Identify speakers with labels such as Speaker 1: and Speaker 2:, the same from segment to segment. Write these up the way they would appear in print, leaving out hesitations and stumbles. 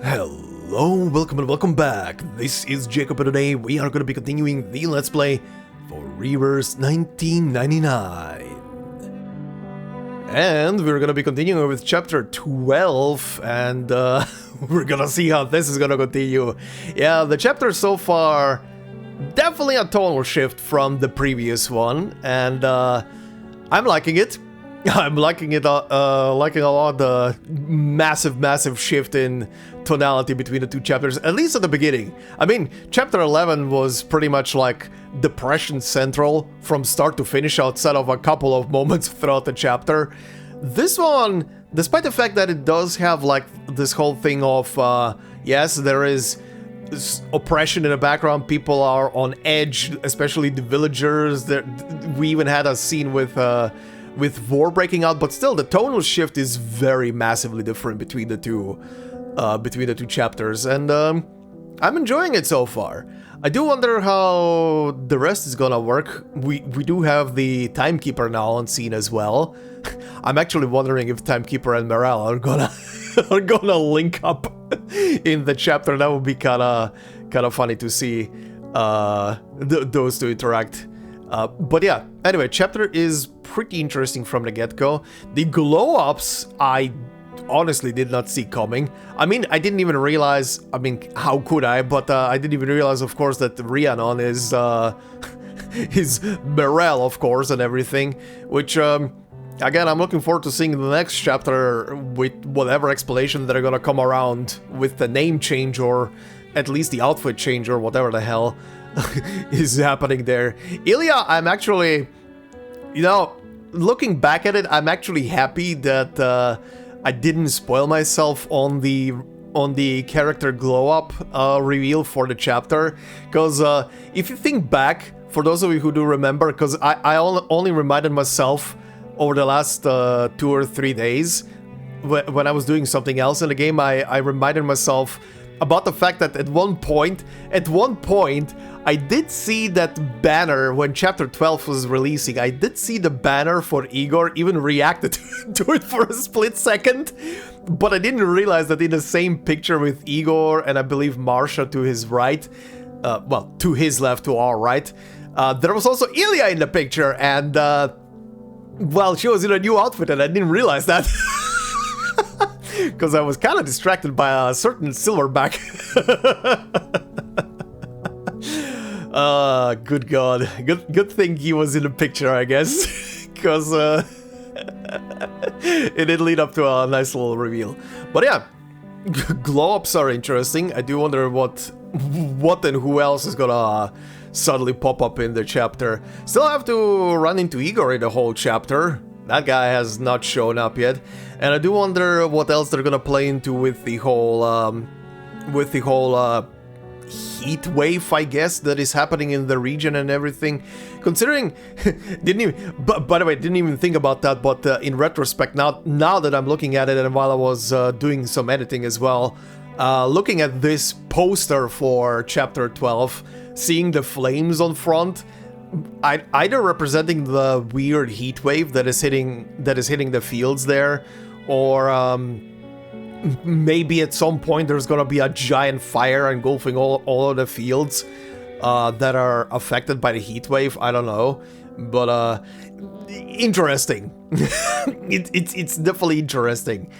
Speaker 1: Hello, welcome and welcome back. This is Jacob, and today we are going to be continuing the Let's Play for Reverse 1999. And we're going to be continuing with Chapter 12, and we're going to see how this is going to continue. Yeah, the chapter so far, definitely a tonal shift from the previous one, and I'm liking it. I'm liking it, liking a lot the massive shift in tonality between the two chapters, at least at the beginning. I mean, chapter 11 was pretty much like depression central from start to finish outside of a couple of moments throughout the chapter. This one, despite the fact that it does have like this whole thing of, yes, there is oppression in the background, people are on edge, especially the villagers. We even had a scene with war breaking out, but still the tonal shift is very massively different between the two chapters, and I'm enjoying it so far. I do wonder how the rest is gonna work. We do have the Timekeeper now on scene as well. I'm actually wondering if Timekeeper and Merel are gonna link up in the chapter. That would be kind of funny to see those two interact. But yeah, anyway, chapter is pretty interesting from the get-go. The glow-ups, I honestly did not see coming. I mean, I didn't even realize, I mean, how could I? But I didn't even realize, of course, that Rhiannon is Merel, of course, and everything. Which, again, I'm looking forward to seeing the next chapter with whatever explanation that are gonna come around with the name change, or at least the outfit change, or whatever the hell is happening there. Ilya, I'm actually, you know, looking back at it, I'm actually happy that I didn't spoil myself on the character glow up reveal for the chapter, because if you think back, for those of you who do remember, because I only reminded myself over the last 2 or 3 days when I was doing something else in the game, I reminded myself about the fact that at one point, I did see that banner when chapter 12 was releasing. I did see the banner for Igor, even reacted to it for a split second, but I didn't realize that in the same picture with Igor and I believe Marsha to his right, well, to his left, to our right, there was also Ilya in the picture, and well, she was in a new outfit and I didn't realize that. Because I was kind of distracted by a certain silverback. Good God. Good thing he was in the picture, I guess. Because it did lead up to a nice little reveal. But yeah, glow-ups are interesting. I do wonder what and who else is gonna suddenly pop up in the chapter. Still have to run into Igor in the whole chapter. That guy has not shown up yet, and I do wonder what else they're gonna play into with the whole heat wave, I guess, that is happening in the region and everything. Considering, by the way, didn't even think about that, but in retrospect, now that I'm looking at it, and while I was doing some editing as well, looking at this poster for Chapter 12, seeing the flames on front, either representing the weird heat wave that is hitting the fields there, or maybe at some point there's gonna be a giant fire engulfing all of the fields that are affected by the heat wave. I don't know, but interesting. It's definitely interesting.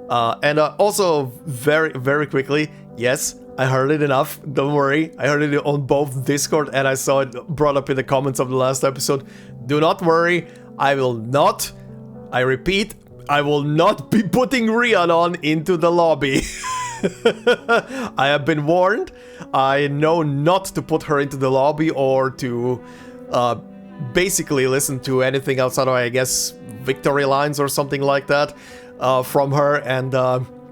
Speaker 1: And also very quickly, yes, I heard it enough, don't worry. I heard it on both Discord and I saw it brought up in the comments of the last episode. Do not worry, I repeat, I will not be putting Rhiannon into the lobby. I have been warned. I know not to put her into the lobby or to basically listen to anything outside of, I guess, victory lines or something like that from her, and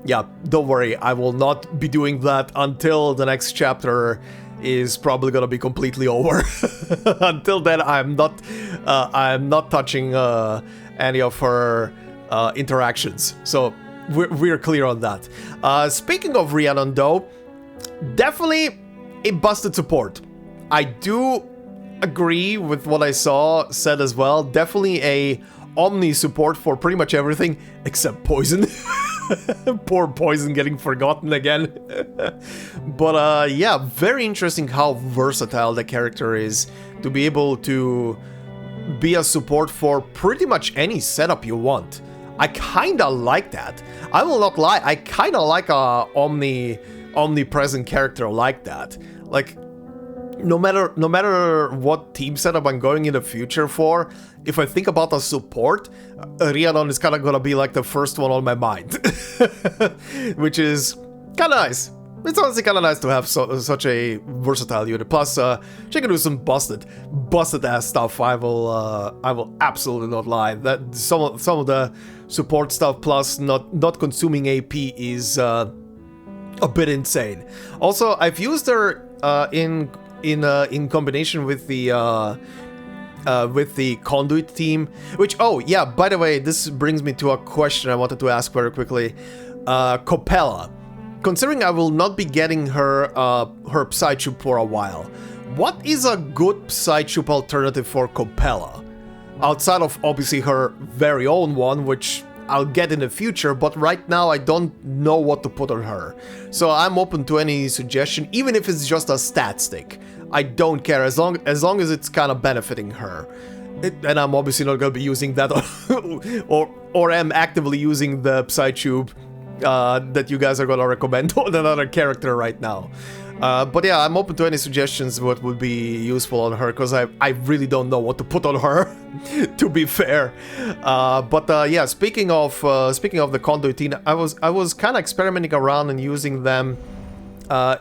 Speaker 1: yeah, don't worry, I will not be doing that until the next chapter is probably gonna be completely over. Until then, I'm not touching any of her interactions. So we're clear on that. Speaking of Rhiannon, though, definitely a busted support. I do agree with what I said as well. Definitely a omni support for pretty much everything except poison. Poor Poison getting forgotten again. But yeah, very interesting how versatile the character is to be able to be a support for pretty much any setup you want. I kinda like that. I will not lie, I kinda like a omnipresent character like that. Like, no matter what team setup I'm going in the future for, if I think about a support, Rhiannon is kinda gonna be like the first one on my mind. Which is kinda nice. It's honestly kinda nice to have such a versatile unit. Plus, she can do some busted ass stuff. I will absolutely not lie. That some of the support stuff plus not consuming AP is a bit insane. Also, I've used her in combination with the Conduit team, which, oh yeah, by the way, this brings me to a question I wanted to ask very quickly. Copella. Considering I will not be getting her Psytroop for a while, what is a good Psytroop alternative for Copella? Outside of obviously her very own one, which I'll get in the future, but right now I don't know what to put on her. So I'm open to any suggestion, even if it's just a stat stick. I don't care, as long as it's kind of benefiting her. And I'm obviously not going to be using that, or am actively using the Psytroop that you guys are gonna recommend on another character right now. But yeah, I'm open to any suggestions what would be useful on her, because I really don't know what to put on her, to be fair. But yeah, speaking of the Conduit team, I was kind of experimenting around and using them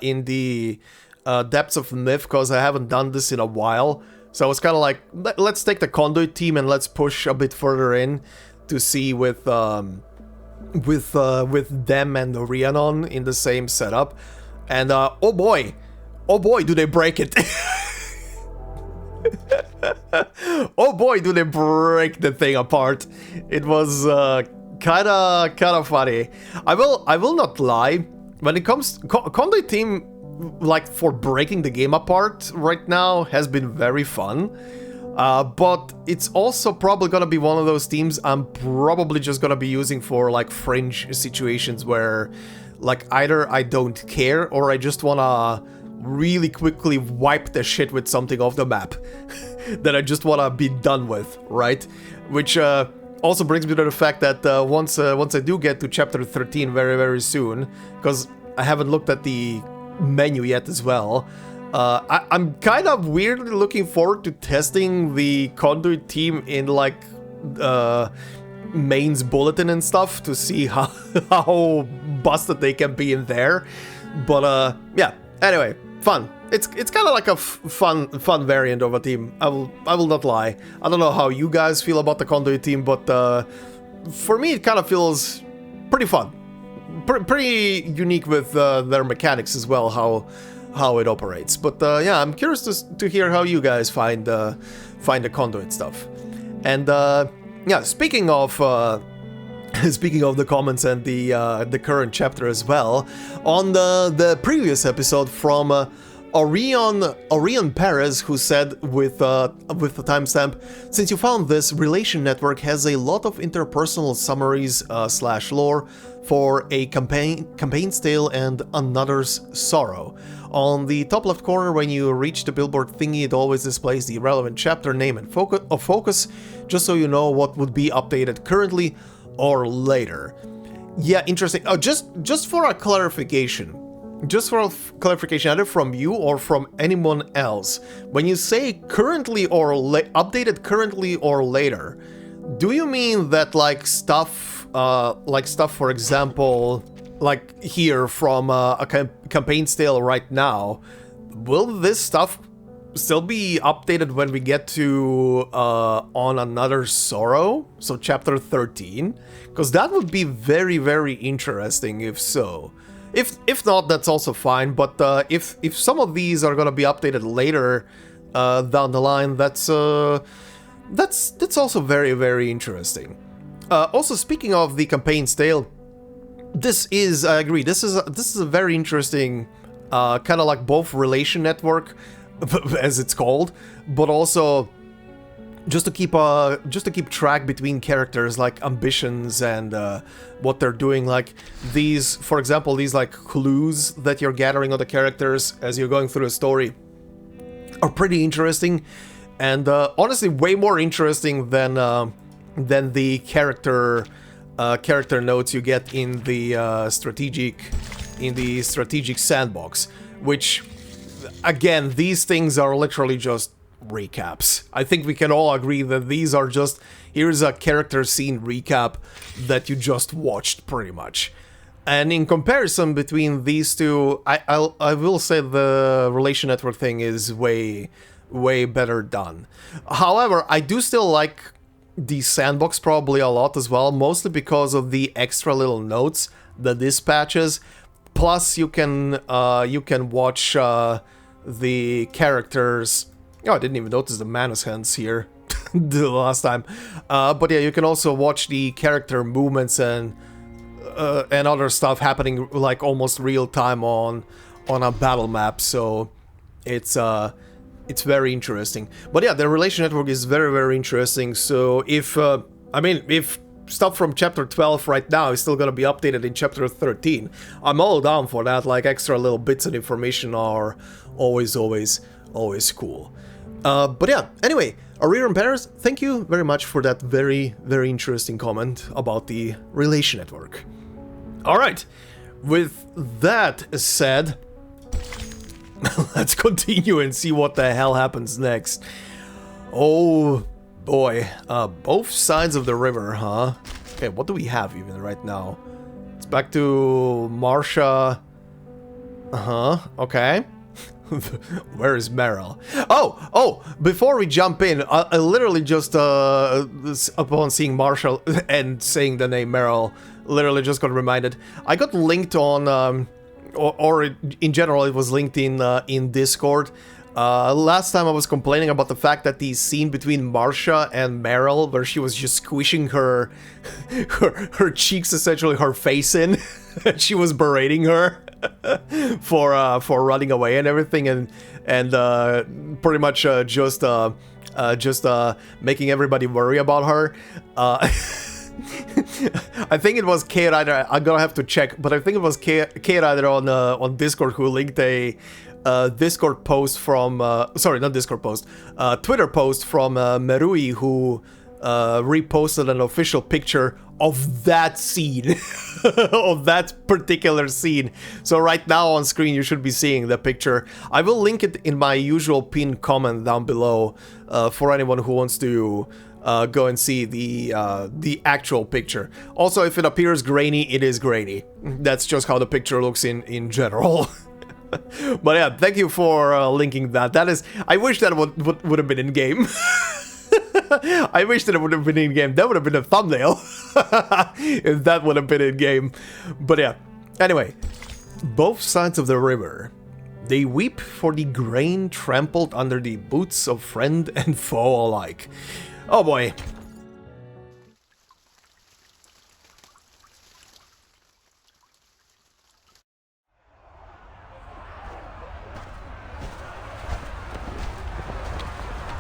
Speaker 1: in the Depths of Myth, because I haven't done this in a while. So I was kind of like, let's take the Conduit team and let's push a bit further in to see with them and Rhiannon in the same setup, and oh boy, do they break it! Oh boy, do they break the thing apart! It was kind of funny. I will not lie. When it comes Conduit team, like, for breaking the game apart right now has been very fun. But it's also probably gonna be one of those teams I'm probably just gonna be using for like fringe situations where, like, either I don't care or I just wanna really quickly wipe the shit with something off the map that I just wanna be done with, right? Which also brings me to the fact that once I do get to chapter 13 very soon, because I haven't looked at the menu yet as well. I'm kind of weirdly looking forward to testing the Conduit team in, like, Main's Bulletin and stuff to see how busted they can be in there. But yeah, anyway, fun. It's kind of like a fun variant of a team. I will not lie. I don't know how you guys feel about the Conduit team, but for me it kind of feels pretty fun. Pretty unique with their mechanics as well, how it operates. But yeah, I'm curious to hear how you guys find the Conduit stuff. And yeah, speaking of the comments and the current chapter as well, on the previous episode from Orion Perez, who said with the timestamp, since you found this, Relation Network has a lot of interpersonal summaries / lore for a campaign's tale and another's sorrow. On the top left corner, when you reach the billboard thingy, it always displays the relevant chapter name and focus, just so you know what would be updated currently or later. Yeah, interesting. Oh, just for a clarification, either from you or from anyone else, when you say currently or updated currently or later, do you mean that like stuff, for example, like here from a campaign tale right now, will this stuff still be updated when we get to On Another Sorrow, so chapter 13? Because that would be very interesting if so. If not, that's also fine, but if some of these are gonna be updated later down the line, that's also very interesting. Also, speaking of the campaign's tale, this is, I agree, this is a very interesting kind of like both relation network, as it's called, but also just to keep track between characters, like ambitions and what they're doing. Like these, for example, these like clues that you're gathering on the characters as you're going through the story are pretty interesting, and honestly way more interesting than the character notes you get in the strategic sandbox, which again, these things are literally just recaps. I think we can all agree that these are just, here's a character scene recap that you just watched pretty much. And in comparison between these two, I will say the relation network thing is way better done. However, I do still like the sandbox probably a lot as well, mostly because of the extra little notes, the dispatches. Plus you can watch the characters. Oh, I didn't even notice the Manus hands here the last time. But yeah, you can also watch the character movements and other stuff happening like almost real time on a battle map. So it's very interesting. But yeah, the relation network is very interesting. So if if stuff from chapter 12 right now is still gonna be updated in chapter 13, I'm all down for that. Like extra little bits of information are always cool. But yeah, anyway, Arir and Paris, thank you very much for that very interesting comment about the relation network. Alright, with that said, let's continue and see what the hell happens next. Oh boy, both sides of the river, huh? Okay, what do we have even right now? It's back to Marsha. Okay. Where is Merel? Oh! Before we jump in, I literally just, upon seeing Marsha and saying the name Merel, literally just got reminded. I got linked on, or in general, it was linked in Discord. Last time I was complaining about the fact that the scene between Marsha and Merel, where she was just squishing her cheeks, essentially her face in, and she was berating her for running away and everything, and pretty much just making everybody worry about her. I think it was K Rider. I'm gonna have to check, but I think it was K Rider on Discord who linked a Discord post from sorry, not Discord post, Twitter post from Merui, who reposted an official picture of that scene, of that particular scene. So right now on screen you should be seeing the picture. I will link it in my usual pinned comment down below for anyone who wants to go and see the actual picture. Also, if it appears grainy, it is grainy. That's just how the picture looks in general. But yeah, thank you for linking that. That is, I wish that would have been in game. I wish that it would have been in game. That would have been a thumbnail if that would have been in game. But yeah, anyway, both sides of the river, they weep for the grain trampled under the boots of friend and foe alike. Oh boy.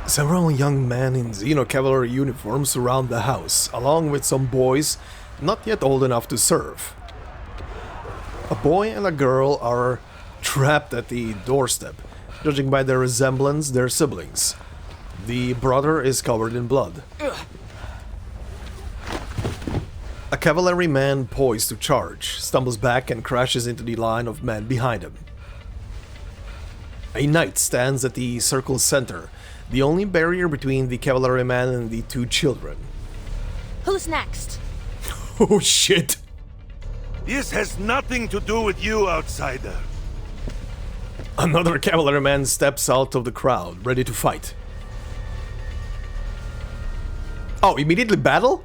Speaker 1: Several young men in Xeno cavalry uniforms surround the house, along with some boys not yet old enough to serve. A boy and a girl are trapped at the doorstep. Judging by their resemblance, they're siblings. The brother is covered in blood. A cavalryman poised to charge stumbles back and crashes into the line of men behind him. A knight stands at the circle's center, the only barrier between the cavalryman and the two children.
Speaker 2: Who's next?
Speaker 1: Oh shit!
Speaker 3: This has nothing to do with you, outsider.
Speaker 1: Another cavalryman steps out of the crowd, ready to fight. Oh, immediately battle?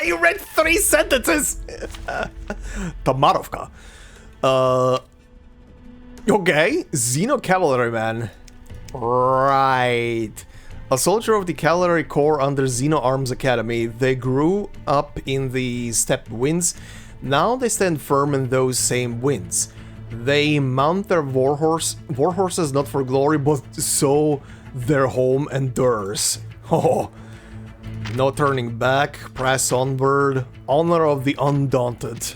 Speaker 1: You read 3 sentences! Tamarovka. Okay, Xeno cavalryman. Right. A soldier of the cavalry corps under Xeno Arms Academy, they grew up in the steppe winds. Now they stand firm in those same winds. They mount their war horses not for glory, but so their home endures. Oh, no turning back, press onward, honor of the undaunted.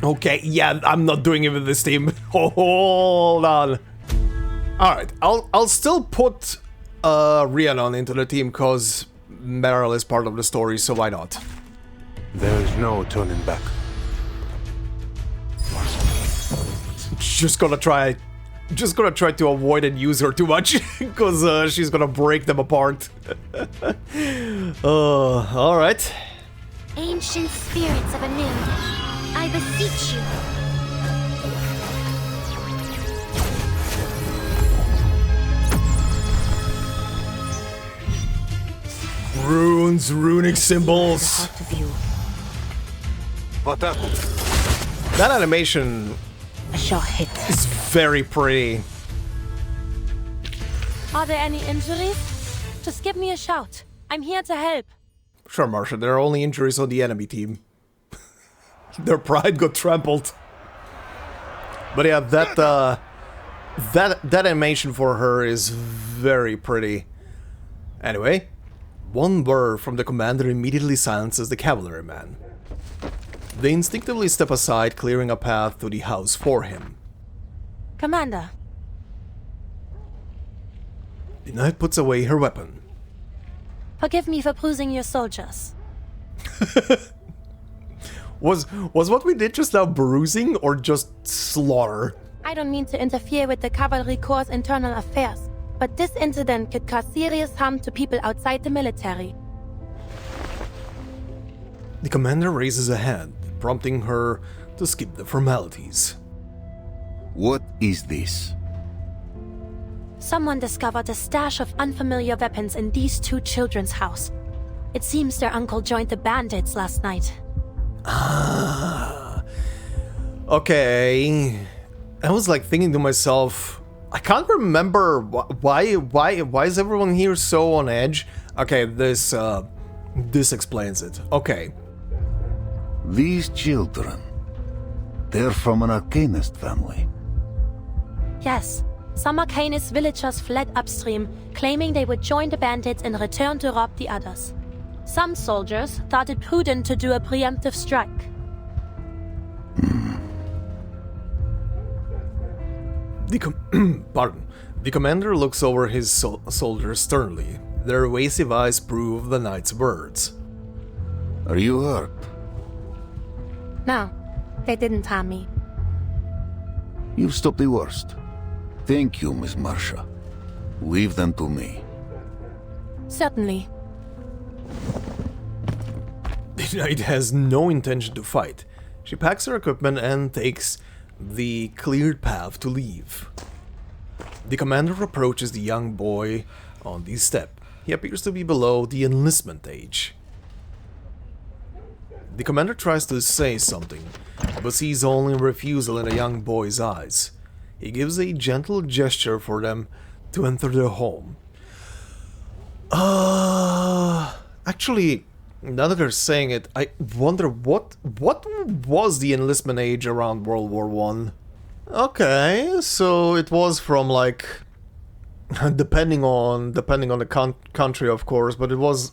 Speaker 1: Okay, yeah, I'm not doing it with this team. Hold on. Alright, I'll still put Rhiannon into the team because Merel is part of the story, so why not?
Speaker 3: There is no turning back.
Speaker 1: Just gonna try to avoid and use her too much because she's gonna break them apart. Alright.
Speaker 2: Ancient spirits of Anim, I beseech you.
Speaker 1: Runes, runic symbols.
Speaker 3: What happened?
Speaker 1: That animation
Speaker 2: A shot hit.
Speaker 1: is very pretty.
Speaker 2: Are there any injuries? Just give me a shout. I'm here to help.
Speaker 1: Sure, Marsha, there are only injuries on the enemy team. Their pride got trampled. But yeah, that animation for her is very pretty. Anyway, one word from the commander immediately silences the cavalryman. They instinctively step aside, clearing a path to the house for him.
Speaker 2: Commander.
Speaker 1: The knight puts away her weapon.
Speaker 2: Forgive me for bruising your soldiers.
Speaker 1: Was what we did just now bruising or just slaughter?
Speaker 2: I don't mean to interfere with the Cavalry Corps' internal affairs, but this incident could cause serious harm to people outside the military.
Speaker 1: The commander raises a hand, prompting her to skip the formalities.
Speaker 4: What is this?
Speaker 2: Someone discovered a stash of unfamiliar weapons in these two children's house. It seems their uncle joined the bandits last night.
Speaker 1: Ah. Okay. I was like thinking to myself, I can't remember why is everyone here so on edge? Okay, this explains it. Okay.
Speaker 4: These children. They're from an Arcanist family.
Speaker 2: Yes, some Arcanist villagers fled upstream, claiming they would join the bandits and return to rob the others. Some soldiers thought it prudent to do a preemptive strike.
Speaker 1: Pardon. The commander looks over his soldiers sternly. Their evasive eyes prove the knight's words.
Speaker 4: Are you hurt?
Speaker 2: No, they didn't harm me.
Speaker 4: You've stopped the worst. Thank you, Miss Marsha. Leave them to me.
Speaker 2: Certainly.
Speaker 1: The knight has no intention to fight. She packs her equipment and takes the cleared path to leave. The commander approaches the young boy on the step. He appears to be below the enlistment age. The commander tries to say something, but sees only refusal in the young boy's eyes. He gives a gentle gesture for them to enter their home. Actually, now that they're saying it, I wonder what was the enlistment age around World War I? Okay, so it was from like depending on the country, of course, but it was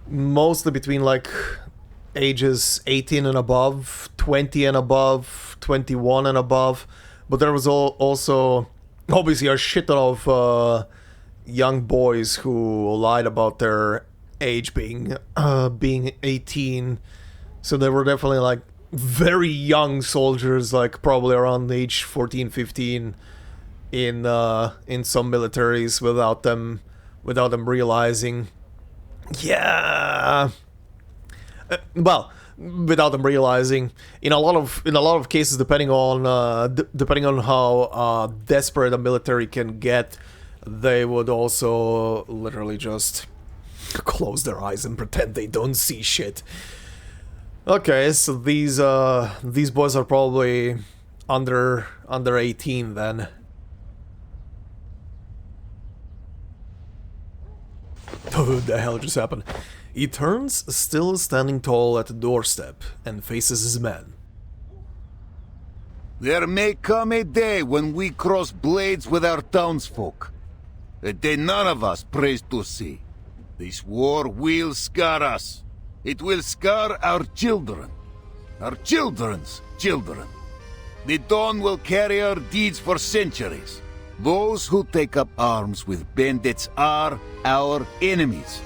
Speaker 1: mostly between like ages 18 and above, 20 and above, 21 and above. But there was also obviously a shit ton of young boys who lied about their age being 18. So they were definitely like very young soldiers, like probably around age 14, 15 in some militaries without them realizing. Yeah. Well, without them realizing, in a lot of cases, depending on how desperate a military can get, they would also literally just close their eyes and pretend they don't see shit. Okay, so these boys are probably under 18 then. What the hell just happened? He turns, still standing tall at the doorstep, and faces his men.
Speaker 4: There may come a day when we cross blades with our townsfolk. A day none of us prays to see. This war will scar us. It will scar our children. Our children's children. The Dawn will carry our deeds for centuries. Those who take up arms with bandits are our enemies.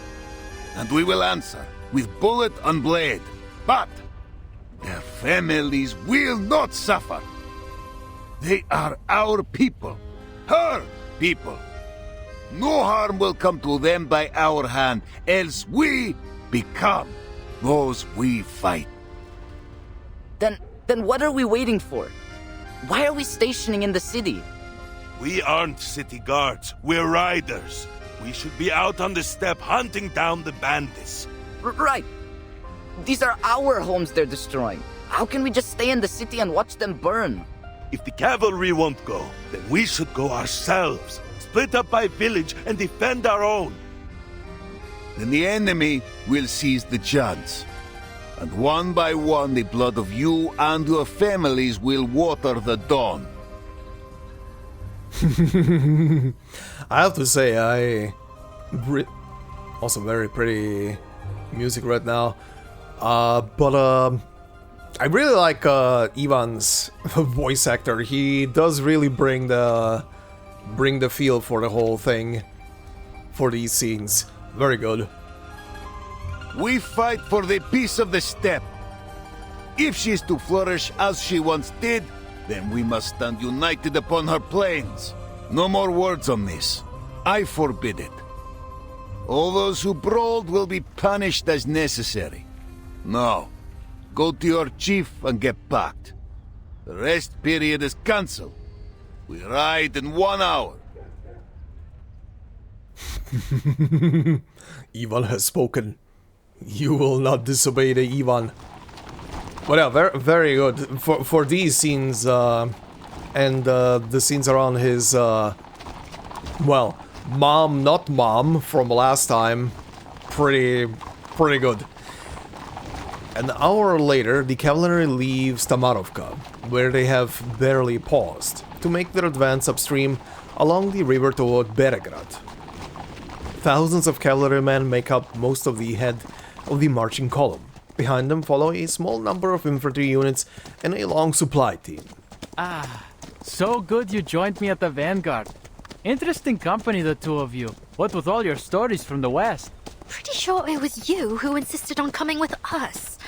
Speaker 4: And we will answer with bullet and blade. But their families will not suffer. They are our people. Her people. No harm will come to them by our hand, else we become those we fight.
Speaker 5: Then what are we waiting for? Why are we stationing in the city?
Speaker 3: We aren't city guards, we're riders. We should be out on the steppe hunting down the bandits.
Speaker 5: Right. These are our homes they're destroying. How can we just stay in the city and watch them burn?
Speaker 3: If the cavalry won't go, then we should go ourselves. Split up by village and defend our own.
Speaker 4: Then the enemy will seize the chance. And one by one the blood of you and your families will water the Dawn.
Speaker 1: I have to say, also very pretty music right now. But I really like Ivan's voice actor. He does really bring the feel for the whole thing, for these scenes. Very good.
Speaker 4: We fight for the peace of the steppe. If she is to flourish as she once did, then we must stand united upon her plains. No more words on this. I forbid it. All those who brawled will be punished as necessary. Now, go to your chief and get packed. The rest period is cancelled. We ride in 1 hour.
Speaker 1: Ivan has spoken. You will not disobey the Ivan. But yeah, very, very good for these scenes, and the scenes around his, well, mom, not mom from last time. Pretty good. An hour later, the cavalry leaves Tamarovka, where they have barely paused, to make their advance upstream along the river toward Beregrad. Thousands of cavalrymen make up most of the head of the marching column. Behind them follow a small number of infantry units and a long supply team.
Speaker 6: Ah, so good you joined me at the vanguard. Interesting company, the two of you. What with all your stories from the west.
Speaker 7: Pretty sure it was you who insisted on coming with us.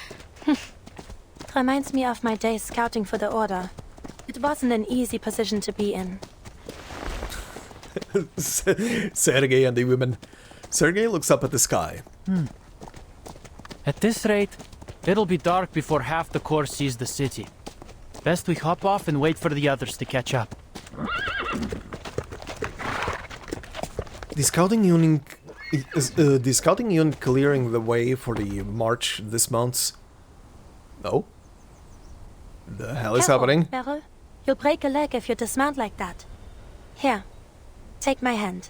Speaker 2: Reminds me of my days scouting for the Order. It wasn't an easy position to be in.
Speaker 1: Sergei and the women. Sergei looks up at the sky.
Speaker 6: At this rate, it'll be dark before half the corps sees the city. Best we hop off and wait for the others to catch up.
Speaker 1: The scouting unit clearing the way for the march dismounts. Oh? The hell is
Speaker 2: Careful,
Speaker 1: happening?
Speaker 2: Merel. You'll break a leg if you dismount like that. Here, take my hand.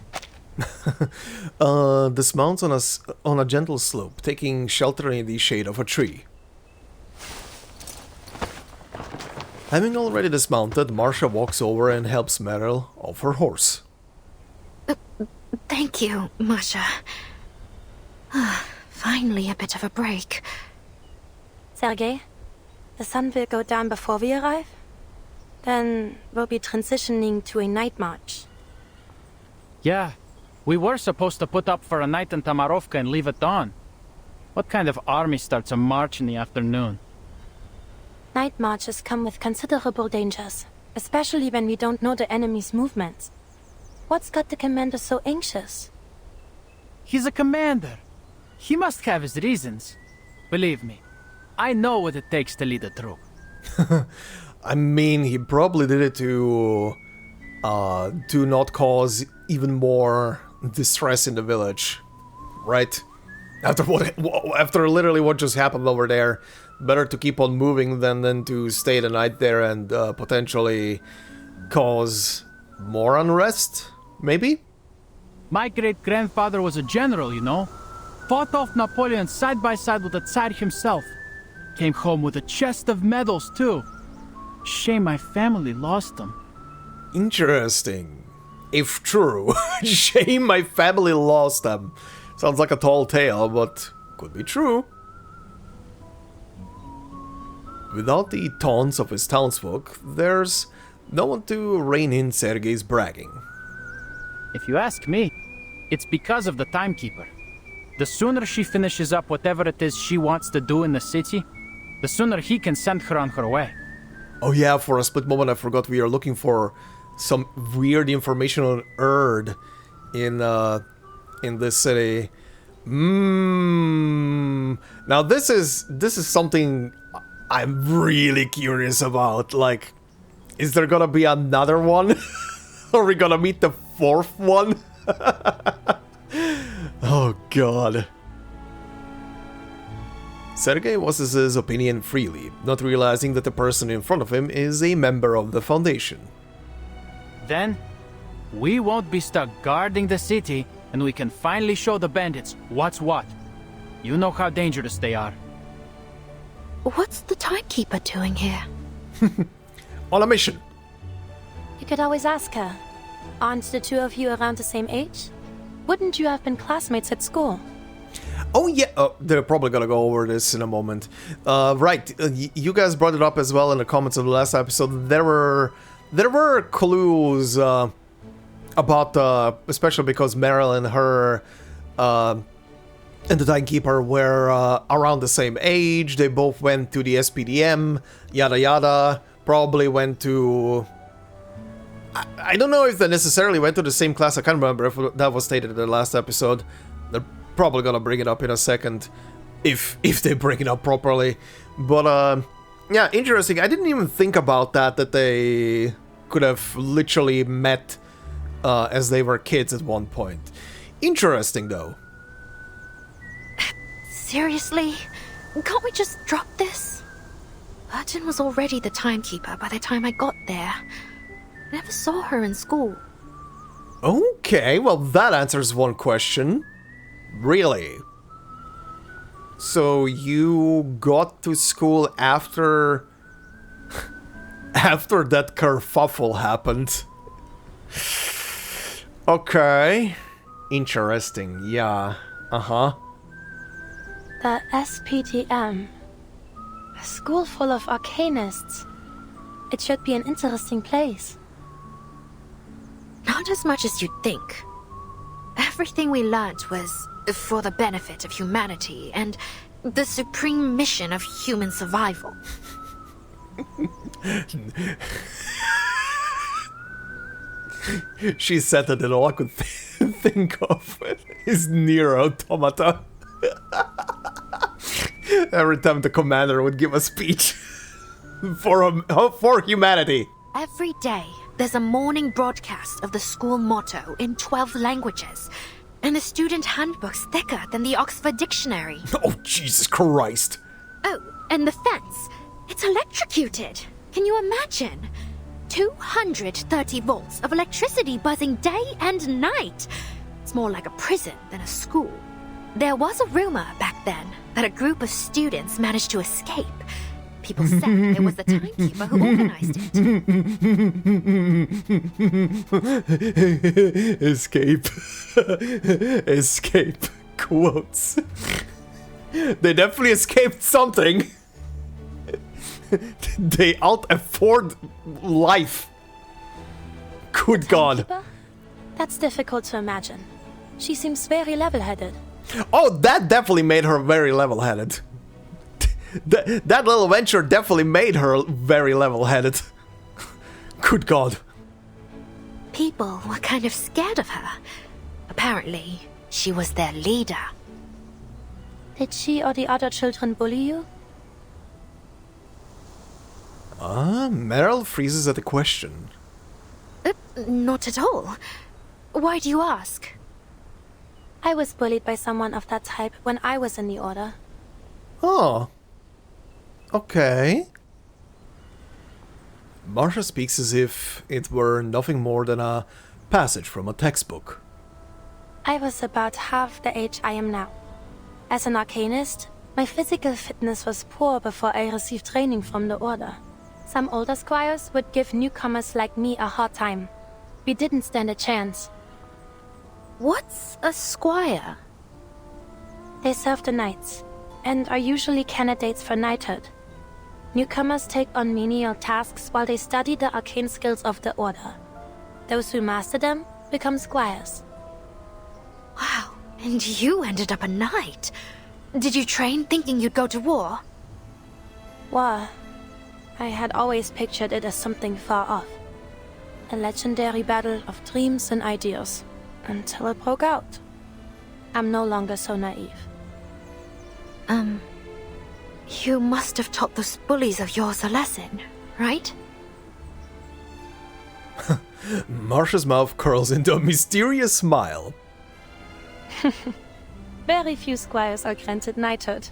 Speaker 1: Dismounts on a gentle slope, taking shelter in the shade of a tree. Having already dismounted, Marsha walks over and helps Merel off her horse.
Speaker 7: Thank you, Marsha. Finally a bit of a break.
Speaker 2: Sergei, the sun will go down before we arrive. Then we'll be transitioning to a night march.
Speaker 6: Yeah, we were supposed to put up for a night in Tamarovka and leave at dawn. What kind of army starts a march in the afternoon?
Speaker 2: Night marches come with considerable dangers, especially when we don't know the enemy's movements. What's got the commander so anxious?
Speaker 6: He's a commander. He must have his reasons. Believe me, I know what it takes to lead a troop.
Speaker 1: I mean, he probably did it to not cause even more distress in the village, right? After literally what just happened over there, better to keep on moving than to stay the night there and potentially cause more unrest, maybe?
Speaker 6: My great-grandfather was a general, you know. Fought off Napoleon side by side with the Tsar himself. Came home with a chest of medals, too. Shame my family lost them.
Speaker 1: Interesting. If true, shame my family lost them. Sounds like a tall tale, but could be true. Without the taunts of his townsfolk, there's no one to rein in Sergei's bragging.
Speaker 6: If you ask me, it's because of the Timekeeper. The sooner she finishes up whatever it is she wants to do in the city, the sooner he can send her on her way.
Speaker 1: Oh yeah, for a split moment I forgot we are looking for some weird information on Erd in this city. Now this is something I'm really curious about. Like, is there gonna be another one? Are we gonna meet the fourth one? Oh god. Sergei voices his opinion freely, not realizing that the person in front of him is a member of the Foundation.
Speaker 6: Then, we won't be stuck guarding the city, and we can finally show the bandits what's what. You know how dangerous they are.
Speaker 7: What's the Timekeeper doing here?
Speaker 1: On a mission.
Speaker 2: You could always ask her. Aren't the two of you around the same age? Wouldn't you have been classmates at school?
Speaker 1: Oh yeah, they're probably gonna go over this in a moment. Right, you guys brought it up as well in the comments of the last episode. There were clues about, especially because Merel and her and the Timekeeper were around the same age. They both went to the SPDM, yada yada. Probably went to... I don't know if they necessarily went to the same class. I can't remember if that was stated in the last episode. They're probably gonna bring it up in a second, if they bring it up properly. But yeah, interesting. I didn't even think about that they could have literally met as they were kids at one point. Interesting though.
Speaker 7: Seriously? Can't we just drop this? Vertin was already the Timekeeper by the time I got there. I never saw her in school.
Speaker 1: Okay, well that answers one question. Really? So you got to school after... after that kerfuffle happened. Okay. Interesting, yeah. Uh-huh.
Speaker 2: The SPDM. A school full of Arcanists. It should be an interesting place.
Speaker 7: Not as much as you'd think. Everything we learned was for the benefit of humanity and the supreme mission of human survival.
Speaker 1: She said that, and all I could think of is Nier Automata. Every time the commander would give a speech for humanity.
Speaker 7: Every day, there's a morning broadcast of the school motto in 12 languages, and the student handbook's thicker than the Oxford Dictionary.
Speaker 1: Oh, Jesus Christ.
Speaker 7: Oh, and the fence. It's electrocuted. Can you imagine? 230 volts of electricity buzzing day and night. It's more like a prison than a school. There was a rumor back then that a group of students managed to escape. People said it was the Timekeeper who organized
Speaker 1: it. Escape. Escape. Quotes. They definitely escaped something. They out-afford life. Good God.
Speaker 2: Timekeeper? That's difficult to imagine. She seems very level-headed.
Speaker 1: Oh, that definitely made her very level-headed. That little venture definitely made her very level-headed. Good God.
Speaker 7: People were kind of scared of her. Apparently, she was their leader.
Speaker 2: Did she or the other children bully you?
Speaker 1: Merel freezes at the question.
Speaker 7: Not at all. Why do you ask?
Speaker 2: I was bullied by someone of that type when I was in the Order.
Speaker 1: Oh. Okay. Marsha speaks as if it were nothing more than a passage from a textbook.
Speaker 2: I was about half the age I am now. As an Arcanist, my physical fitness was poor before I received training from the Order. Some older squires would give newcomers like me a hard time. We didn't stand a chance.
Speaker 7: What's a squire?
Speaker 2: They serve the knights, and are usually candidates for knighthood. Newcomers take on menial tasks while they study the arcane skills of the order. Those who master them become squires.
Speaker 7: Wow, and you ended up a knight. Did you train thinking you'd go to war?
Speaker 2: War. I had always pictured it as something far off. A legendary battle of dreams and ideas, until it broke out. I'm no longer so naive.
Speaker 7: You must have taught those bullies of yours a lesson, right?
Speaker 1: Marsha's mouth curls into a mysterious smile.
Speaker 2: Very few squires are granted knighthood.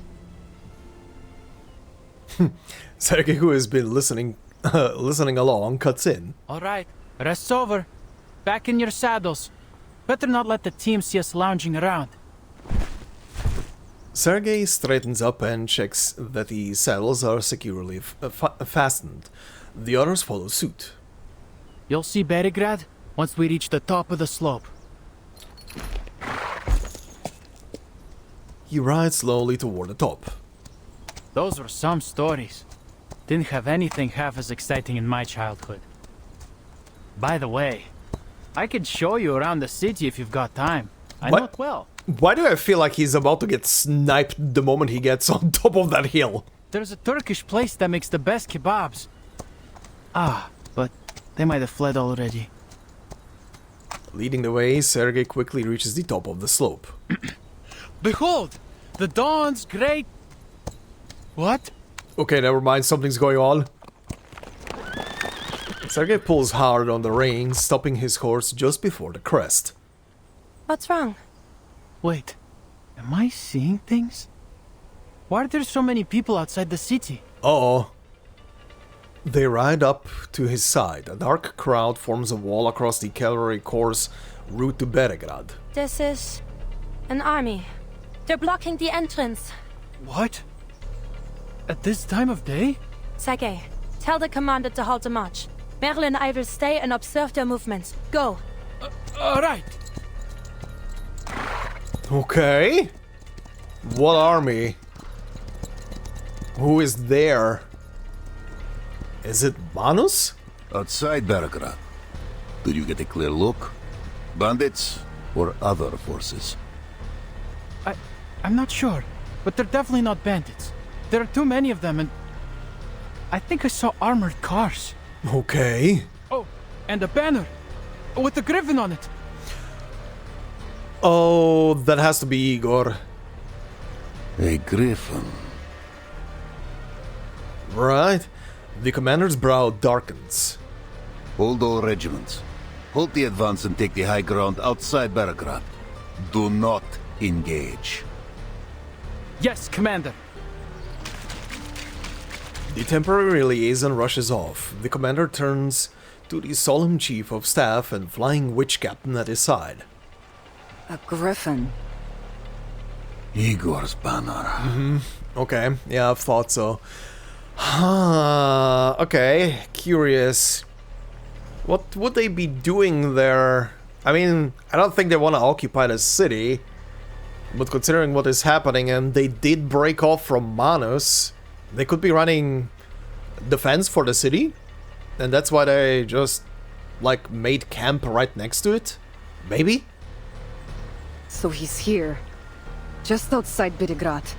Speaker 1: Sergei, who has been listening along, cuts in.
Speaker 6: All right, rest's over. Back in your saddles. Better not let the team see us lounging around.
Speaker 1: Sergei straightens up and checks that the saddles are securely fastened. The others follow suit.
Speaker 6: You'll see Berigrad once we reach the top of the slope.
Speaker 1: He rides slowly toward the top.
Speaker 6: Those were some stories. Didn't have anything half as exciting in my childhood. By the way, I could show you around the city if you've got time. I know it well.
Speaker 1: Why do I feel like he's about to get sniped the moment he gets on top of that hill?
Speaker 6: There's a Turkish place that makes the best kebabs. But they might have fled already.
Speaker 1: Leading the way, Sergei quickly reaches the top of the slope.
Speaker 6: Behold! The dawn's great... What?
Speaker 1: Okay, never mind, something's going on. Sergei pulls hard on the reins, stopping his horse just before the crest.
Speaker 2: What's wrong?
Speaker 6: Wait, am I seeing things? Why are there so many people outside the city?
Speaker 1: Uh-oh. They ride up to his side. A dark crowd forms a wall across the cavalry corps route to Berigrad.
Speaker 2: This is... an army. They're blocking the entrance.
Speaker 6: What? At this time of day?
Speaker 2: Sergei, tell the commander to halt the march. Merel and I will stay and observe their movements. Go.
Speaker 6: All right.
Speaker 1: Okay. What army? Who is there? Is it Manus?
Speaker 4: Outside Berigrad. Did you get a clear look? Bandits or other forces?
Speaker 6: I'm not sure, but they're definitely not bandits. There are too many of them, and I think I saw armored cars.
Speaker 1: Okay.
Speaker 6: Oh, and a banner with a griffin on it.
Speaker 1: Oh, that has to be Igor.
Speaker 4: A griffin.
Speaker 1: Right. The commander's brow darkens.
Speaker 4: Hold all regiments. Hold the advance and take the high ground outside Berigrad. Do not engage.
Speaker 6: Yes, Commander.
Speaker 1: The temporary liaison rushes off. The commander turns to the solemn chief of staff and flying witch captain at his side.
Speaker 8: A griffin.
Speaker 4: Igor's banner.
Speaker 1: Okay, yeah, I've thought so. Okay, curious. What would they be doing there? I mean, I don't think they want to occupy the city. But considering what is happening, and they did break off from Manus, they could be running defense for the city. And that's why they just, like, made camp right next to it? Maybe?
Speaker 8: So he's here. Just outside Berigrad.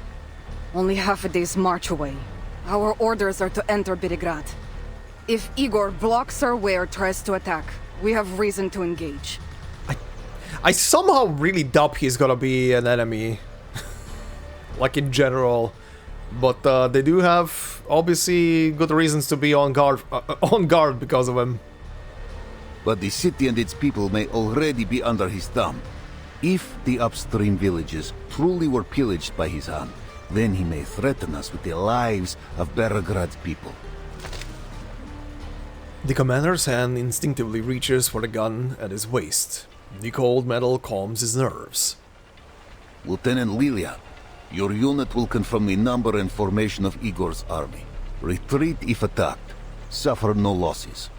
Speaker 8: Only half a day's march away. Our orders are to enter Berigrad. If Igor blocks our way or tries to attack, we have reason to engage.
Speaker 1: I somehow really doubt he's gonna be an enemy. Like in general. But they do have, obviously, good reasons to be on guard because of him.
Speaker 4: But the city and its people may already be under his thumb. If the upstream villages truly were pillaged by his hand, then he may threaten us with the lives of Berigrad's people.
Speaker 1: The commander's hand instinctively reaches for the gun at his waist. The cold metal calms his nerves.
Speaker 4: Lieutenant Lilia, your unit will confirm the number and formation of Igor's army. Retreat if attacked. Suffer no losses.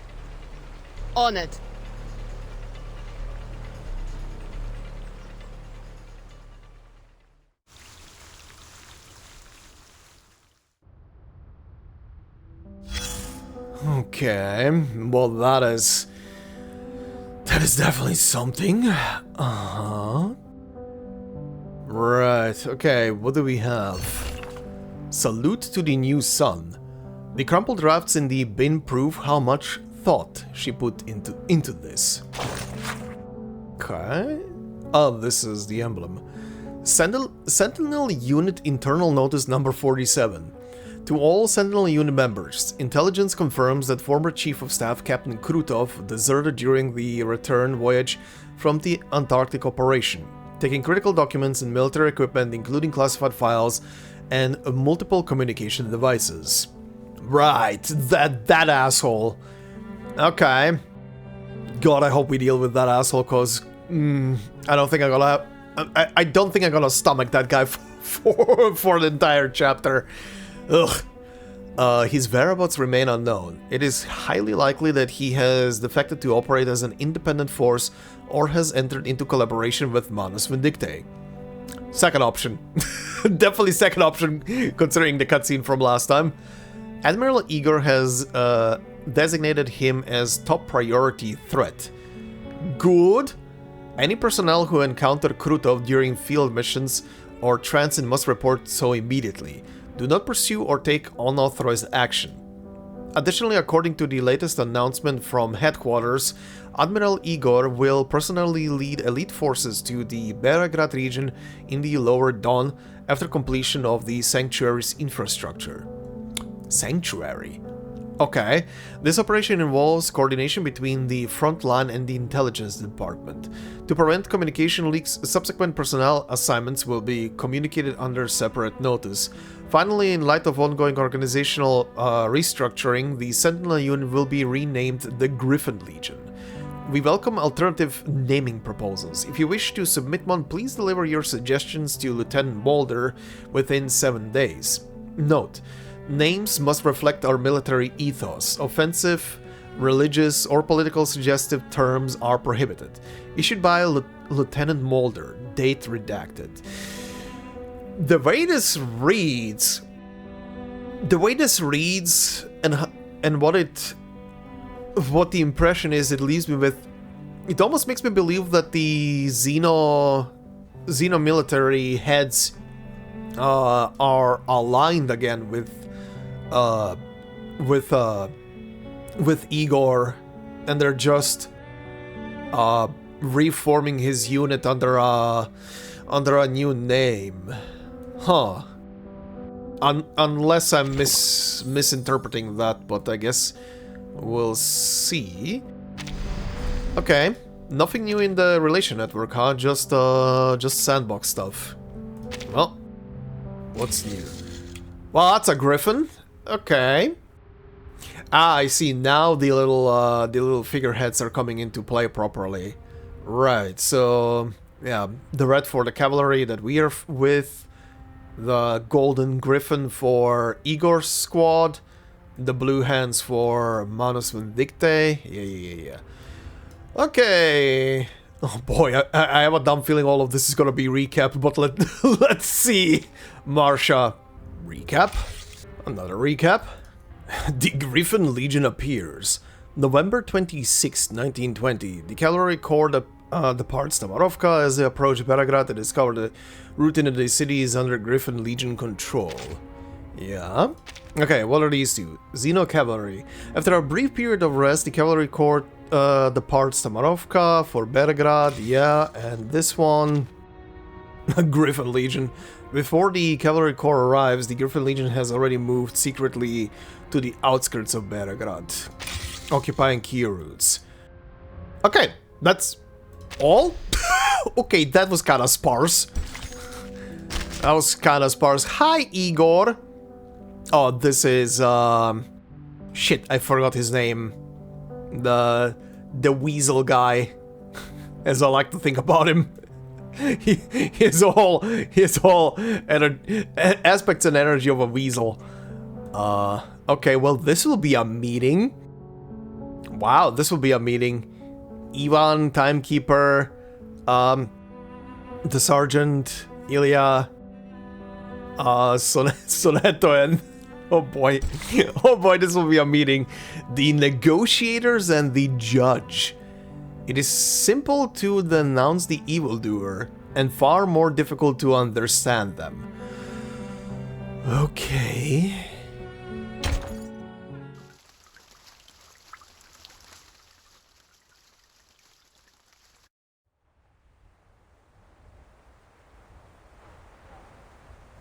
Speaker 9: On it.
Speaker 1: Okay, well that is definitely something. Uh-huh. Right, okay, what do we have? Salute to the new sun. The crumpled drafts in the bin prove how much thought she put into this. Okay. Oh, this is the emblem. Sentinel Unit Internal Notice number 47. To all Sentinel Unit members, intelligence confirms that former Chief of Staff Captain Krutov deserted during the return voyage from the Antarctic operation, taking critical documents and military equipment, including classified files and multiple communication devices. Right, that asshole. Okay. God, I hope we deal with that asshole, cause I don't think I'm gonna stomach that guy for the entire chapter. Ugh. His whereabouts remain unknown. It is highly likely that he has defected to operate as an independent force or has entered into collaboration with Manus Vindictae. Second option. Definitely second option, considering the cutscene from last time. Admiral Igor has designated him as top priority threat. Good. Any personnel who encounter Krutov during field missions or transit must report so immediately. Do not pursue or take unauthorized action. Additionally, according to the latest announcement from headquarters, Admiral Igor will personally lead elite forces to the Beregrad region in the Lower Don after completion of the Sanctuary's infrastructure. Sanctuary? Okay, this operation involves coordination between the front line and the intelligence department. To prevent communication leaks, subsequent personnel assignments will be communicated under separate notice. Finally, in light of ongoing organizational restructuring, the Sentinel unit will be renamed the Griffin Legion. We welcome alternative naming proposals. If you wish to submit one, please deliver your suggestions to Lieutenant Mulder within 7 days. Note: names must reflect our military ethos. Offensive, religious, or political suggestive terms are prohibited. Issued by Lieutenant Mulder. Date redacted. The way this reads, and what the impression is it leaves me with, it almost makes me believe that the Xeno military heads are aligned again with Igor, and they're just reforming his unit under a new name. Huh. Unless I'm misinterpreting that, but I guess we'll see. Okay, nothing new in the relation network, huh? Just sandbox stuff. Well, what's new? Well, that's a griffin. Okay. Ah, I see. Now the little figureheads are coming into play properly. Right. So yeah, the red for the cavalry that we are with. The golden griffin for Igor's squad. The blue hands for Manus Vindictae. Yeah. Okay. Oh boy, I have a dumb feeling all of this is gonna be recapped, but let's see. Marsha. Recap. Another recap. The Griffin Legion appears. November 26, 1920. The cavalry corps departs Tamarovka. As they approach Beregrad, they discover the route into the city is under Griffin Legion control. Yeah. Okay, what are these two? Xeno Cavalry. After a brief period of rest, the cavalry corps departs Tamarovka for Beregrad. Yeah, and this one... Griffin Legion. Before the cavalry corps arrives, the Griffin Legion has already moved secretly to the outskirts of Beregrad, occupying key routes. Okay, that's all? Okay, that was kind of sparse. Hi, Igor! Oh, this is, shit, I forgot his name. The weasel guy, as I like to think about him. His whole aspects and energy of a weasel. Okay, well, this will be a meeting. Wow, this will be a meeting. Ivan, Timekeeper, the Sergeant, Ilya, Sonetto, Oh boy. Oh boy, this will be a meeting. The Negotiators and the Judge. It is simple to denounce the evildoer, and far more difficult to understand them. Okay.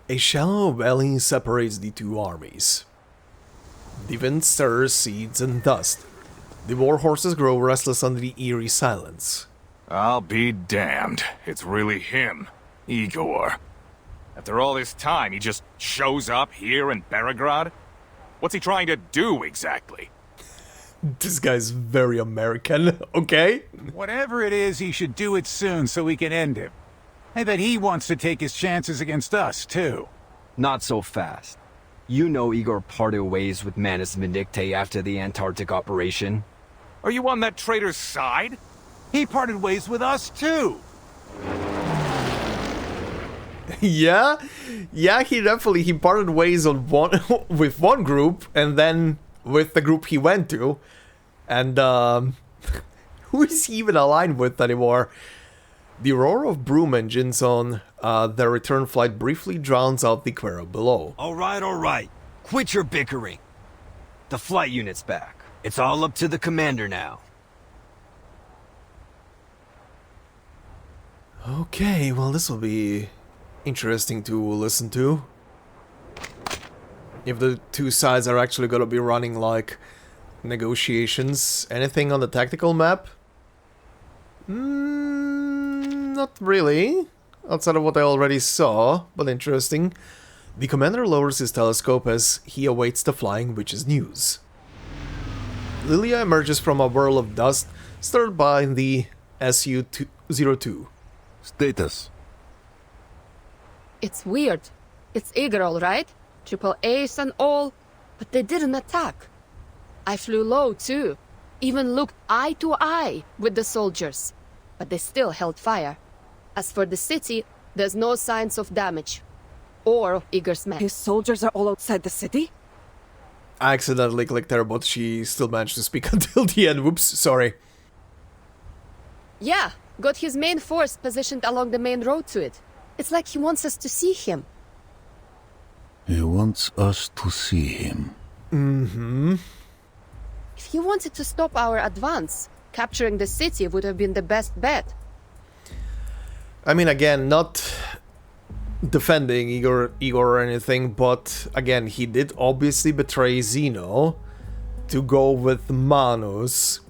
Speaker 1: A shallow valley separates the two armies. The wind stirs seeds and dust. The war horses grow restless under the eerie silence.
Speaker 10: I'll be damned. It's really him, Igor. After all this time, he just shows up here in Belgrade? What's he trying to do exactly?
Speaker 1: This guy's very American, okay?
Speaker 11: Whatever it is, he should do it soon so we can end him. I bet he wants to take his chances against us, too.
Speaker 12: Not so fast. You know Igor parted ways with Manus Vindictae after the Antarctic operation.
Speaker 10: Are you on that traitor's side?
Speaker 11: He parted ways with us, too.
Speaker 1: Yeah, he parted ways on with one group, and then with the group he went to. And, who is he even aligned with anymore? The roar of broom engines on their return flight briefly drowns out the quarrel below.
Speaker 12: All right. Quit your bickering. The flight unit's back. It's all up to the commander now.
Speaker 1: Okay, well, this will be interesting to listen to. If the two sides are actually going to be running, like, negotiations. Anything on the tactical map? Not really. Outside of what I already saw, but interesting. The commander lowers his telescope as he awaits the Flying Witch's news. Lilia emerges from a whirl of dust, stirred by the Su-02.
Speaker 4: Status.
Speaker 9: It's weird. It's Igor, all right? Triple ace and all, but they didn't attack. I flew low too. Even looked eye to eye with the soldiers, but they still held fire. As for the city, there's no signs of damage. Or Igor's men.
Speaker 8: His soldiers are all outside the city?
Speaker 1: I accidentally clicked her, but she still managed to speak until the end. Whoops, sorry.
Speaker 9: Yeah, got his main force positioned along the main road to it. It's like he wants us to see him.
Speaker 4: He wants us to see him.
Speaker 1: Mm-hmm.
Speaker 9: If he wanted to stop our advance, capturing the city would have been the best bet.
Speaker 1: I mean, again, not defending Igor or anything, but again, he did obviously betray Zeno to go with Manus,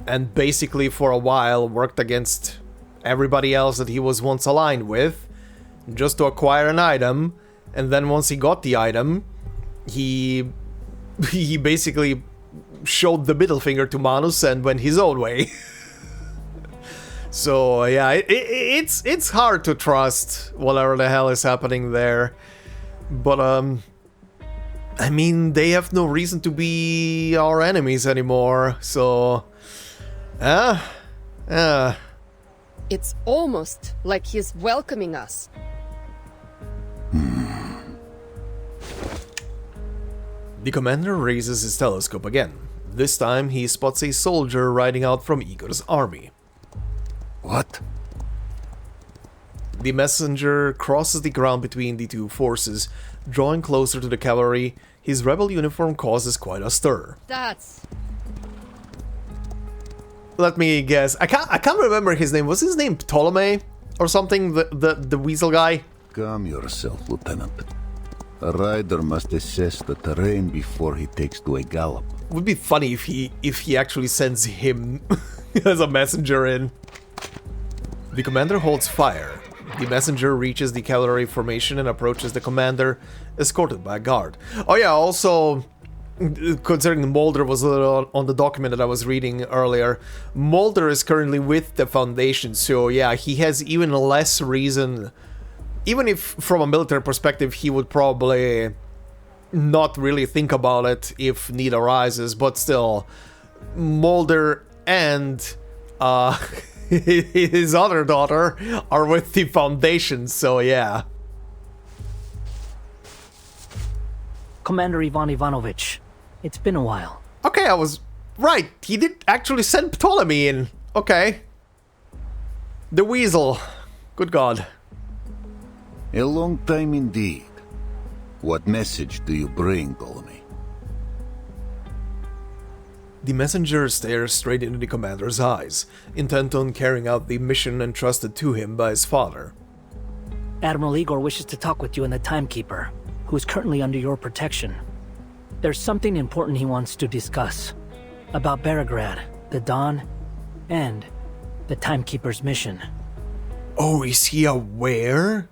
Speaker 1: and basically for a while worked against everybody else that he was once aligned with, just to acquire an item, and then once he got the item, he basically showed the middle finger to Manus and went his own way. So yeah, it's hard to trust whatever the hell is happening there, but I mean, they have no reason to be our enemies anymore, so
Speaker 9: It's almost like he's welcoming us.
Speaker 1: The commander raises his telescope again. This time he spots a soldier riding out from Igor's army.
Speaker 4: What?
Speaker 1: The messenger crosses the ground between the two forces, drawing closer to the cavalry. His rebel uniform causes quite a stir.
Speaker 9: That's...
Speaker 1: Let me guess. I can't remember his name. Was his name Ptolemy or something? The weasel guy?
Speaker 4: Calm yourself, Lieutenant. A rider must assess the terrain before he takes to a gallop.
Speaker 1: Would be funny if he actually sends him as a messenger in. The commander holds fire. The messenger reaches the cavalry formation and approaches the commander, escorted by a guard. Oh yeah, also, considering Mulder was on the document that I was reading earlier, Mulder is currently with the Foundation, so yeah, he has even less reason, even if from a military perspective he would probably not really think about it if need arises, but still, Mulder and his other daughter are with the Foundation, so yeah.
Speaker 13: Commander Ivan Ivanovich. It's been a while.
Speaker 1: Okay, I was right. He did actually send Ptolemy in. Okay. The Weasel. Good God.
Speaker 4: A long time indeed. What message do you bring, Ptolemy?
Speaker 1: The messenger stares straight into the commander's eyes, intent on carrying out the mission entrusted to him by his father.
Speaker 13: Admiral Igor wishes to talk with you and the Timekeeper, who is currently under your protection. There's something important he wants to discuss. About Beregrad, the Dawn, and the Timekeeper's mission.
Speaker 1: Oh, is he aware?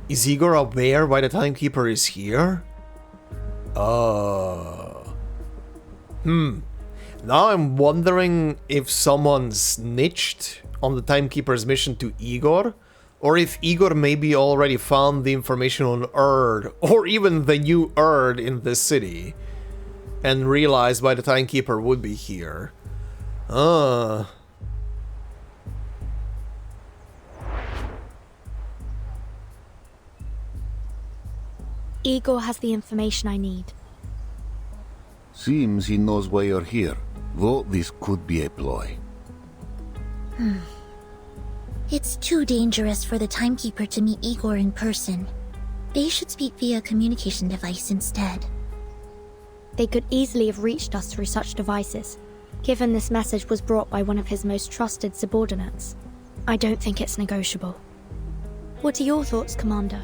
Speaker 1: Is Igor aware why the Timekeeper is here? Now I'm wondering if someone snitched on the Timekeeper's mission to Igor, or if Igor maybe already found the information on Erd, or even the new Erd in this city, and realized why the Timekeeper would be here.
Speaker 7: Igor has the information I need.
Speaker 4: Seems he knows why you're here, though this could be a ploy.
Speaker 14: It's too dangerous for the Timekeeper to meet Igor in person. They should speak via communication device instead.
Speaker 7: They could easily have reached us through such devices, given this message was brought by one of his most trusted subordinates. I don't think it's negotiable. What are your thoughts, Commander?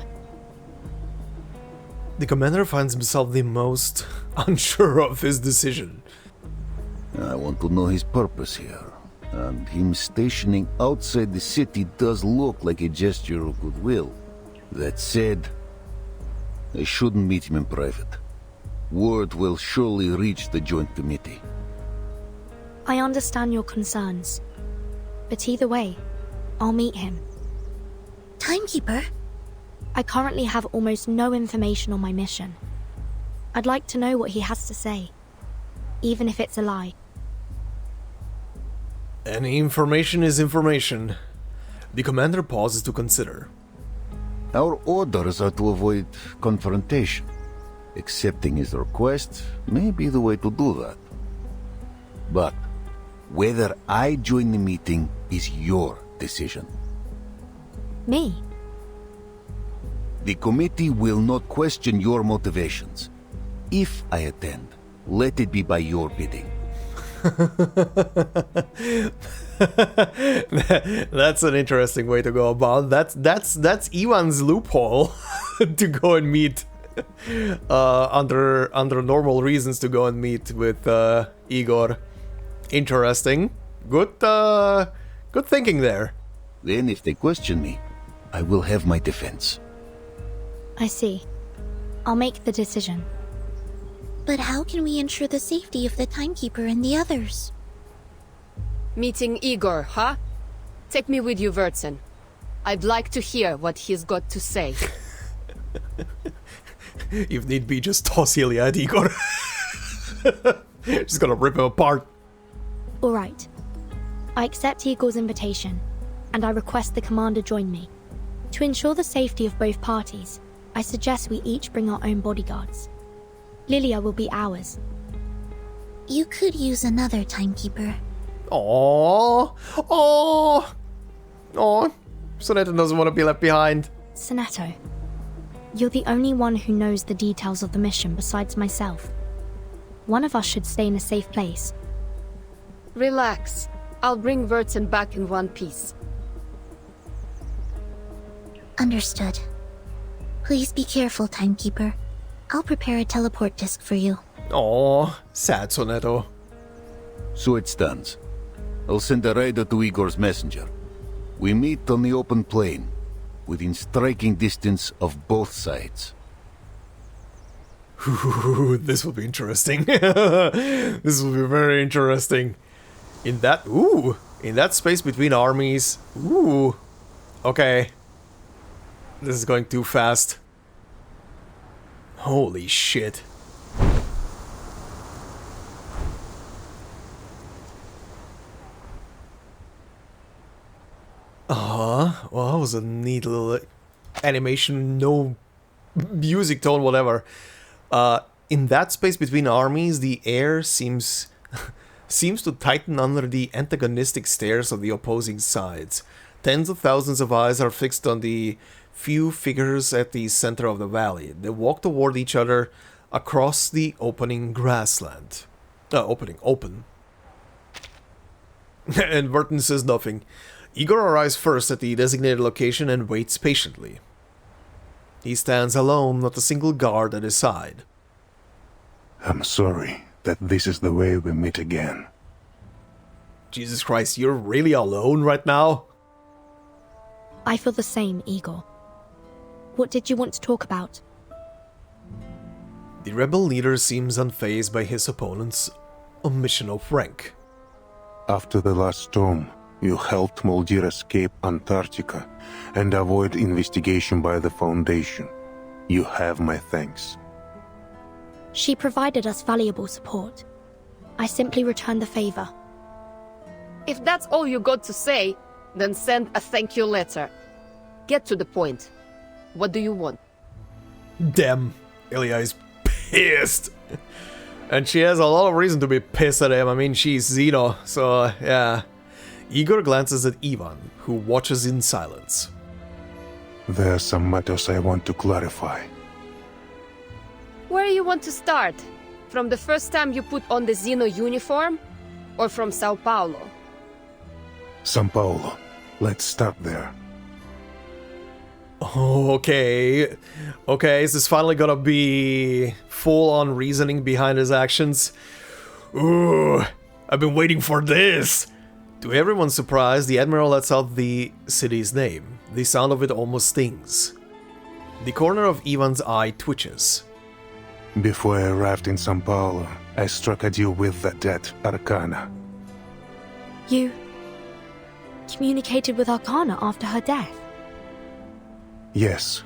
Speaker 1: The commander finds himself the most unsure of his decision.
Speaker 4: I want to know his purpose here, and him stationing outside the city does look like a gesture of goodwill. That said, I shouldn't meet him in private. Word will surely reach the Joint Committee.
Speaker 7: I understand your concerns, but either way, I'll meet him.
Speaker 14: Timekeeper?
Speaker 7: I currently have almost no information on my mission. I'd like to know what he has to say, even if it's a lie.
Speaker 1: Any information is information. The commander pauses to consider.
Speaker 4: Our orders are to avoid confrontation. Accepting his request may be the way to do that. But whether I join the meeting is your decision.
Speaker 7: Me?
Speaker 4: The committee will not question your motivations. If I attend, let it be by your bidding.
Speaker 1: That's an interesting way to go about. That's Ivan's loophole to go and meet under normal reasons to go and meet with Igor. Interesting. Good thinking there.
Speaker 4: Then if they question me, I will have my defense.
Speaker 7: I see. I'll make the decision.
Speaker 14: But how can we ensure the safety of the Timekeeper and the others?
Speaker 9: Meeting Igor, huh? Take me with you, Vertin. I'd like to hear what he's got to say.
Speaker 1: If need be, just toss Ilya at Igor. Just gonna rip him apart.
Speaker 7: Alright. I accept Igor's invitation, and I request the commander join me. To ensure the safety of both parties, I suggest we each bring our own bodyguards. Lilia will be ours.
Speaker 14: You could use another Timekeeper.
Speaker 1: Aww. Sonetto doesn't want to be left behind.
Speaker 7: Sonetto, you're the only one who knows the details of the mission besides myself. One of us should stay in a safe place.
Speaker 9: Relax. I'll bring Vertin back in one piece.
Speaker 14: Understood. Please be careful, Timekeeper. I'll prepare a teleport disc for you.
Speaker 1: Aww, sad Sonetto.
Speaker 4: So it stands. I'll send a rider to Igor's messenger. We meet on the open plain, within striking distance of both sides.
Speaker 1: Ooh, this will be interesting. This will be very interesting. In that space between armies. Ooh. Okay. This is going too fast. Holy shit. Well, that was a neat little animation, no music tone, whatever. in that space between armies, the air seems to tighten under the antagonistic stares of the opposing sides. Tens of thousands of eyes are fixed on the few figures at the center of the valley. They walk toward each other across the opening grassland. Open. And Vertin says nothing. Igor arrives first at the designated location and waits patiently. He stands alone, not a single guard at his side.
Speaker 15: I'm sorry that this is the way we meet again.
Speaker 1: Jesus Christ, you're really alone right now?
Speaker 7: I feel the same, Igor. What did you want to talk about?
Speaker 1: The rebel leader seems unfazed by his opponent's omission of rank.
Speaker 15: After the last storm, you helped Muldir escape Antarctica and avoid investigation by the Foundation. You have my thanks.
Speaker 7: She provided us valuable support. I simply returned the favor.
Speaker 9: If that's all you got to say, then send a thank you letter. Get to the point. What do you want?
Speaker 1: Damn, Ilya is pissed. And she has a lot of reason to be pissed at him. I mean, she's Xeno, so yeah. Igor glances at Ivan, who watches in silence.
Speaker 15: There are some matters I want to clarify.
Speaker 9: Where you want to start? From the first time you put on the Xeno uniform? Or from Sao Paulo?
Speaker 15: São Paulo. Let's start there.
Speaker 1: Oh, okay. Okay, is this finally gonna be full-on reasoning behind his actions? Ooh, I've been waiting for this! To everyone's surprise, the Admiral lets out the city's name. The sound of it almost stings. The corner of Ivan's eye twitches.
Speaker 15: Before I arrived in São Paulo, I struck a deal with the dead Arcana.
Speaker 7: You communicated with Arcana after her death?
Speaker 15: Yes,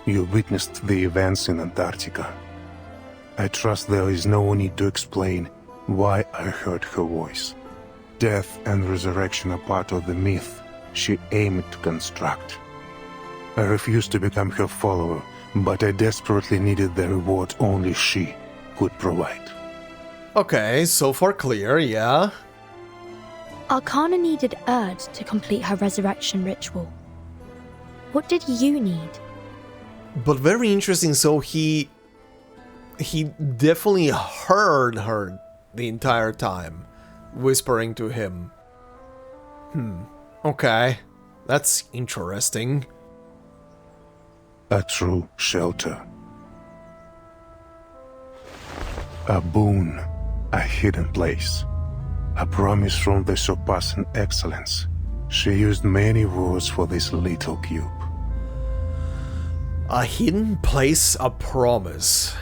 Speaker 15: you witnessed the events in Antarctica. I trust there is no need to explain why I heard her voice. Death and resurrection are part of the myth she aimed to construct. I refused to become her follower, but I desperately needed the reward only she could provide.
Speaker 1: Okay, so far clear, yeah.
Speaker 7: Arcana needed Erd to complete her resurrection ritual. What did you need?
Speaker 1: But very interesting, so he definitely heard her the entire time, whispering to him. Okay, that's interesting.
Speaker 15: A true shelter. A boon, a hidden place. A promise from the surpassing excellence. She used many words for this little cube.
Speaker 1: A hidden place, a promise.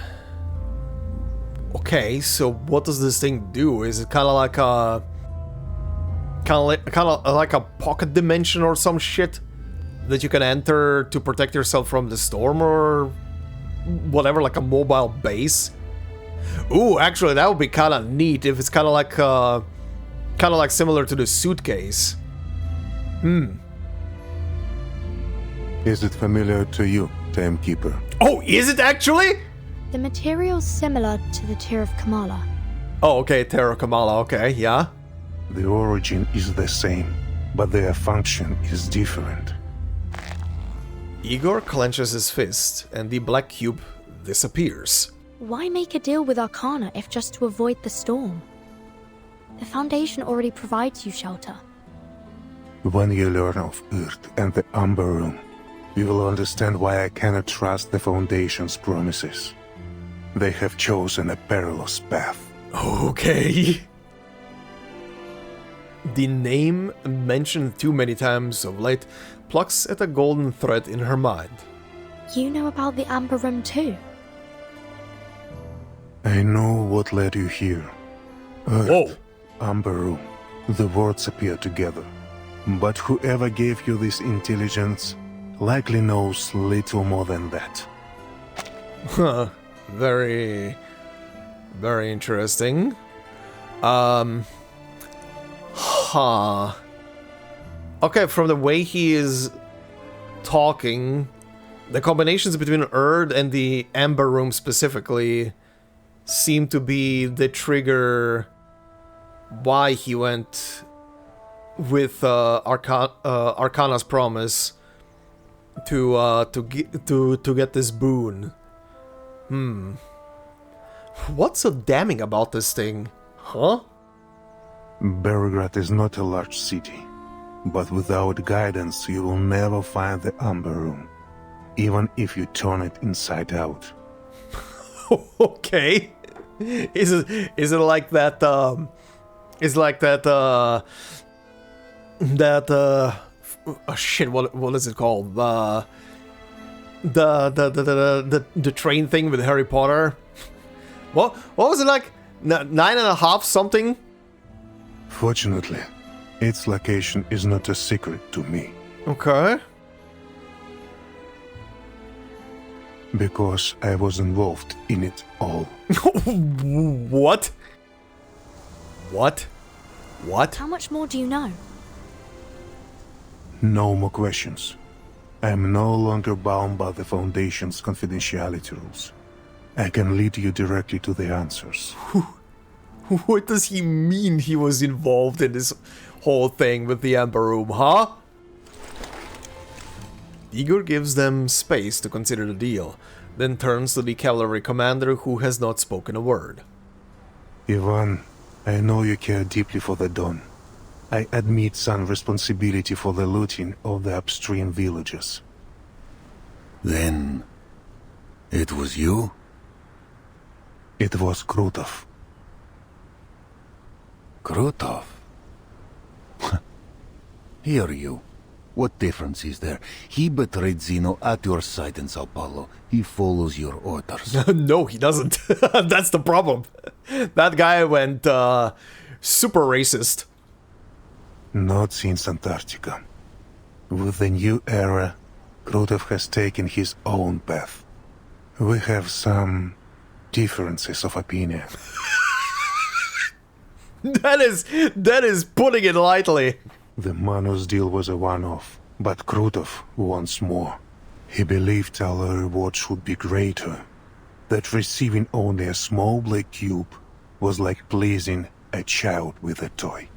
Speaker 1: Okay, so what does this thing do? Is it kind of like a like a pocket dimension or some shit that you can enter to protect yourself from the storm or whatever, like a mobile base? Ooh, actually, that would be kind of neat if it's kind of like similar to the suitcase.
Speaker 15: Is it familiar to you, Timekeeper?
Speaker 1: Oh, is it actually?
Speaker 7: The material's similar to the Tear of Kamala.
Speaker 1: Oh, okay, Tear of Kamala, okay, yeah.
Speaker 15: The origin is the same, but their function is different.
Speaker 1: Igor clenches his fist, and the black cube disappears.
Speaker 7: Why make a deal with Arcana if just to avoid the storm? The Foundation already provides you shelter.
Speaker 15: When you learn of Earth and the Amber Room, you will understand why I cannot trust the Foundation's promises. They have chosen a perilous path.
Speaker 1: Okay. The name, mentioned too many times of late, plucks at a golden thread in her mind.
Speaker 7: You know about the Amber Room too?
Speaker 15: I know what led you here. Earth, Amber Room, the words appear together. But whoever gave you this intelligence likely knows little more than that.
Speaker 1: Huh. Very interesting. Okay, from the way he is talking, the combinations between Erd and the Amber Room specifically seem to be the trigger why he went with Arcana's promise to get this boon. What's so damning about this thing, huh?
Speaker 15: Belgrade is not a large city, but without guidance you will never find the Amber Room, even if you turn it inside out.
Speaker 1: Okay. Is it like that? Is like that? Shit. What is it called? The train thing with Harry Potter. What was it like? 9.5 something?
Speaker 15: Fortunately, its location is not a secret to me.
Speaker 1: Okay.
Speaker 15: Because I was involved in it all.
Speaker 1: What? What? What?
Speaker 7: How much more do you know?
Speaker 15: No more questions. I am no longer bound by the Foundation's confidentiality rules. I can lead you directly to the answers.
Speaker 1: What does he mean he was involved in this whole thing with the Amber Room, huh? Igor gives them space to consider the deal, then turns to the cavalry commander who has not spoken a word.
Speaker 15: Ivan, I know you care deeply for the Dawn. I admit some responsibility for the looting of the upstream villages.
Speaker 4: Then... it was you?
Speaker 15: It was Krutov.
Speaker 4: Krutov? Here you. What difference is there? He betrayed Zeno at your side in Sao Paulo. He follows your orders.
Speaker 1: No, he doesn't. That's the problem. That guy went super racist.
Speaker 15: Not since Antarctica. With the new era, Krutov has taken his own path. We have some differences of opinion.
Speaker 1: That is putting it lightly.
Speaker 15: The Manos deal was a one-off, but Krutov wants more. He believed our reward should be greater. That receiving only a small black cube was like pleasing a child with a toy.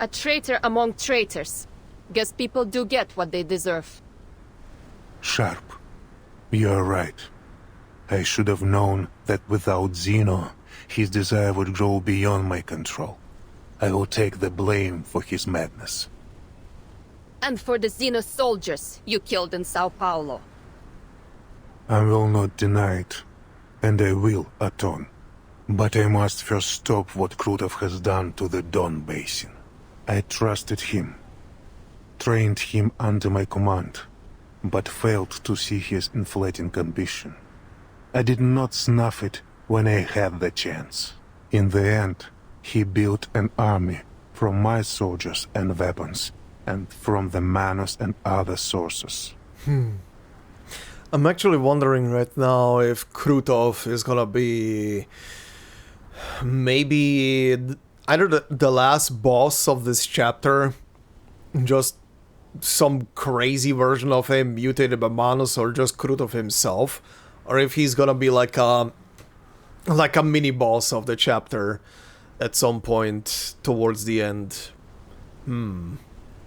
Speaker 9: A traitor among traitors. Guess people do get what they deserve.
Speaker 15: Sharp. You're right. I should have known that without Zeno, his desire would grow beyond my control. I will take the blame for his madness.
Speaker 9: And for the Xeno soldiers you killed in Sao Paulo.
Speaker 15: I will not deny it, and I will atone. But I must first stop what Krutov has done to the Don Basin. I trusted him, trained him under my command, but failed to see his inflating ambition. I did not snuff it when I had the chance. In the end, he built an army from my soldiers and weapons, and from the Manos and other sources.
Speaker 1: I'm actually wondering right now if Krutov is gonna be maybe either the last boss of this chapter, just some crazy version of him mutated by Manos, or just Krutov himself, or if he's gonna be like a mini boss of the chapter at some point towards the end.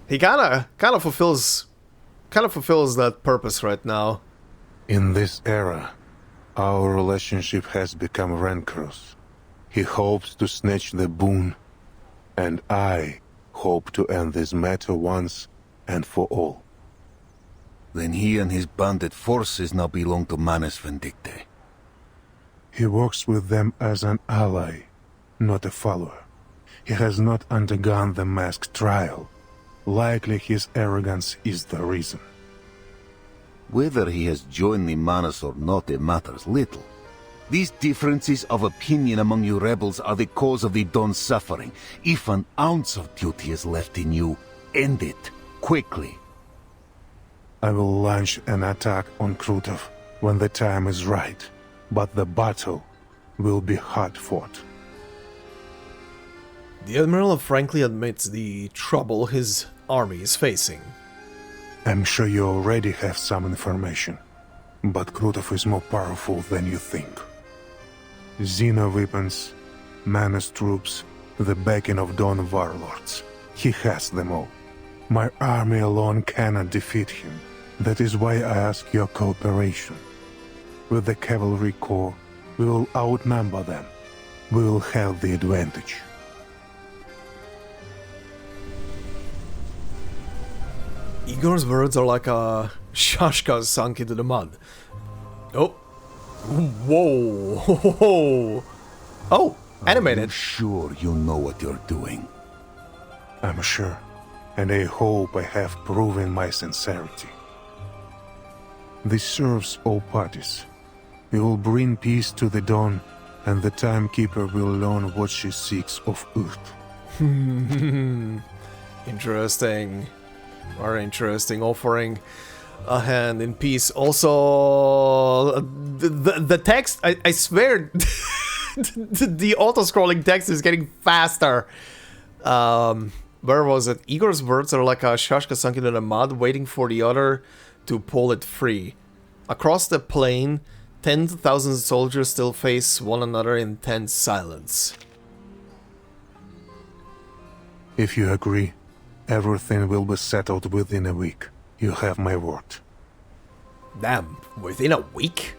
Speaker 1: He kind of fulfills that purpose right now.
Speaker 15: In this era, our relationship has become rancorous. He hopes to snatch the boon, and I hope to end this matter once and for all.
Speaker 4: Then he and his bandit forces now belong to Manus Vindicte.
Speaker 15: He works with them as an ally, not a follower. He has not undergone the masked trial. Likely his arrogance is the reason.
Speaker 4: Whether he has joined the Manus or not, it matters little. These differences of opinion among you rebels are the cause of the Don's suffering. If an ounce of duty is left in you, end it, quickly.
Speaker 15: I will launch an attack on Krutov when the time is right, but the battle will be hard-fought.
Speaker 1: The Admiral frankly admits the trouble his army is facing.
Speaker 15: I'm sure you already have some information, but Krutov is more powerful than you think. Xeno weapons, Manus troops, the backing of Dawn warlords. He has them all. My army alone cannot defeat him. That is why I ask your cooperation. With the cavalry corps, we will outnumber them. We will have the advantage.
Speaker 1: Igor's words are like a shashka sunk into the mud. Oh. Whoa. Oh, animated.
Speaker 4: Are you sure you know what you're doing?
Speaker 15: I'm sure, and I hope I have proven my sincerity. This serves all parties. We will bring peace to the Dawn, and the Timekeeper will learn what she seeks of Earth.
Speaker 1: Interesting. Very interesting. Offering a hand in peace. Also, the text, I swear, the auto-scrolling text is getting faster. Where was it? Igor's words are like a shashka sunk into the mud, waiting for the other to pull it free. Across the plain, 10,000 soldiers still face one another in tense silence.
Speaker 15: If you agree, everything will be settled within a week. You have my word.
Speaker 1: Damn, within a week?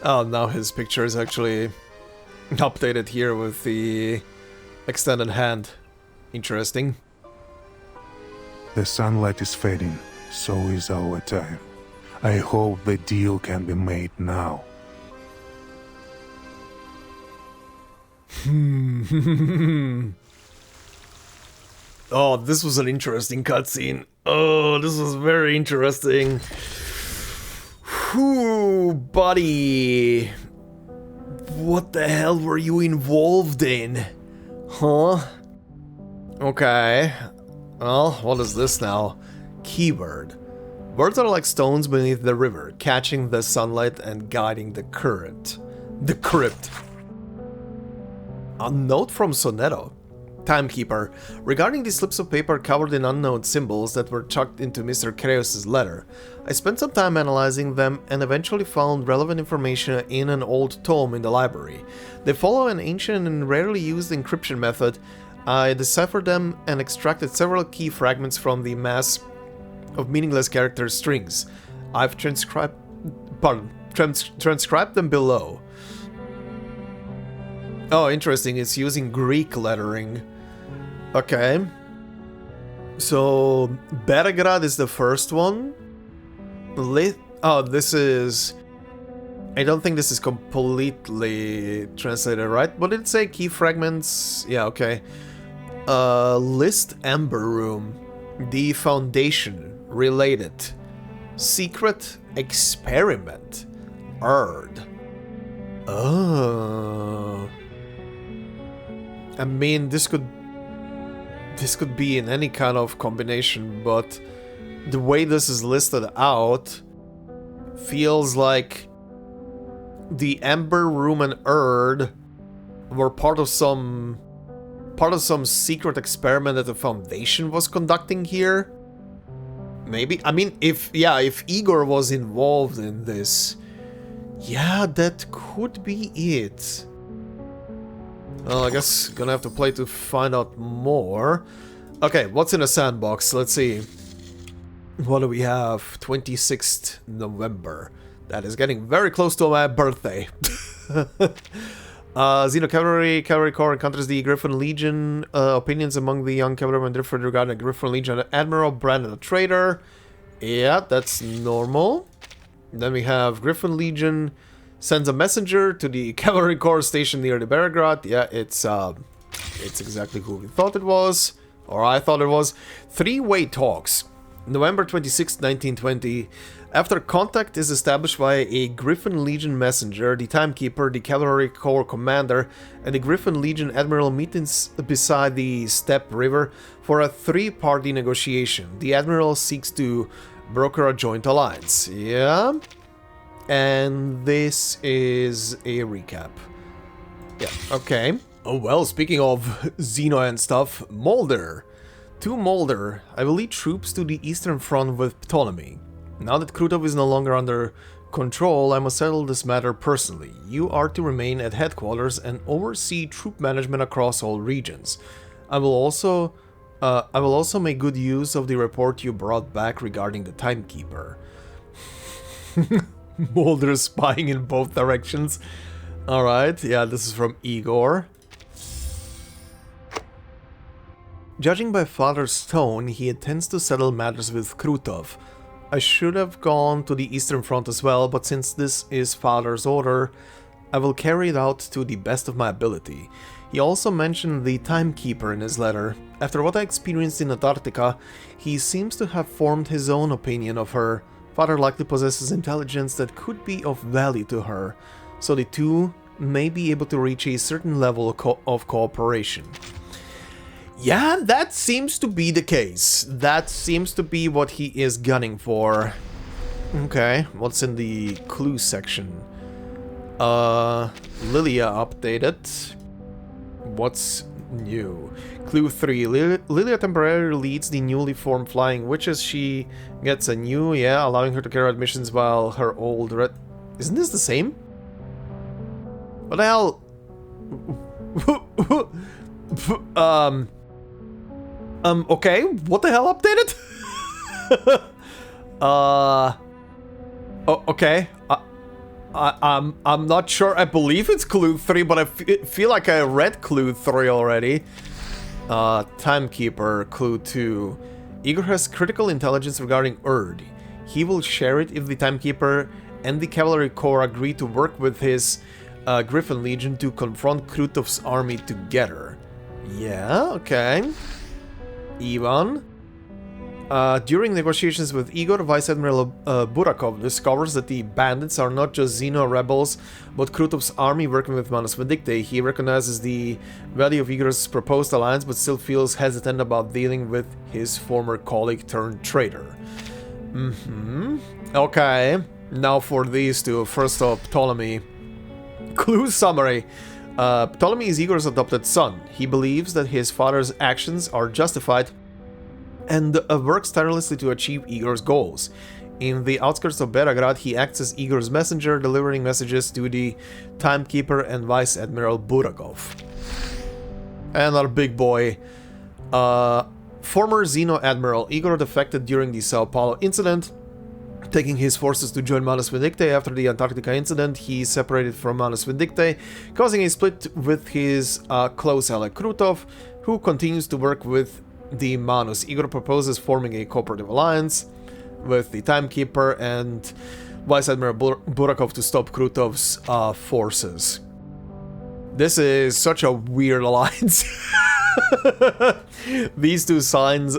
Speaker 1: Oh, now his picture is actually updated here with the extended hand. Interesting.
Speaker 15: The sunlight is fading, so is our time. I hope the deal can be made now.
Speaker 1: Oh, this was an interesting cutscene. Oh, this was very interesting. Whew, buddy. What the hell were you involved in? Huh? Okay. Well, what is this now? Keyword. Words are like stones beneath the river, catching the sunlight and guiding the current. The crypt. A note from Sonetto. Timekeeper. Regarding these slips of paper covered in unknown symbols that were chucked into Mr. Kreos' letter, I spent some time analyzing them and eventually found relevant information in an old tome in the library. They follow an ancient and rarely used encryption method. I deciphered them and extracted several key fragments from the mass of meaningless character strings. I've transcribed them below. Oh, interesting, it's using Greek lettering. Okay. So, Beregrad is the first one. Oh, this is... I don't think this is completely translated, right? But did it say key fragments? Yeah, okay. List Amber Room. The Foundation. Related. Secret Experiment. Erd. Oh. I mean, this could be in any kind of combination, but the way this is listed out feels like the Amber Room and Erd were part of some secret experiment that the Foundation was conducting here. Maybe. I mean, if Igor was involved in this, yeah, that could be it. Well, I guess gonna have to play to find out more. Okay, what's in a sandbox? Let's see. What do we have? 26th November. That is getting very close to my birthday. Xeno Cavalry Corps encounters the Griffin Legion. Opinions among the young cavalrymen differ regarding the Griffin Legion Admiral, Brandon the Traitor. Yeah, that's normal. Then we have Griffin Legion sends a messenger to the Cavalry Corps station near the Beregrad. Yeah, it's exactly who we thought it was. Or I thought it was. Three-way talks. November 26, 1920. After contact is established by a Griffin Legion messenger, the Timekeeper, the Cavalry Corps commander, and the Griffin Legion admiral meet beside the Steppe River for a three-party negotiation. The admiral seeks to broker a joint alliance. Yeah. And this is a recap. Yeah, okay. Oh well, speaking of Xeno and stuff, Mulder. To Mulder, I will lead troops to the Eastern Front with Ptolemy. Now that Krutov is no longer under control, I must settle this matter personally. You are to remain at headquarters and oversee troop management across all regions. I will also make good use of the report you brought back regarding the Timekeeper. Mulder spying in both directions. Alright, yeah, this is from Igor. Judging by Father's tone, he intends to settle matters with Krutov. I should have gone to the Eastern Front as well, but since this is Father's order, I will carry it out to the best of my ability. He also mentioned the Timekeeper in his letter. After what I experienced in Antarctica, he seems to have formed his own opinion of her. Father likely possesses intelligence that could be of value to her, so the two may be able to reach a certain level of cooperation. Yeah, that seems to be the case. That seems to be what he is gunning for. Okay, what's in the clue section? Lilia updated. What's new? Clue 3. Lilia temporarily leads the newly formed Flying Witches. She gets a new, allowing her to carry out missions while her old red... Isn't this the same? What the hell? Okay, what the hell updated? Okay. I'm not sure. I believe it's Clue 3, but I feel like I read Clue 3 already. Timekeeper, Clue 2. Igor has critical intelligence regarding Erd. He will share it if the Timekeeper and the Cavalry Corps agree to work with his Griffin Legion to confront Krutov's army together. Yeah, okay. Ivan. During negotiations with Igor, Vice Admiral Burakov discovers that the bandits are not just Xeno rebels, but Krutov's army working with Manus Vindictae. He recognizes the value of Igor's proposed alliance, but still feels hesitant about dealing with his former colleague turned traitor. Okay, now for these two. First up, Ptolemy. Clue summary. Ptolemy is Igor's adopted son. He believes that his father's actions are justified and works tirelessly to achieve Igor's goals. In the outskirts of Beragrad, he acts as Igor's messenger, delivering messages to the Timekeeper and Vice Admiral Burakov. And our big boy, former Xeno Admiral Igor defected during the Sao Paulo incident, taking his forces to join Manus Vindictae. After the Antarctica incident, he separated from Manus Vindictae, causing a split with his close ally Krutov, who continues to work with the Manus. Igor proposes forming a cooperative alliance with the Timekeeper and Vice Admiral Burakov to stop Krutov's forces. This is such a weird alliance. These two sides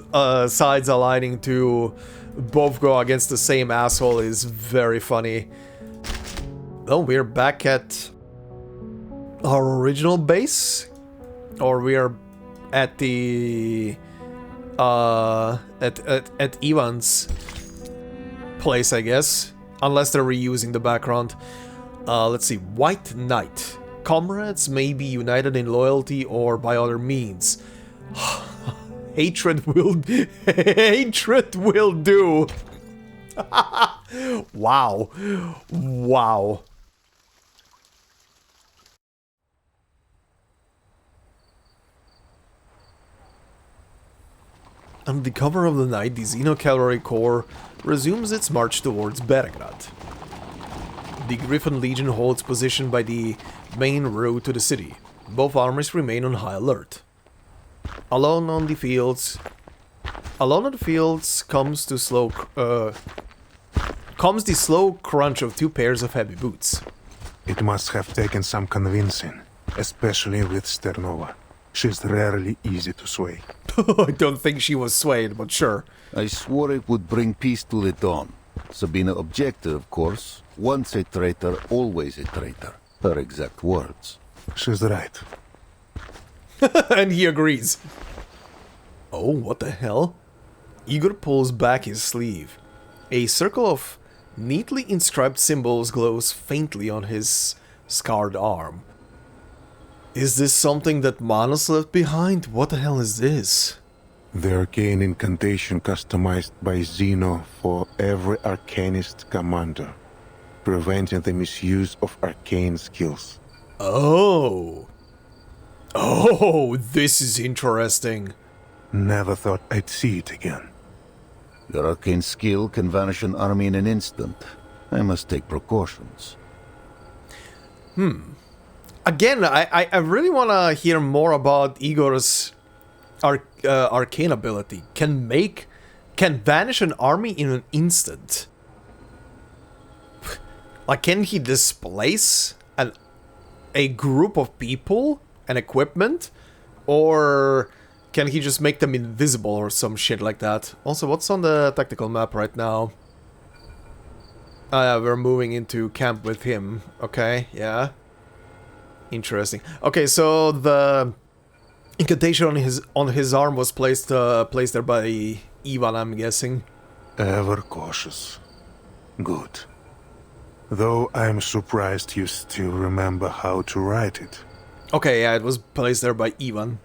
Speaker 1: aligning to both go against the same asshole is very funny. Well, we're back at our original base, or we are at the at Ivan's place, I guess, unless they're reusing the background. Let's see. White Knight. Comrades may be united in loyalty or by other means. Hatred will do. Wow. Wow. Under the cover of the night, the Xeno Cavalry Corps resumes its march towards Beragrad. The Griffin Legion holds position by the main road to the city. Both armies remain on high alert. Alone on the fields comes the slow crunch of two pairs of heavy boots.
Speaker 15: It must have taken some convincing, especially with Sternova. She's rarely easy to sway.
Speaker 1: I don't think she was swayed, but sure.
Speaker 4: I swore it would bring peace to the dawn. Sabina objected, of course. Once a traitor, always a traitor. Her exact words.
Speaker 15: She's right.
Speaker 1: And he agrees. Oh, what the hell? Igor pulls back his sleeve. A circle of neatly inscribed symbols glows faintly on his scarred arm. Is this something that Manus left behind? What the hell is this?
Speaker 15: The arcane incantation customized by Xeno for every Arcanist commander. preventing the misuse of arcane skills.
Speaker 1: Oh. Oh, this is interesting.
Speaker 15: Never thought I'd see it again.
Speaker 4: Your arcane skill can vanish an army in an instant. I must take precautions.
Speaker 1: Again, I really want to hear more about Igor's arcane ability. Can vanish an army in an instant. Like, can he displace a group of people and equipment? Or can he just make them invisible or some shit like that? Also, what's on the tactical map right now? We're moving into camp with him. Okay, yeah. Interesting. Okay, so the incantation on his arm was placed there by Ivan, I'm guessing.
Speaker 15: Ever cautious. Good. Though I'm surprised you still remember how to write it.
Speaker 1: Okay, yeah, it was placed there by Ivan.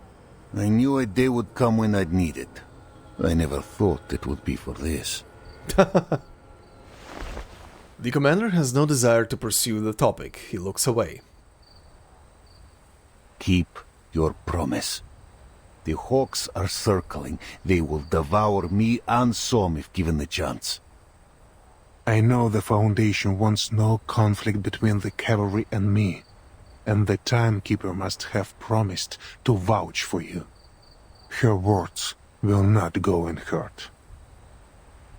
Speaker 4: I knew a day would come when I'd need it. I never thought it would be for this.
Speaker 1: The commander has no desire to pursue the topic. He looks away.
Speaker 4: Keep your promise. The hawks are circling. They will devour me and Som if given the chance.
Speaker 15: I know the Foundation wants no conflict between the cavalry and me, and the Timekeeper must have promised to vouch for you. Her words will not go unheard.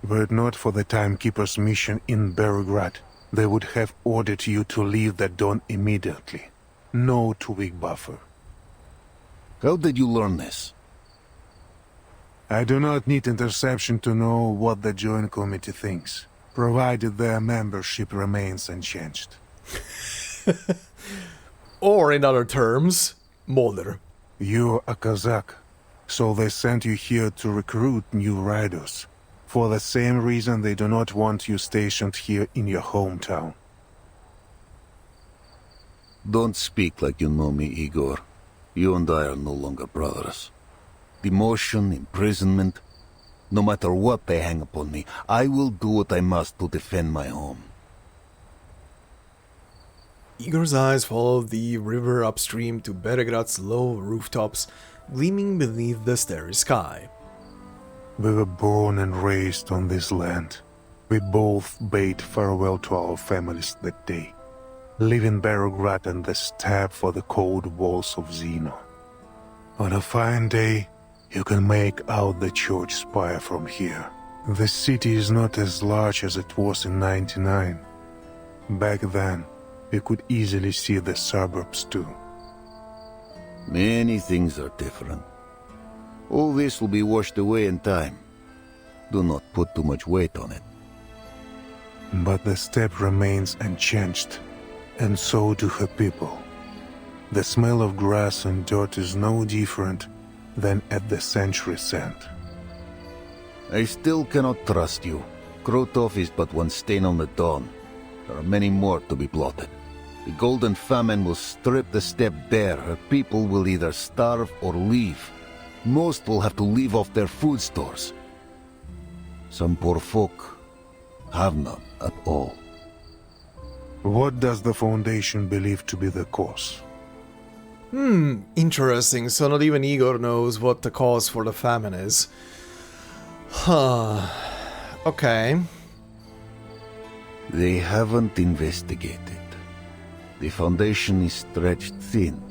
Speaker 15: Were it not for the Timekeeper's mission in Belgrade, they would have ordered you to leave the Dawn immediately. No 2-week buffer.
Speaker 4: How did you learn this?
Speaker 15: I do not need interception to know what the Joint Committee thinks, provided their membership remains unchanged.
Speaker 1: Or in other terms, Mulder.
Speaker 15: You're a Kazakh, so they sent you here to recruit new riders. For the same reason they do not want you stationed here in your hometown.
Speaker 4: Don't speak like you know me, Igor. You and I are no longer brothers. Demotion, imprisonment, no matter what they hang upon me, I will do what I must to defend my home.
Speaker 1: Igor's eyes follow the river upstream to Belgrad's low rooftops, gleaming beneath the starry sky.
Speaker 15: We were born and raised on this land. We both bade farewell to our families that day, leaving Belgrade and the steppe for the cold walls of Zeno. On a fine day, you can make out the church spire from here. The city is not as large as it was in '99. Back then, you could easily see the suburbs too.
Speaker 4: Many things are different. All this will be washed away in time. Do not put too much weight on it.
Speaker 15: But the steppe remains unchanged, and so do her people. The smell of grass and dirt is no different than at the century's end.
Speaker 4: I still cannot trust you. Krotov is but one stain on the dawn. There are many more to be blotted. The golden famine will strip the steppe bare. Her people will either starve or leave. Most will have to leave off their food stores. Some poor folk have none at all.
Speaker 15: What does the Foundation believe to be the cause?
Speaker 1: Interesting. So not even Igor knows what the cause for the famine is. Huh. Okay.
Speaker 4: They haven't investigated. The Foundation is stretched thin.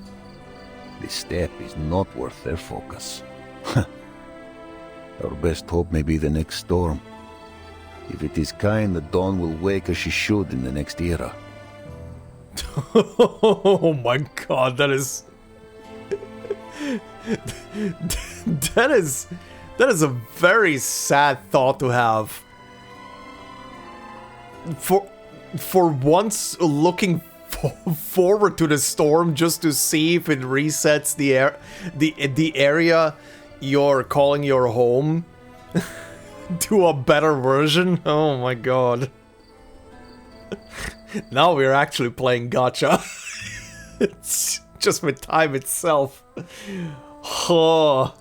Speaker 4: The steppe is not worth their focus. Our best hope may be the next storm. If it is kind, the dawn will wake as she should in the next era.
Speaker 1: Oh my god, that is a very sad thought to have. For once looking forward to the storm just to see if it resets the area you're calling your home to a better version. Oh my god. Now we're actually playing gacha. It's just with time itself. Oh.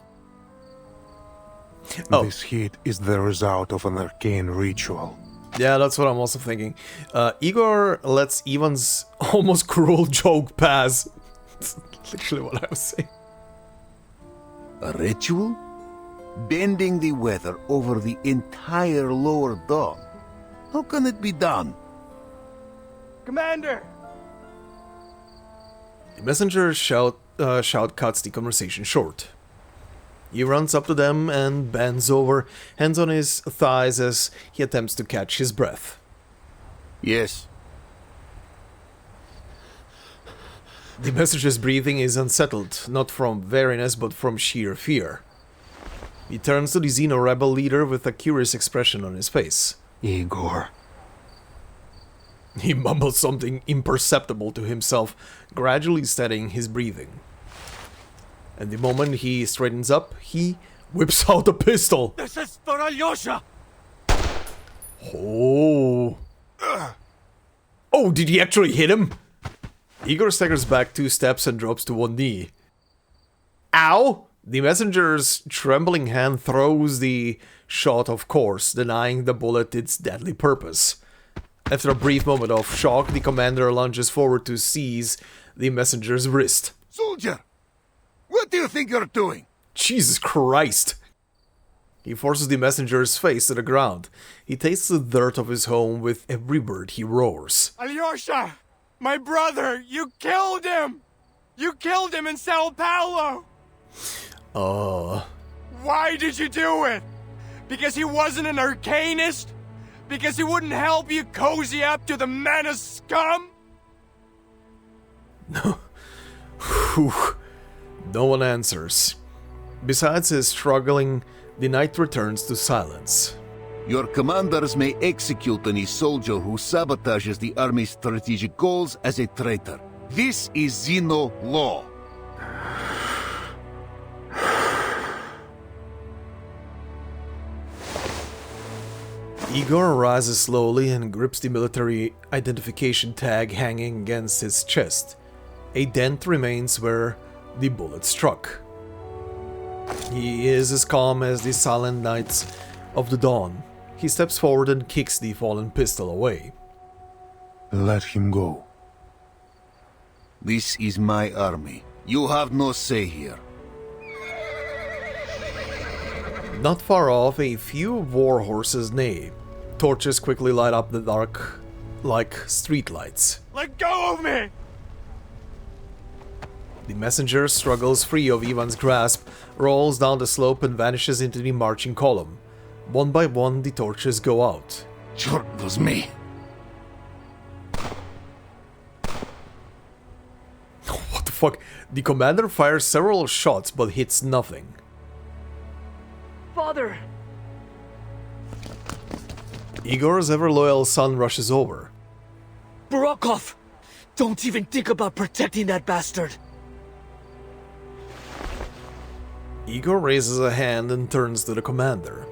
Speaker 15: This heat is the result of an arcane ritual.
Speaker 1: Yeah, that's what I'm also thinking. Igor lets Ivan's almost cruel joke pass. That's literally what I was saying.
Speaker 4: A ritual? Bending the weather over the entire lower dome. How can it be done?
Speaker 16: Commander!
Speaker 1: The messenger's shout cuts the conversation short. He runs up to them and bends over, hands on his thighs as he attempts to catch his breath.
Speaker 4: Yes.
Speaker 1: The messenger's breathing is unsettled, not from weariness but from sheer fear. He turns to the Xeno rebel leader with a curious expression on his face.
Speaker 12: Igor.
Speaker 1: He mumbles something imperceptible to himself, gradually steadying his breathing. And the moment he straightens up, he whips out a pistol.
Speaker 16: This is for Alyosha!
Speaker 1: Oh. Oh, did he actually hit him? Igor staggers back 2 steps and drops to one knee. Ow! The messenger's trembling hand throws the shot, of course, denying the bullet its deadly purpose. After a brief moment of shock, the commander lunges forward to seize the messenger's wrist.
Speaker 4: Soldier! What do you think you're doing?
Speaker 1: Jesus Christ! He forces the messenger's face to the ground. He tastes the dirt of his home with every word he roars.
Speaker 16: Alyosha! My brother! You killed him! You killed him in Sao Paulo! Why did you do it? Because he wasn't an Arcanist? Because he wouldn't help you cozy up to the menace scum?
Speaker 1: No. No one answers. Besides his struggling, the knight returns to silence.
Speaker 4: Your commanders may execute any soldier who sabotages the army's strategic goals as a traitor. This is Xeno law.
Speaker 1: Igor rises slowly and grips the military identification tag hanging against his chest. A dent remains where the bullet struck. He is as calm as the silent nights of the dawn. He steps forward and kicks the fallen pistol away.
Speaker 15: Let him go.
Speaker 4: This is my army. You have no say here.
Speaker 1: Not far off, a few war horses neigh. Torches quickly light up the dark like streetlights.
Speaker 16: Let go of me!
Speaker 1: The messenger struggles free of Ivan's grasp, rolls down the slope and vanishes into the marching column. One by one, the torches go out.
Speaker 4: Sure, it was me.
Speaker 1: What the fuck? The commander fires several shots but hits nothing.
Speaker 13: Father!
Speaker 1: Igor's ever-loyal son rushes over.
Speaker 13: Burakov! Don't even think about protecting that bastard!
Speaker 1: Igor raises a hand and turns to the commander.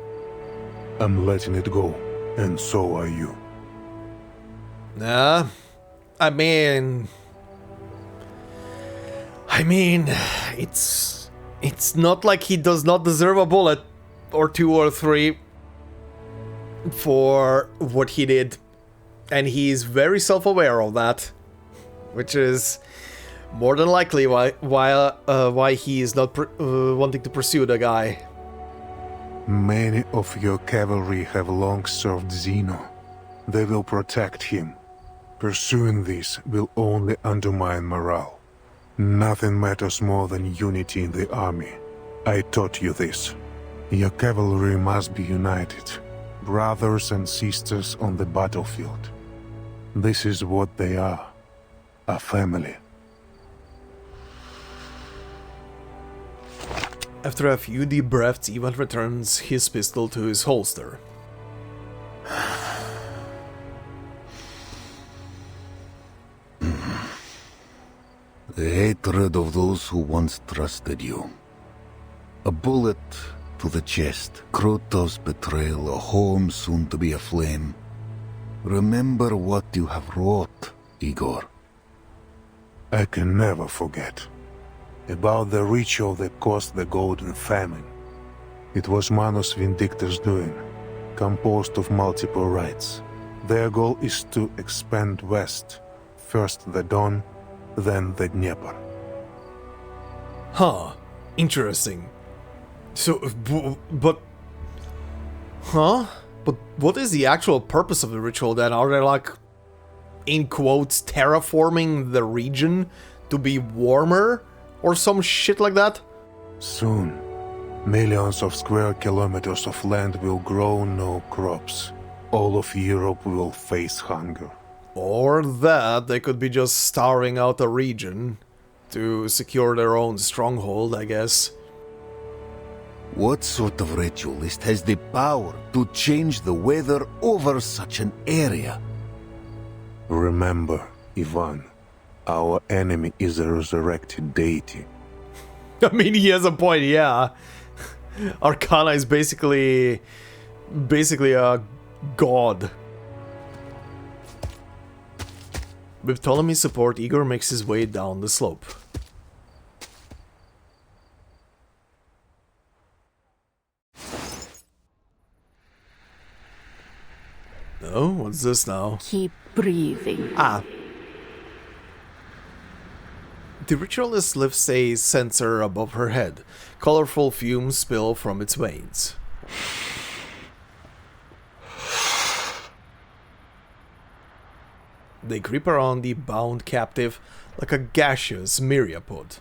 Speaker 15: I'm letting it go, and so are you.
Speaker 1: Nah, I mean, it's not like he does not deserve a bullet, or 2 or 3, for what he did. And he's very self-aware of that, which is more than likely why he is not wanting to pursue the guy.
Speaker 15: Many of your cavalry have long served Xeno. They will protect him. Pursuing this will only undermine morale. Nothing matters more than unity in the army. I taught you this. Your cavalry must be united, brothers and sisters on the battlefield. This is what they are, a family.
Speaker 1: After a few deep breaths, Ivan returns his pistol to his holster.
Speaker 4: The hatred of those who once trusted you. A bullet to the chest, Krotov's betrayal, a home soon to be aflame. Remember what you have wrought, Igor.
Speaker 15: I can never forget. About the ritual that caused the Golden Famine. It was Manus Vindictor's doing, composed of multiple rites. Their goal is to expand west. First the Don, then the Dnieper.
Speaker 1: Huh. Interesting. So, but... Huh? But what is the actual purpose of the ritual then? Are they like, in quotes, terraforming the region to be warmer? Or some shit like that?
Speaker 15: Soon, millions of square kilometers of land will grow no crops. All of Europe will face hunger.
Speaker 1: Or that they could be just starving out the region to secure their own stronghold, I guess.
Speaker 4: What sort of ritualist has the power to change the weather over such an area?
Speaker 15: Remember, Ivan, our enemy is a resurrected deity.
Speaker 1: I mean, he has a point, yeah. Arcana is basically a god. With Ptolemy's support, Igor makes his way down the slope. Oh, what's this now?
Speaker 17: Keep breathing.
Speaker 1: Ah. The ritualist lifts a censer above her head. Colorful fumes spill from its veins. They creep around the bound captive like a gaseous myriapod.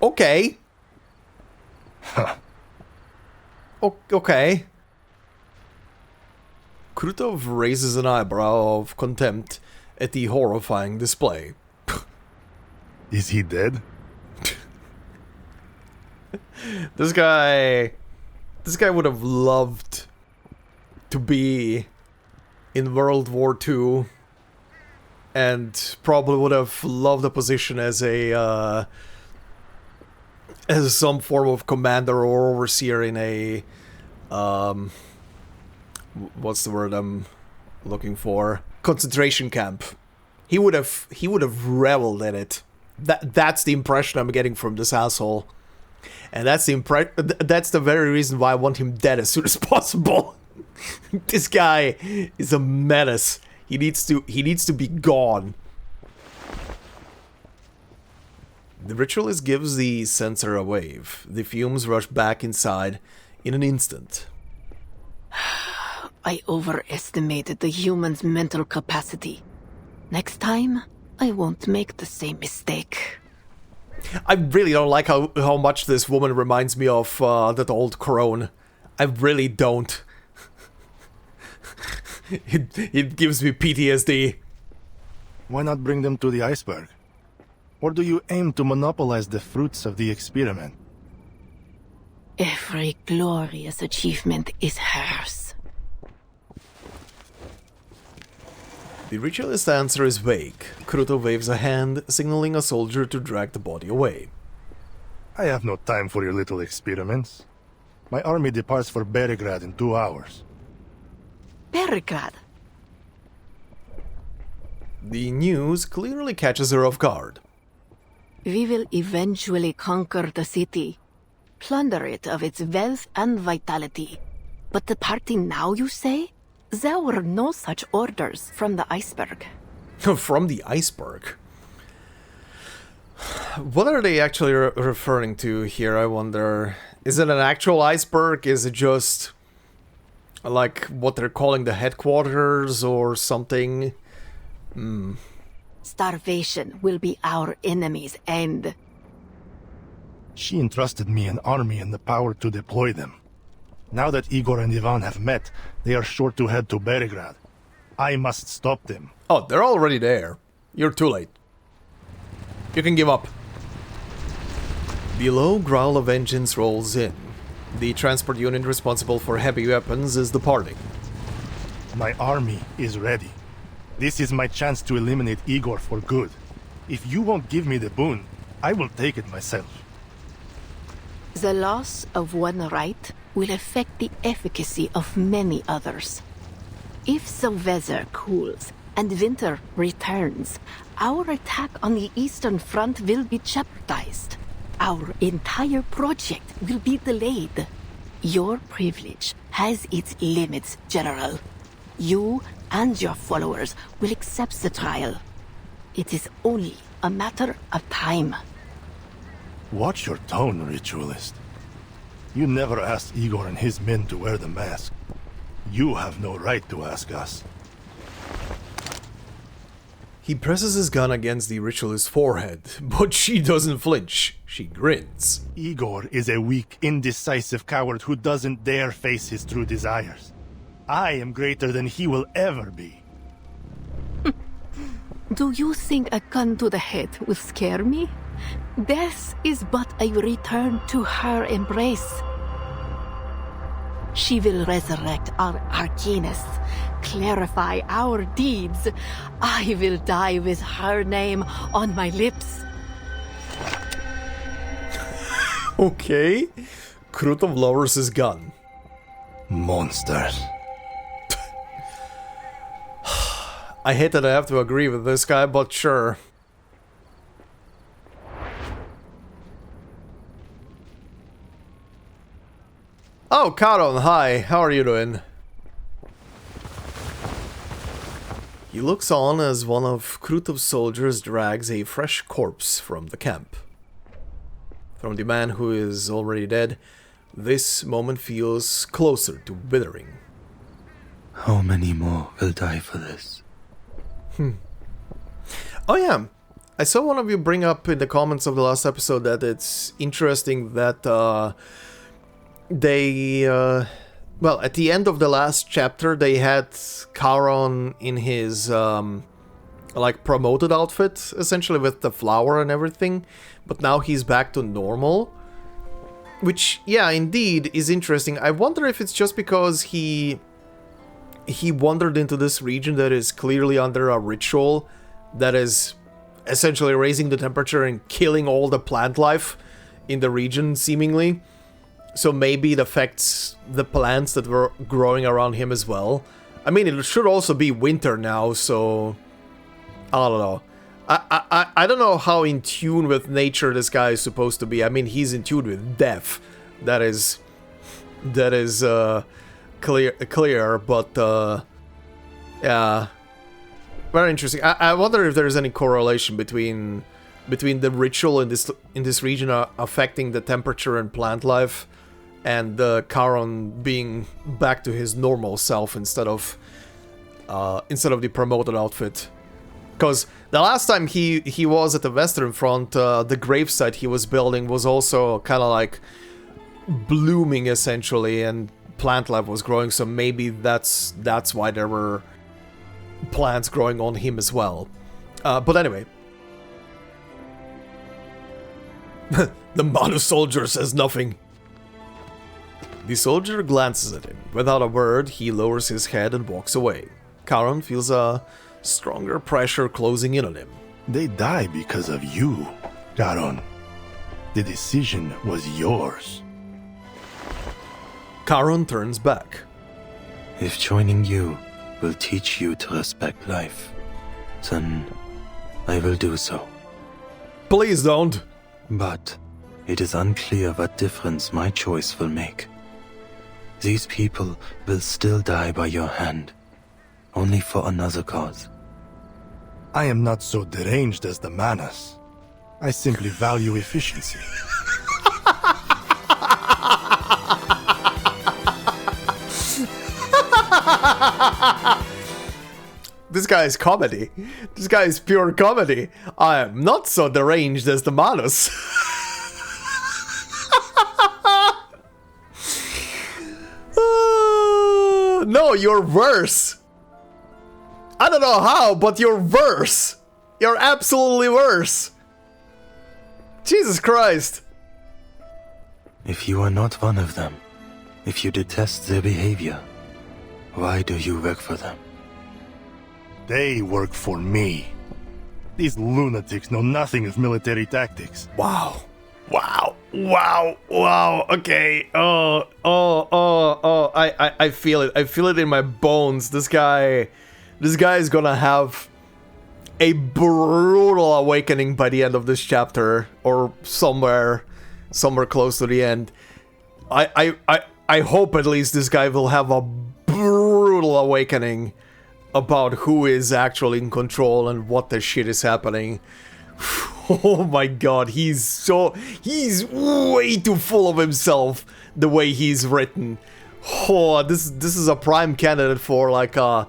Speaker 1: Okay. Okay. Krutov raises an eyebrow of contempt at the horrifying display.
Speaker 18: Is he dead?
Speaker 1: This guy would have loved to be in World War II, and probably would have loved a position as some form of commander or overseer in a what's the word I'm looking for? Concentration camp. He would have reveled in it. That's the impression I'm getting from this asshole. And that's the very reason why I want him dead as soon as possible. This guy is a menace. He needs to be gone. The ritualist gives the censer a wave. The fumes rush back inside in an instant.
Speaker 17: I overestimated the human's mental capacity. Next time, I won't make the same mistake.
Speaker 1: I really don't like how much this woman reminds me of that old crone. I really don't. It gives me PTSD.
Speaker 18: Why not bring them to the iceberg? Or do you aim to monopolize the fruits of the experiment?
Speaker 17: Every glorious achievement is hers.
Speaker 1: The ritualist's answer is vague. Kruto waves a hand, signaling a soldier to drag the body away.
Speaker 18: I have no time for your little experiments. My army departs for Beregrad in 2 hours.
Speaker 17: Beregrad?
Speaker 1: The news clearly catches her off guard.
Speaker 17: We will eventually conquer the city, plunder it of its wealth and vitality. But departing now, you say? There were no such orders from the iceberg.
Speaker 1: From the iceberg? What are they actually referring to here, I wonder? Is it an actual iceberg? Is it just like what they're calling the headquarters or something?
Speaker 17: Starvation will be our enemy's end.
Speaker 18: She entrusted me an army and the power to deploy them. Now that Igor and Ivan have met, they are sure to head to Beregrad. I must stop them.
Speaker 1: Oh, they're already there. You're too late. You can give up. The low growl of engines rolls in. The transport unit responsible for heavy weapons is departing.
Speaker 18: My army is ready. This is my chance to eliminate Igor for good. If you won't give me the boon, I will take it myself.
Speaker 17: The loss of one right will affect the efficacy of many others. If the weather cools, and winter returns, our attack on the Eastern Front will be jeopardized. Our entire project will be delayed. Your privilege has its limits, General. You and your followers will accept the trial. It is only a matter of time.
Speaker 18: Watch your tone, Ritualist. You never asked Igor and his men to wear the mask. You have no right to ask us.
Speaker 1: He presses his gun against the Ritualist's forehead, but she doesn't flinch. She grins.
Speaker 18: Igor is a weak, indecisive coward who doesn't dare face his true desires. I am greater than he will ever be.
Speaker 17: Do you think a gun to the head will scare me? Death is but a return to her embrace. She will resurrect our Arcanists, clarify our deeds. I will die with her name on my lips.
Speaker 1: Okay. Krutov lowers his gun.
Speaker 18: Monsters.
Speaker 1: I hate that I have to agree with this guy, but sure. Oh, Karon, hi. How are you doing? He looks on as one of Krutov's soldiers drags a fresh corpse from the camp. From the man who is already dead, this moment feels closer to withering.
Speaker 19: How many more will die for this?
Speaker 1: Oh yeah, I saw one of you bring up in the comments of the last episode that it's interesting that they, well, at the end of the last chapter, they had Charon in his, like, promoted outfit, essentially, with the flower and everything, but now he's back to normal. Which, yeah, indeed, is interesting. I wonder if it's just because he wandered into this region that is clearly under a ritual that is essentially raising the temperature and killing all the plant life in the region, seemingly. So maybe it affects the plants that were growing around him as well. I mean, it should also be winter now, so I don't know. I don't know how in tune with nature this guy is supposed to be. I mean, he's in tune with death. That is clear, but yeah, very interesting. I wonder if there's any correlation between the ritual in this region affecting the temperature and plant life, and Charon being back to his normal self instead of the promoted outfit. Because the last time he was at the Western Front, the gravesite he was building was also kind of like blooming essentially, and plant life was growing. So maybe that's why there were plants growing on him as well. But anyway, the Manu soldier says nothing. The soldier glances at him. Without a word, he lowers his head and walks away. Charon feels a stronger pressure closing in on him.
Speaker 18: They die because of you, Charon. The decision was yours.
Speaker 1: Charon turns back.
Speaker 19: If joining you will teach you to respect life, then I will do so.
Speaker 1: Please don't.
Speaker 19: But it is unclear what difference my choice will make. These people will still die by your hand, only for another cause.
Speaker 18: I am not so deranged as the Manas. I simply value efficiency.
Speaker 1: This guy is comedy. This guy is pure comedy. I am not so deranged as the Manus. No, you're worse. I don't know how, but you're worse. You're absolutely worse. Jesus Christ.
Speaker 19: If you are not one of them, if you detest their behavior, why do you work for them?
Speaker 18: They work for me. These lunatics know nothing of military tactics.
Speaker 1: Wow. Wow. Okay. I feel it. I feel it in my bones. This guy This guy is gonna have a brutal awakening by the end of this chapter, or somewhere close to the end. I hope at least this guy will have a brutal awakening about who is actually in control and what the shit is happening. Oh my god, he's way too full of himself the way he's written. Oh, this is a prime candidate for like a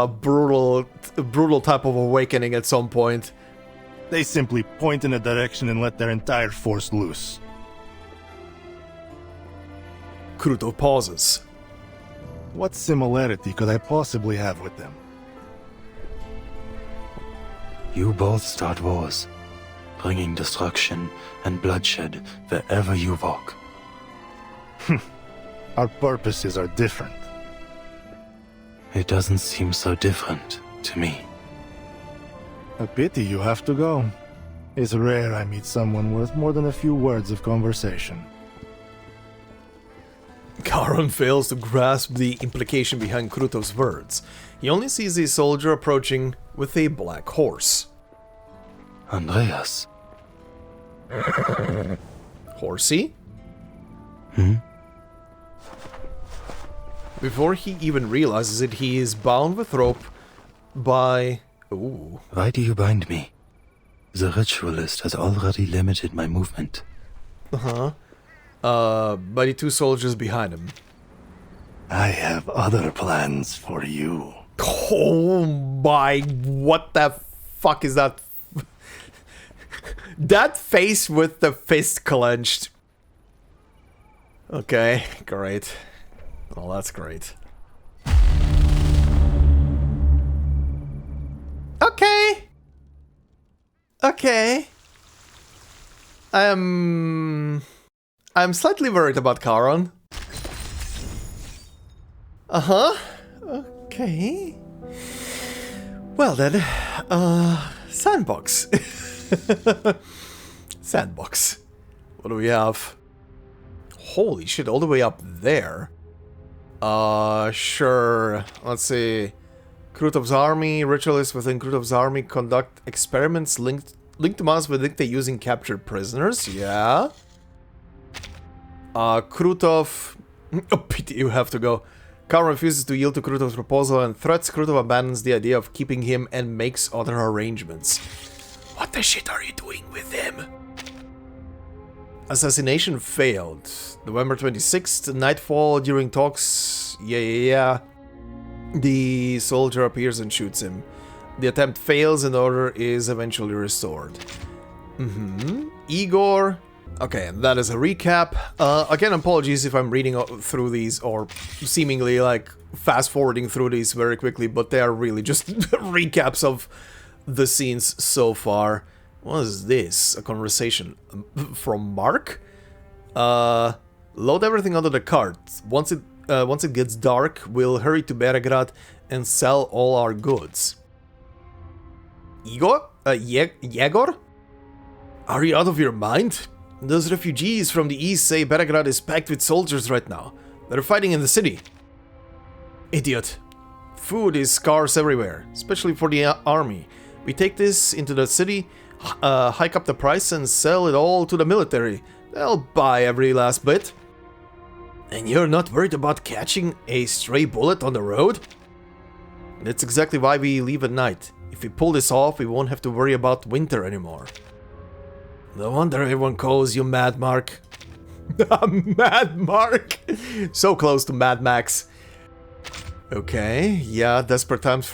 Speaker 1: brutal type of awakening at some point.
Speaker 18: They simply point in a direction and let their entire force loose.
Speaker 1: Krutov pauses.
Speaker 18: What similarity could I possibly have with them?
Speaker 19: You both start wars, bringing destruction and bloodshed wherever you walk.
Speaker 18: Our purposes are different.
Speaker 19: It doesn't seem so different to me.
Speaker 18: A pity you have to go. It's rare I meet someone worth more than a few words of conversation.
Speaker 1: Charon fails to grasp the implication behind Krutov's words. He only sees a soldier approaching with a black horse.
Speaker 19: Andreas.
Speaker 1: Horsey?
Speaker 19: Hmm?
Speaker 1: Before he even realizes it, he is bound with rope by... Ooh.
Speaker 19: Why do you bind me? The ritualist has already limited my movement.
Speaker 1: Uh-huh. By the two soldiers behind him.
Speaker 18: I have other plans for you.
Speaker 1: Oh my... What the fuck is that? That face with the fist clenched. Okay, great. Well, that's great. Okay. Okay. I'm slightly worried about Charon. Uh-huh. Okay. Well then, Sandbox. Sandbox. What do we have? Holy shit, all the way up there. Sure. Let's see. Krutov's army, ritualists within Krutov's army conduct experiments linked to Mars with Dictate using captured prisoners. Yeah. Krutov... Oh, pity you have to go. Charon refuses to yield to Krutov's proposal and threats Krutov abandons the idea of keeping him and makes other arrangements. What the shit are you doing with him? Assassination failed. November 26th, nightfall during talks. Yeah. The soldier appears and shoots him. The attempt fails and order is eventually restored. Igor. Okay, that is a recap. Again, apologies if I'm reading through these or seemingly like fast forwarding through these very quickly, but they are really just recaps of the scenes so far. What is this? A conversation from Mark? Load everything under the cart. Once it gets dark, we'll hurry to Beregrad and sell all our goods. Igor? Yegor? Are you out of your mind? Those refugees from the east say Beregrad is packed with soldiers right now. They're fighting in the city. Idiot. Food is scarce everywhere, especially for the army. We take this into the city, hike up the price and sell it all to the military. They'll buy every last bit. And you're not worried about catching a stray bullet on the road? That's exactly why we leave at night. If we pull this off, we won't have to worry about winter anymore. No wonder everyone calls you Mad Mark. Mad Mark! So close to Mad Max. Okay, yeah, desperate times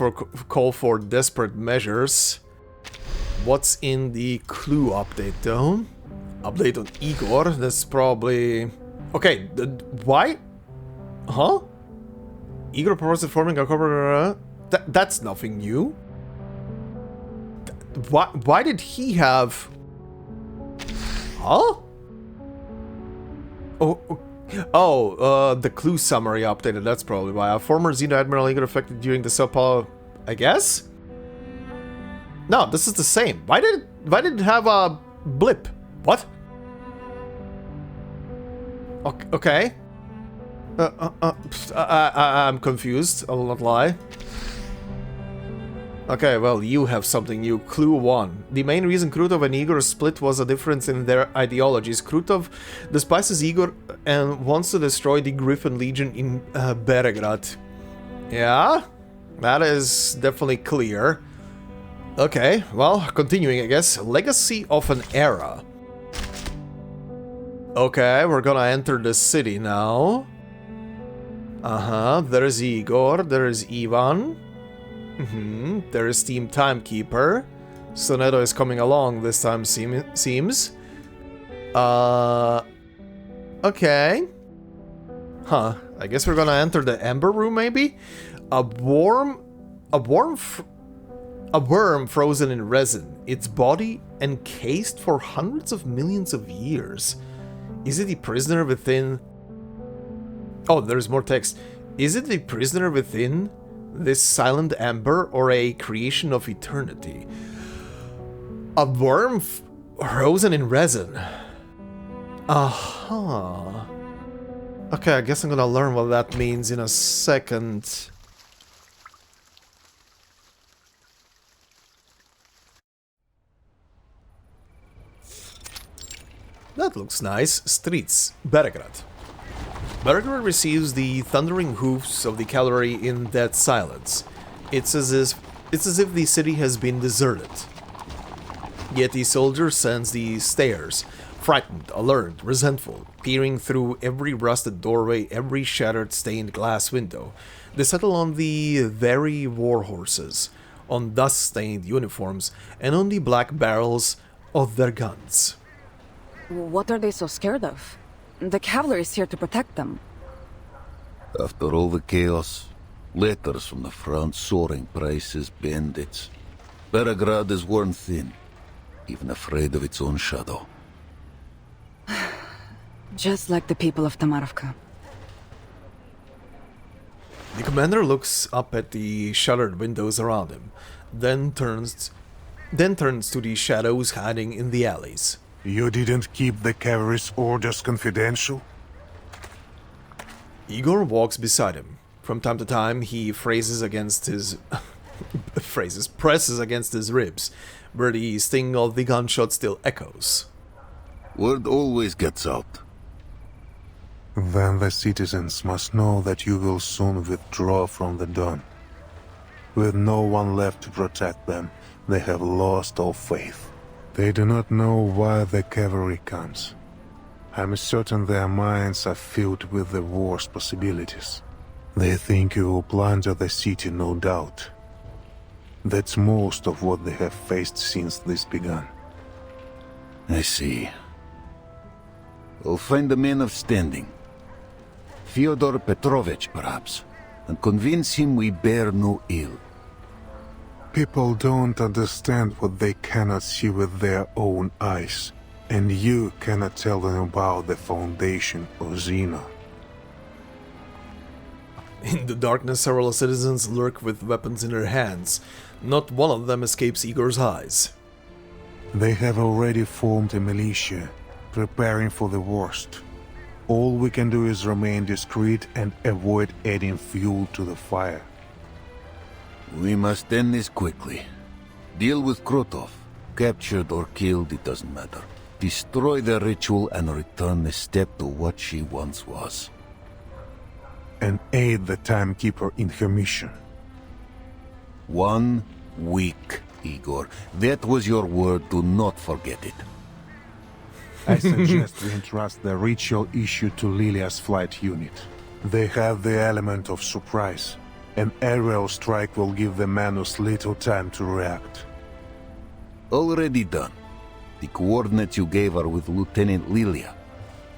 Speaker 1: call for desperate measures. What's in the clue update though? Update on Igor, that's probably... Okay, why? Huh? Igor proposed forming a corporate... That's nothing new. Why did he have... Huh? The clue summary updated, that's probably why. A former Xeno Admiral Igor affected during the Sao I guess? No, this is the same. Why did it have a blip? What? Okay. I'm confused, I will not lie. Okay, well, you have something new. Clue 1. The main reason Krutov and Igor split was a difference in their ideologies. Krutov despises Igor and wants to destroy the Griffin Legion in Beregrad. Yeah, that is definitely clear. Okay, well, continuing, I guess. Legacy of an Era. Okay, we're gonna enter the city now. There is Igor, there is Ivan. There is Team Timekeeper. Sonetto is coming along this time, seems. Okay. Huh, I guess we're gonna enter the Ember Room, maybe? A worm frozen in resin, its body encased for hundreds of millions of years. Is it the prisoner within... Oh, there's more text. Is it the prisoner within this silent ember or a creation of eternity? A worm frozen in resin. Aha. Okay, I guess I'm gonna learn what that means in a second. That looks nice. Streets. Beregrad. Beregrad receives the thundering hoofs of the cavalry in dead silence. It's as if the city has been deserted. Yet the soldier sends the stairs, frightened, alert, resentful, peering through every rusted doorway, every shattered stained glass window. They settle on the very war horses, on dust-stained uniforms, and on the black barrels of their guns.
Speaker 8: What are they so scared of? The cavalry is here to protect them.
Speaker 4: After all the chaos, letters from the front, soaring prices, bandits. Beregrad is worn thin, even afraid of its own shadow.
Speaker 8: Just like the people of Tamarovka.
Speaker 1: The commander looks up at the shuttered windows around him, then turns to the shadows hiding in the alleys.
Speaker 15: You didn't keep the cavalry's orders confidential?
Speaker 1: Igor walks beside him. From time to time, he presses against his ribs, where the sting of the gunshot still echoes.
Speaker 4: Word always gets out.
Speaker 15: Then the citizens must know that you will soon withdraw from the Don. With no one left to protect them, they have lost all faith. They do not know why the cavalry comes. I'm certain their minds are filled with the war's possibilities. They think you will plunder the city, no doubt. That's most of what they have faced since this began.
Speaker 4: I see. We'll find a man of standing. Fyodor Petrovich, perhaps, and convince him we bear no ill.
Speaker 15: People don't understand what they cannot see with their own eyes, and you cannot tell them about the foundation of Xena.
Speaker 1: In the darkness, several citizens lurk with weapons in their hands. Not one of them escapes Igor's eyes.
Speaker 15: They have already formed a militia, preparing for the worst. All we can do is remain discreet and avoid adding fuel to the fire.
Speaker 4: We must end this quickly. Deal with Krutov. Captured or killed, it doesn't matter. Destroy the ritual and return the step to what she once was.
Speaker 15: And aid the Timekeeper in her mission.
Speaker 4: 1 week, Igor. That was your word. Do not forget it.
Speaker 15: I suggest we entrust the ritual issue to Lilia's flight unit. They have the element of surprise. An aerial strike will give the Manus little time to react.
Speaker 4: Already done. The coordinates you gave are with Lieutenant Lilia.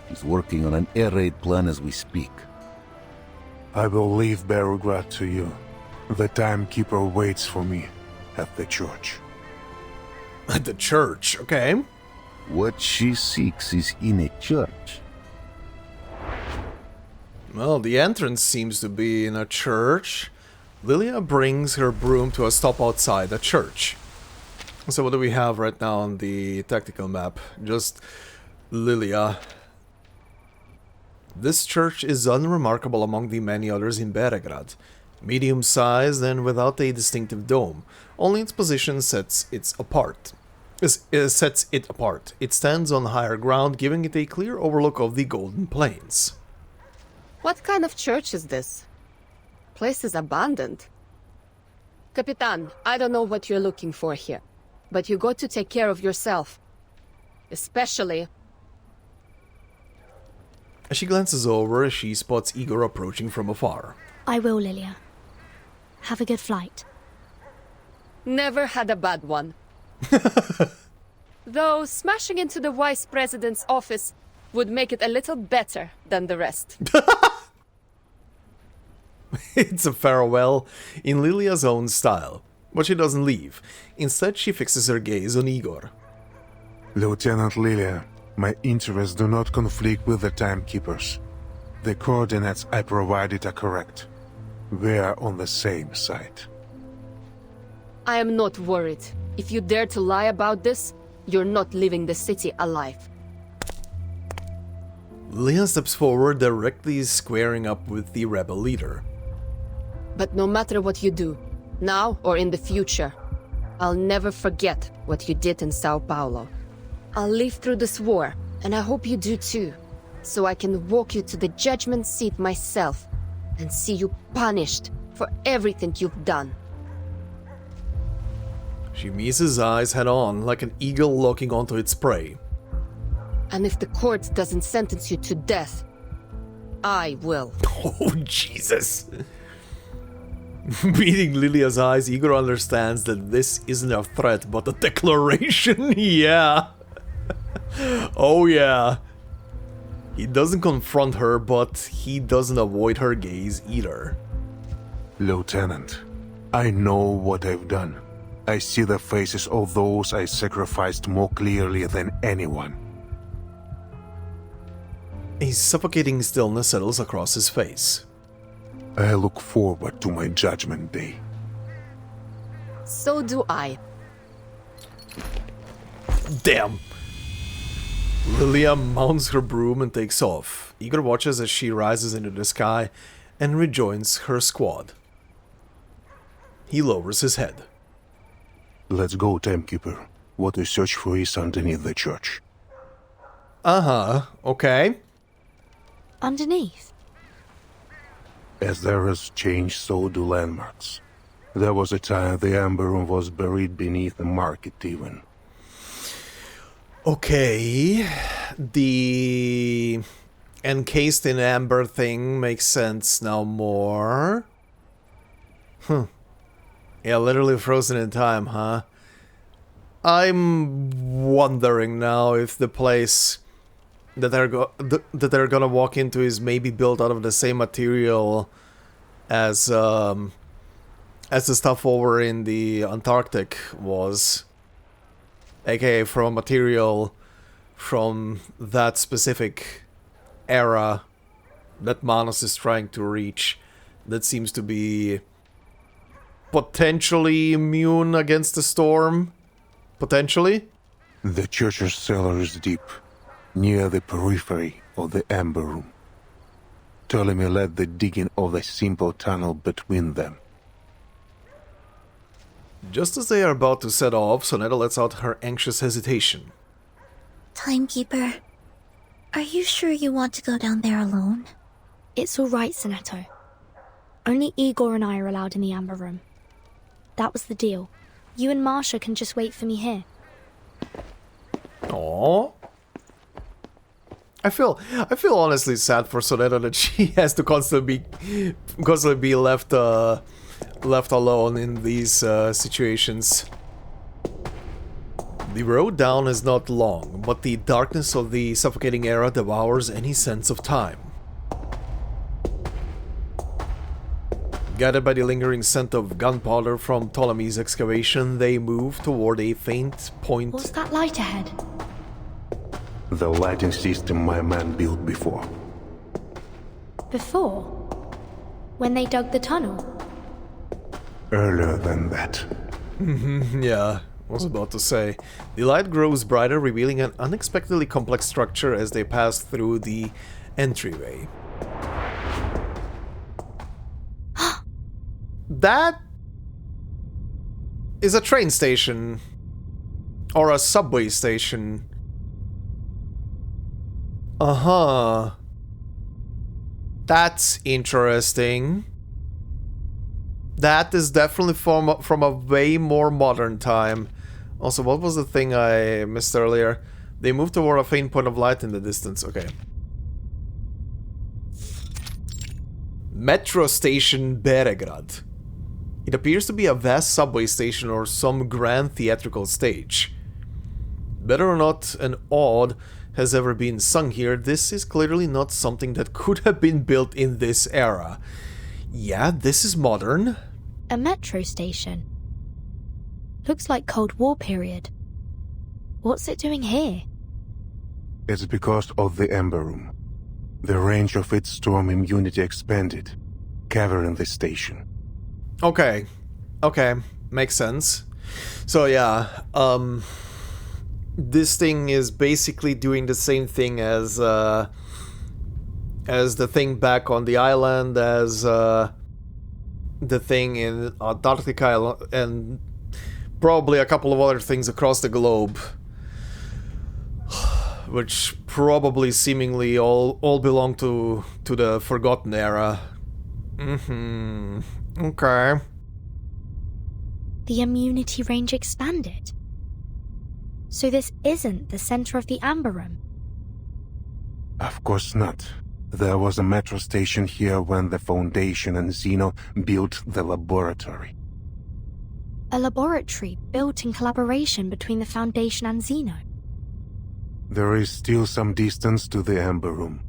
Speaker 4: He's working on an air raid plan as we speak.
Speaker 15: I will leave Beregrad to you. The Timekeeper waits for me at the church.
Speaker 1: At the church, okay.
Speaker 4: What she seeks is in a church.
Speaker 1: Well, the entrance seems to be in a church. Lilia brings her broom to a stop outside a church. So what do we have right now on the tactical map? Just Lilia. This church is unremarkable among the many others in Beregrad. Medium-sized and without a distinctive dome, only its position sets it apart. It stands on higher ground, giving it a clear overlook of the Golden Plains.
Speaker 9: What kind of church is this? Place is abandoned. Capitan, I don't know what you're looking for here, but you got to take care of yourself. Especially...
Speaker 1: As she glances over, she spots Igor approaching from afar.
Speaker 7: I will, Lilia. Have a good flight.
Speaker 9: Never had a bad one. Though smashing into the Vice President's office would make it a little better than the rest.
Speaker 1: It's a farewell in Lilia's own style, but she doesn't leave. Instead, she fixes her gaze on Igor.
Speaker 15: Lieutenant Lilia, my interests do not conflict with the Timekeepers. The coordinates I provided are correct. We are on the same side.
Speaker 9: I am not worried. If you dare to lie about this, you're not leaving the city alive.
Speaker 1: Lilia steps forward, directly squaring up with the rebel leader.
Speaker 9: But no matter what you do, now or in the future, I'll never forget what you did in Sao Paulo. I'll live through this war, and I hope you do too, so I can walk you to the judgment seat myself and see you punished for everything you've done.
Speaker 1: She meets his eyes head-on, like an eagle locking onto its prey.
Speaker 9: And if the court doesn't sentence you to death, I will.
Speaker 1: Oh, Jesus! Meeting Lilia's eyes, Igor understands that this isn't a threat, but a declaration. Yeah. Oh, yeah. He doesn't confront her, but he doesn't avoid her gaze either.
Speaker 15: Lieutenant, I know what I've done. I see the faces of those I sacrificed more clearly than anyone.
Speaker 1: A suffocating stillness settles across his face.
Speaker 15: I look forward to my judgment day.
Speaker 9: So do I.
Speaker 1: Damn! Lilia mounts her broom and takes off. Igor watches as she rises into the sky and rejoins her squad. He lowers his head.
Speaker 15: Let's go, Timekeeper. What we search for is underneath the church.
Speaker 1: Uh-huh, okay.
Speaker 7: Underneath?
Speaker 15: As there is change, so do landmarks. There was a time the Amber Room was buried beneath the market even.
Speaker 1: Okay, the encased in amber thing makes sense now more. Yeah, literally frozen in time, huh? I'm wondering now if the place that they're gonna walk into is maybe built out of the same material as the stuff over in the Antarctic was. AKA from a material from that specific era that Manos is trying to reach, that seems to be potentially immune against the storm. Potentially?
Speaker 15: The church's cellar is deep, near the periphery of the Amber Room. Ptolemy led the digging of a simple tunnel between them.
Speaker 1: Just as they are about to set off, Sonetto lets out her anxious hesitation.
Speaker 14: Timekeeper, are you sure you want to go down there alone?
Speaker 7: It's alright, Sonetto. Only Igor and I are allowed in the Amber Room. That was the deal. You and Marsha can just wait for me here.
Speaker 1: Aww. I feel honestly sad for Sonetto that she has to constantly be left alone in these situations. The road down is not long, but the darkness of the suffocating era devours any sense of time. Guided by the lingering scent of gunpowder from Ptolemy's excavation, they move toward a faint point.
Speaker 7: What's that light ahead?
Speaker 15: The lighting system my man built before.
Speaker 7: Before? When they dug the tunnel?
Speaker 15: Earlier than that.
Speaker 1: Yeah, I was about to say. The light grows brighter, revealing an unexpectedly complex structure as they pass through the entryway. that is a train station. Or a subway station. Uh-huh. That's interesting. That is definitely from a way more modern time. Also, what was the thing I missed earlier? They moved toward a faint point of light in the distance. Okay. Metro Station Beregrad. It appears to be a vast subway station or some grand theatrical stage. Whether or not an ode has ever been sung here, this is clearly not something that could have been built in this era. Yeah, this is modern.
Speaker 7: A metro station. Looks like Cold War period. What's it doing here?
Speaker 15: It's because of the Ember Room. The range of its storm immunity expanded, covering the station.
Speaker 1: Okay. Okay. Makes sense. So yeah, this thing is basically doing the same thing as the thing back on the island, as the thing in Antarctica, and probably a couple of other things across the globe, which probably seemingly all belong to the Forgotten era. Okay.
Speaker 7: The immunity range expanded. So this isn't the center of the Amber Room?
Speaker 15: Of course not. There was a metro station here when the Foundation and Xeno built the laboratory.
Speaker 7: A laboratory built in collaboration between the Foundation and Xeno?
Speaker 15: There is still some distance to the Amber Room.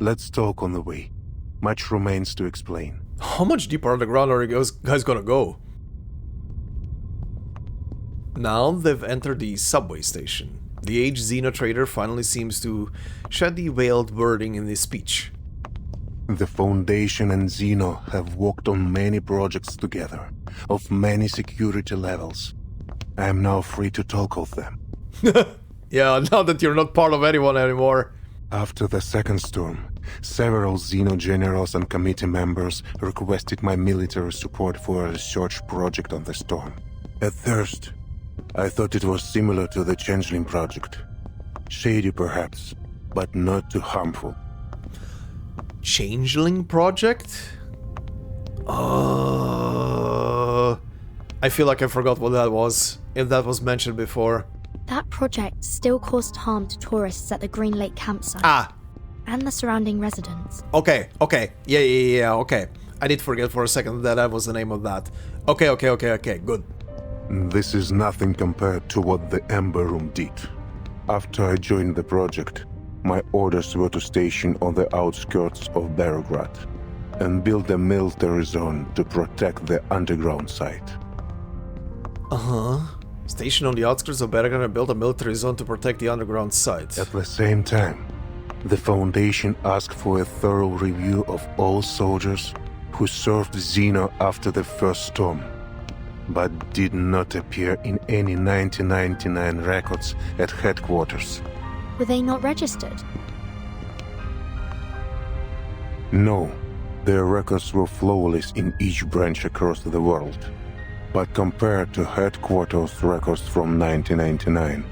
Speaker 15: Let's talk on the way. Much remains to explain.
Speaker 1: How much deeper underground are you guys gonna go? Now they've entered the subway station. The aged Xeno trader finally seems to shed the veiled wording in his speech.
Speaker 15: The Foundation and Xeno have worked on many projects together, of many security levels. I am now free to talk of them.
Speaker 1: Yeah, now that you're not part of anyone anymore.
Speaker 15: After the second storm, several Xeno generals and committee members requested my military support for a research project on the storm. At first, I thought it was similar to the Changeling project. Shady perhaps, but not too harmful.
Speaker 1: Changeling project? I feel like I forgot what that was, if that was mentioned before.
Speaker 7: That project still caused harm to tourists at the Green Lake campsite.
Speaker 1: Ah!
Speaker 7: And the surrounding residents.
Speaker 1: Okay. Yeah, okay. I did forget for a second that was the name of that. Okay, good.
Speaker 15: This is nothing compared to what the Ember Room did. After I joined the project, my orders were to station on the outskirts of Beregrad and build a military zone to protect the underground site.
Speaker 1: Station on the outskirts of Beregrad and build a military zone to protect the underground site.
Speaker 15: At the same time, the Foundation asked for a thorough review of all soldiers who served Xeno after the first storm, but did not appear in any 1999 records at headquarters.
Speaker 7: Were they not registered?
Speaker 15: No, their records were flawless in each branch across the world. But compared to headquarters records from 1999,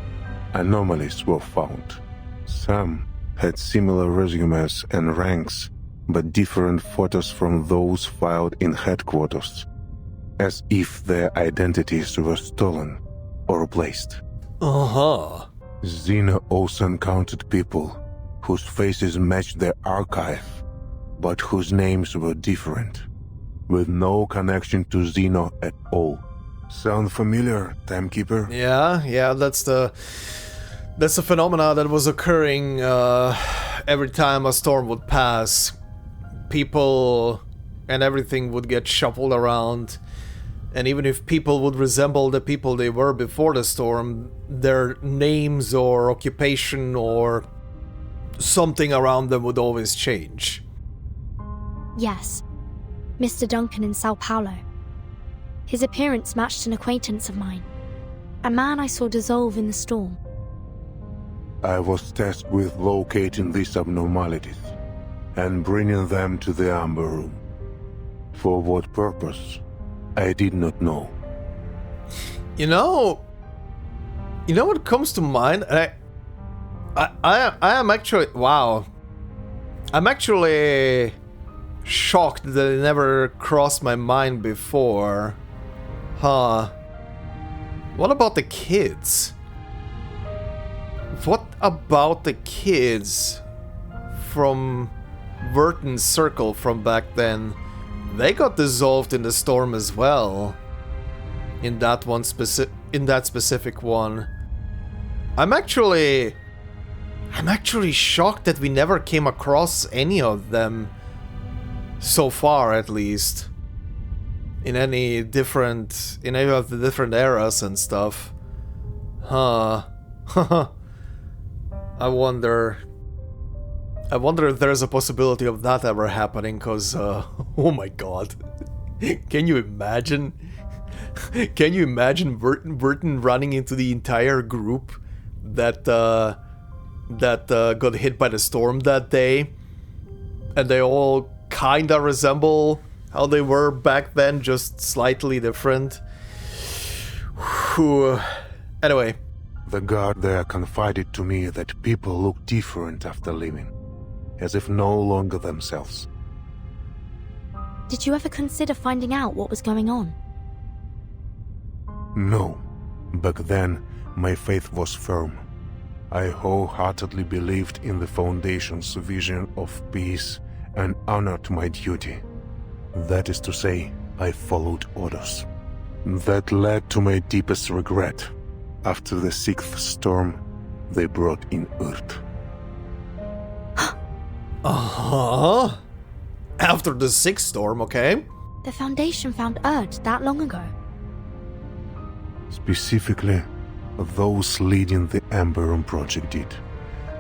Speaker 15: anomalies were found. Some had similar resumes and ranks, but different photos from those filed in headquarters, as if their identities were stolen or replaced. Xeno also encountered people whose faces matched their archive, but whose names were different, with no connection to Xeno at all. Sound familiar, Timekeeper?
Speaker 1: Yeah, that's the phenomena that was occurring every time a storm would pass. People and everything would get shuffled around, and even if people would resemble the people they were before the storm, their names or occupation or something around them would always change.
Speaker 7: Yes. Mr. Duncan in Sao Paulo. His appearance matched an acquaintance of mine. A man I saw dissolve in the storm.
Speaker 15: I was tasked with locating these abnormalities and bringing them to the Amber Room. For what purpose, I did not know.
Speaker 1: You know what comes to mind? I am actually, wow. I'm actually shocked that it never crossed my mind before. Huh. What about the kids? What about the kids from Vertin's circle from back then? They got dissolved in the storm as well. In that specific one. I'm actually shocked that we never came across any of them so far, at least. In any of the different eras and stuff. Huh. I wonder if there's a possibility of that ever happening, cause oh my god. Can you imagine? Can you imagine Vertin running into the entire group that got hit by the storm that day, and they all kinda resemble how they were back then, just slightly different. Whew. Anyway.
Speaker 15: The guard there confided to me that people look different after leaving, as if no longer themselves.
Speaker 7: Did you ever consider finding out what was going on?
Speaker 15: No. Back then, my faith was firm. I wholeheartedly believed in the Foundation's vision of peace and honored my duty. That is to say, I followed orders. That led to my deepest regret. After the 6th storm, they brought in Earth.
Speaker 1: Uh-huh. After the 6th storm, okay?
Speaker 7: The Foundation found Earth that long ago.
Speaker 15: Specifically, those leading the Emberon project did.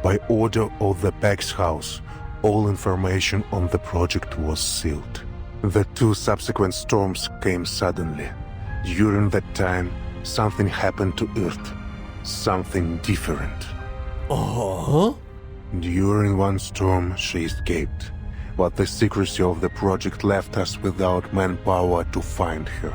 Speaker 15: By order of the Pax House, all information on the project was sealed. The 2 subsequent storms came suddenly. During that time, something happened to Earth. Something different.
Speaker 1: Uh-huh.
Speaker 15: During one storm, she escaped, but the secrecy of the project left us without manpower to find her.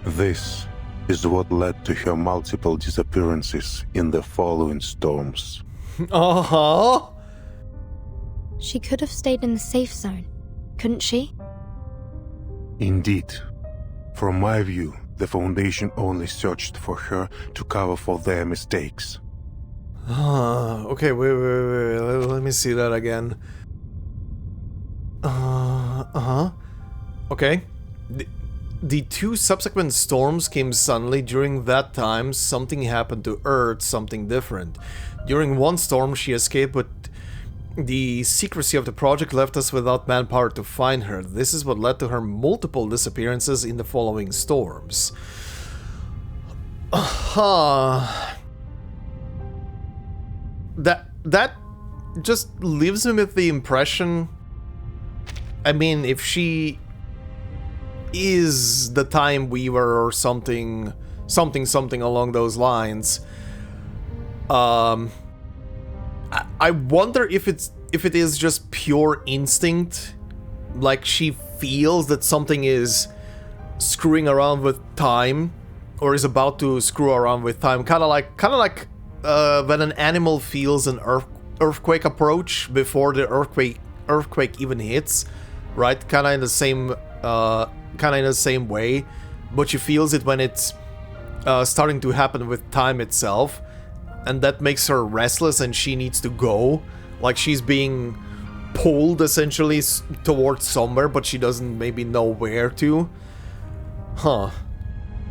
Speaker 15: This is what led to her multiple disappearances in the following storms.
Speaker 1: Uh-huh.
Speaker 7: She could have stayed in the safe zone, couldn't she?
Speaker 15: Indeed. From my view, the Foundation only searched for her to cover for their mistakes.
Speaker 1: Okay, wait, let me see that again. Uh-huh. Okay. The 2 subsequent storms came suddenly. During that time, something happened to Earth, something different. During one storm, she escaped, but the secrecy of the project left us without manpower to find her. This is what led to her multiple disappearances in the following storms. That just leaves me with the impression... I mean, if she is the Time Weaver or something along those lines, I wonder if it is just pure instinct, like she feels that something is screwing around with time, or is about to screw around with time, kind of like when an animal feels an earthquake approach before the earthquake even hits, right? Kind of in the same way, but she feels it when it's starting to happen with time itself. And that makes her restless and she needs to go. Like she's being pulled essentially towards somewhere, but she doesn't maybe know where to. Huh.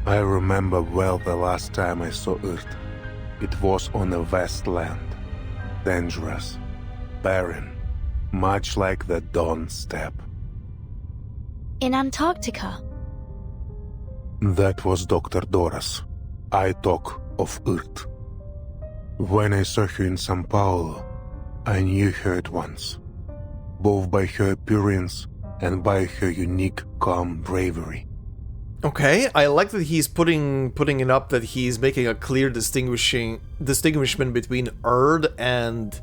Speaker 15: I remember well the last time I saw Earth. It was on a vast land. Dangerous. Barren. Much like the Dawn Steppe.
Speaker 7: In Antarctica?
Speaker 15: That was Dr. Doras. I talk of Earth. When I saw her in São Paulo, I knew her at once, both by her appearance and by her unique, calm bravery.
Speaker 1: Okay, I like that he's putting it up that he's making a clear distinguishment between Erd and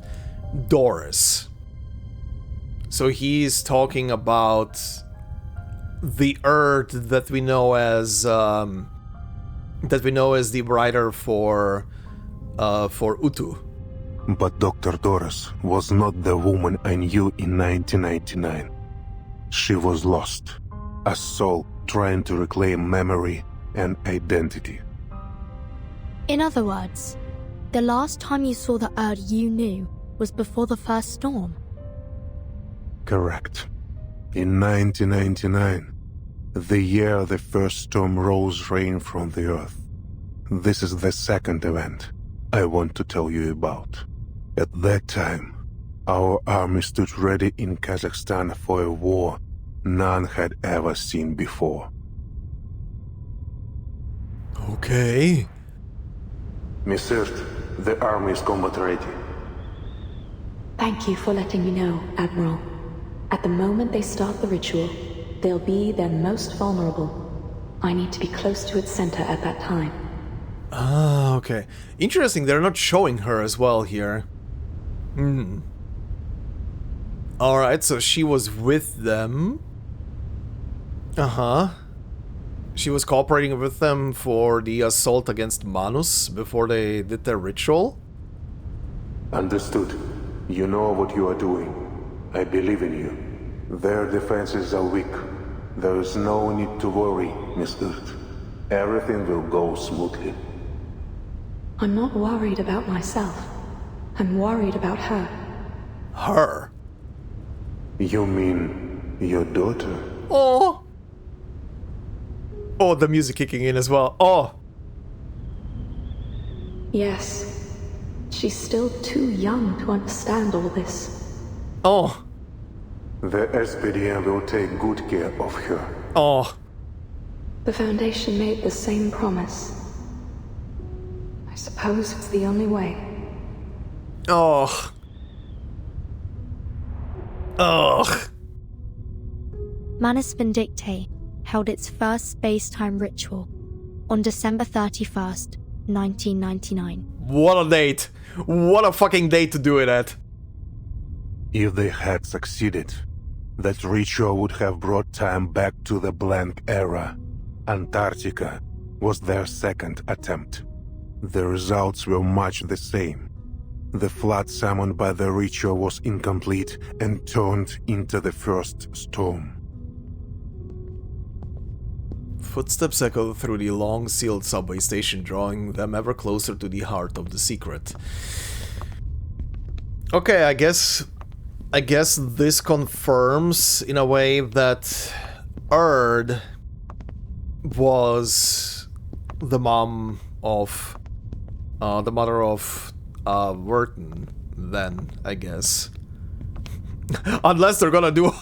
Speaker 1: Doris. So he's talking about the Erd that we know as the writer for Utu.
Speaker 15: But Dr. Doris was not the woman I knew in 1999. She was lost, a soul trying to reclaim memory and identity.
Speaker 7: In other words, the last time you saw the Erd you knew was before the first storm.
Speaker 15: Correct. In 1999, the year the first storm rose rain from the earth. This is the second event I want to tell you about. At that time, our army stood ready in Kazakhstan for a war none had ever seen before.
Speaker 1: Okay.
Speaker 15: Miss Irt, the army is combat ready.
Speaker 20: Thank you for letting me know, Admiral. At the moment they start the ritual, they'll be their most vulnerable. I need to be close to its center at that time.
Speaker 1: Ah, okay. Interesting, they're not showing her as well here. Alright, so she was with them. She was cooperating with them for the assault against Manus before they did their ritual?
Speaker 15: Understood. You know what you are doing. I believe in you. Their defenses are weak. There is no need to worry, Miss Irt. Everything will go smoothly.
Speaker 20: I'm not worried about myself. I'm worried about her.
Speaker 1: Her?
Speaker 15: You mean your daughter?
Speaker 1: Oh! Oh, the music kicking in as well. Oh!
Speaker 20: Yes. She's still too young to understand all this.
Speaker 1: Oh!
Speaker 15: The SPDM will take good care of her.
Speaker 1: Oh!
Speaker 20: The Foundation made the same promise. I suppose it's the only way.
Speaker 1: Oh. Ugh.
Speaker 7: Manus Vindictae held its first space-time ritual on December 31st, 1999.
Speaker 1: What a date! What a fucking date to do it at!
Speaker 15: If they had succeeded, that ritual would have brought time back to the blank era. Antarctica was their second attempt. The results were much the same. The flood summoned by the ritual was incomplete and turned into the first storm.
Speaker 1: Footsteps echo through the long sealed subway station, drawing them ever closer to the heart of the secret. Okay, I guess this confirms in a way that Erd was the mom of the mother of Vertin, then, I guess. Unless they're gonna do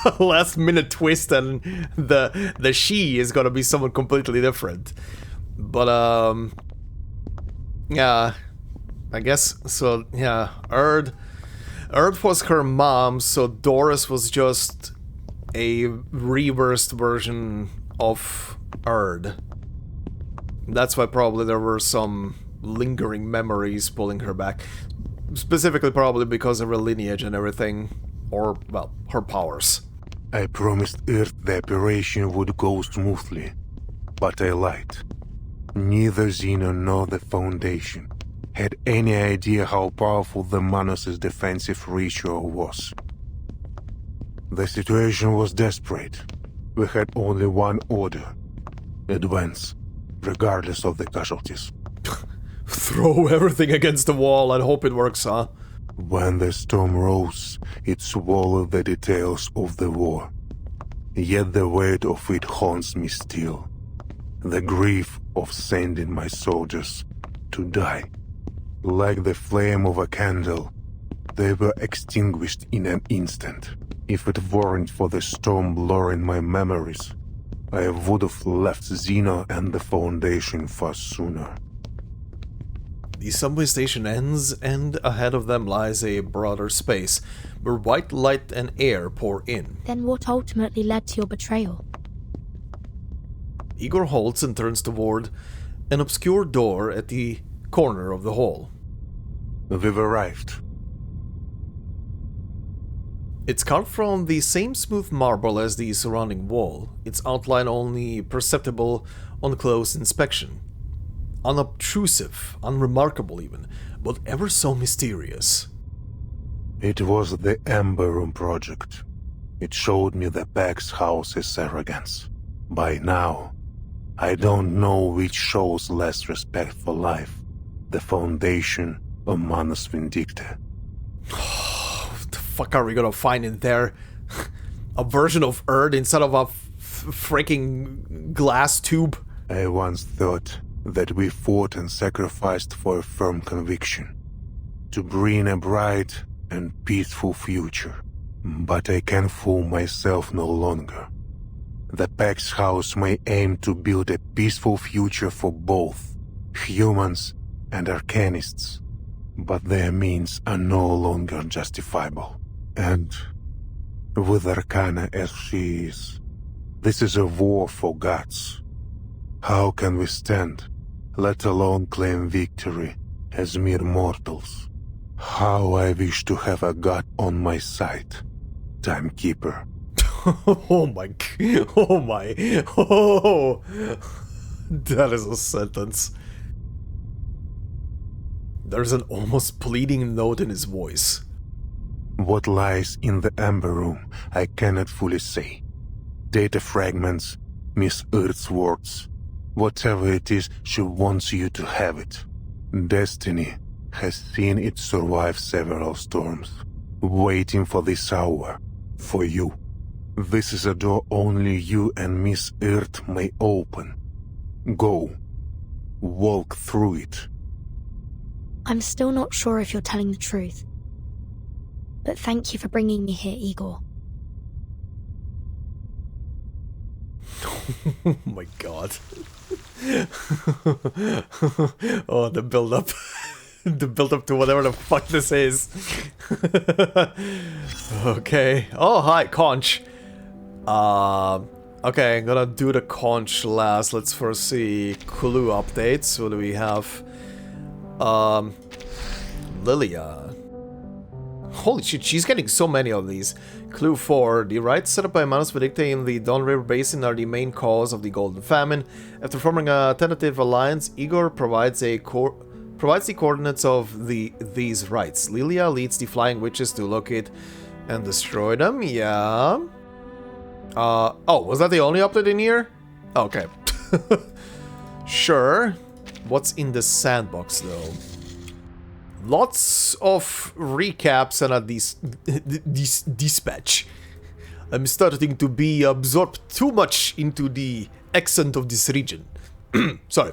Speaker 1: a last minute twist and the she is gonna be someone completely different. But yeah, I guess so. Yeah, Erd was her mom, so Doris was just a reversed version of Erd. That's why probably there were some lingering memories pulling her back. Specifically probably because of her lineage and everything. Or, well, her powers.
Speaker 15: I promised Earth the operation would go smoothly, but I lied. Neither Xeno nor the Foundation had any idea how powerful the Manus' defensive ritual was. The situation was desperate. We had only one order. Advance, regardless of the casualties.
Speaker 1: Throw everything against the wall and hope it works, huh?
Speaker 15: When the storm rose, it swallowed the details of the war. Yet the weight of it haunts me still. The grief of sending my soldiers to die. Like the flame of a candle, they were extinguished in an instant. If it weren't for the storm blurring my memories, I would have left Xeno and the Foundation far sooner.
Speaker 1: The subway station ends, and ahead of them lies a broader space, where white light and air pour in.
Speaker 7: Then what ultimately led to your betrayal?
Speaker 1: Igor halts and turns toward an obscure door at the corner of the hall.
Speaker 15: We've arrived.
Speaker 1: It's carved from the same smooth marble as the surrounding wall, its outline only perceptible on close inspection. Unobtrusive, unremarkable even, but ever so mysterious.
Speaker 15: It was the Ember Room project. It showed me the Pax House's arrogance. By now, I don't know which shows less respect for life, the Foundation or Manus Vindicta.
Speaker 1: What the fuck are we gonna find in there? A version of Earth instead of a freaking glass tube?
Speaker 15: I once thought that we fought and sacrificed for a firm conviction, to bring a bright and peaceful future. But I can fool myself no longer. The Pax House may aim to build a peaceful future for both humans and Arcanists, but their means are no longer justifiable. And with Arcana as she is, this is a war for gods. How can we stand, let alone claim victory as mere mortals? How I wish to have a god on my side, Timekeeper.
Speaker 1: Oh my, oh, that is a sentence. There's an almost pleading note in his voice.
Speaker 15: What lies in the Ember Room, I cannot fully say. Data fragments, Miss Earth's words. Whatever it is, she wants you to have it. Destiny has seen it survive several storms, waiting for this hour, for you. This is a door only you and Miss Earth may open. Go. Walk through it.
Speaker 7: I'm still not sure if you're telling the truth. But thank you for bringing me here, Igor.
Speaker 1: Oh my god. Oh, the build-up. The build-up to whatever the fuck this is. Okay. Oh, hi, conch. Okay, I'm gonna do the conch last. Let's first see clue updates. What do we have? Lilia. Holy shit, she's getting so many of these. Clue 4. The rites set up by Manus Vindicta in the Don River Basin are the main cause of the Golden Famine. After forming a tentative alliance, Igor provides the coordinates of these rites. Lilia leads the Flying Witches to locate and destroy them. Yeah. Oh, was that the only update in here? Okay. Sure. What's in the sandbox, though? Lots of recaps and a dispatch. I'm starting to be absorbed too much into the accent of this region. Sorry.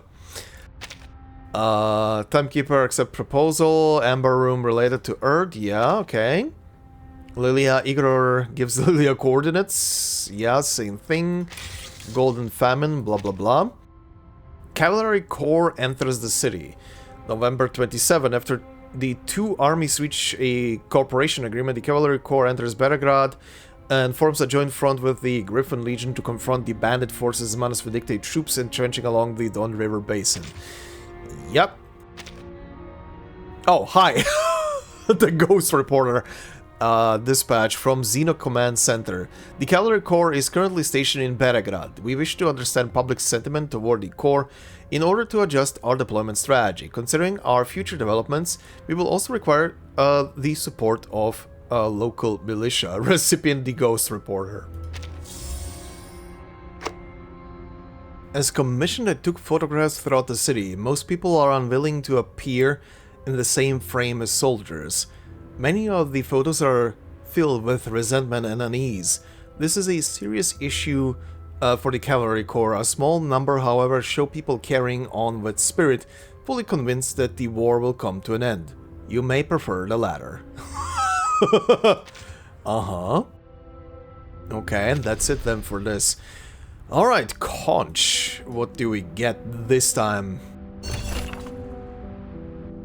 Speaker 1: Timekeeper accept proposal. Ember Room related to Earth. Yeah, okay. Lilia, Igor gives Lilia coordinates. Yeah, same thing. Golden Famine, blah blah blah. Cavalry Corps enters the city. November 27. After the two armies reach a cooperation agreement, the Cavalry Corps enters Belgrade and forms a joint front with the Griffin Legion to confront the bandit forces Manus Vindicta troops entrenching along the Don River Basin. Yep. Oh, hi. The ghost reporter. Dispatch from Xeno Command Center. The Cavalry Corps is currently stationed in Belgrade. We wish to understand public sentiment toward the Corps in order to adjust our deployment strategy. Considering our future developments, we will also require the support of a local militia. Recipient the ghost reporter. As commissioned, I took photographs throughout the city. Most people are unwilling to appear in the same frame as soldiers. Many of the photos are filled with resentment and unease. This is a serious issue for the Cavalry Corps. A small number, however, show people carrying on with spirit, fully convinced that the war will come to an end. You may prefer the latter. Uh-huh. Okay, that's it then for this. Alright, conch. What do we get this time?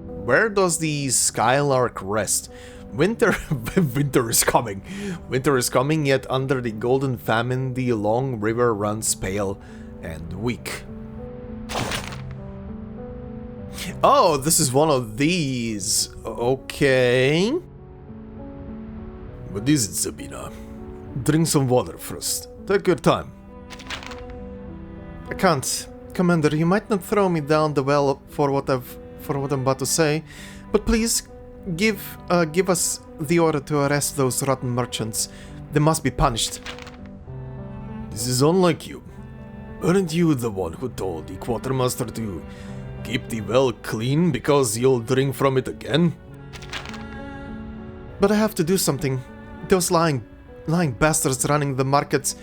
Speaker 1: Where does the Skylark rest? Winter is coming. Winter is coming, yet under the Golden Famine, the long river runs pale and weak. Oh, this is one of these. Okay. What is it, Sabina? Drink some water first. Take your time. I can't. Commander, you might not throw me down the well for what I'm about to say, but please give us the order to arrest those rotten merchants. They must be punished. This is unlike you. Aren't you the one who told the quartermaster to keep the well clean because you'll drink from it again? But I have to do something. Those lying bastards running the markets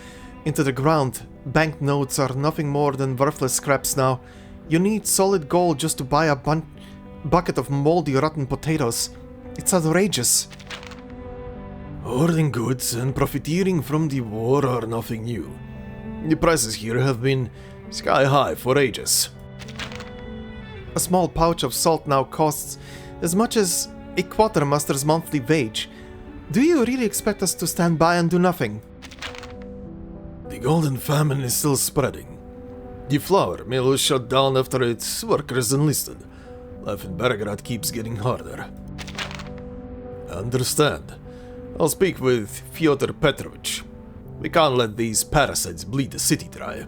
Speaker 1: into the ground. Banknotes are nothing more than worthless scraps now. You need solid gold just to buy a bucket of moldy rotten potatoes. It's outrageous. Hoarding goods and profiteering from the war are nothing new. The prices here have been sky high for ages. A small pouch of salt now costs as much as a quartermaster's monthly wage. Do you really expect us to stand by and do nothing? The golden famine is still spreading. The flour mill was shut down after its workers enlisted. Life in Belgrade keeps getting harder. I understand. I'll speak with Fyodor Petrovich. We can't let these parasites bleed the city dry.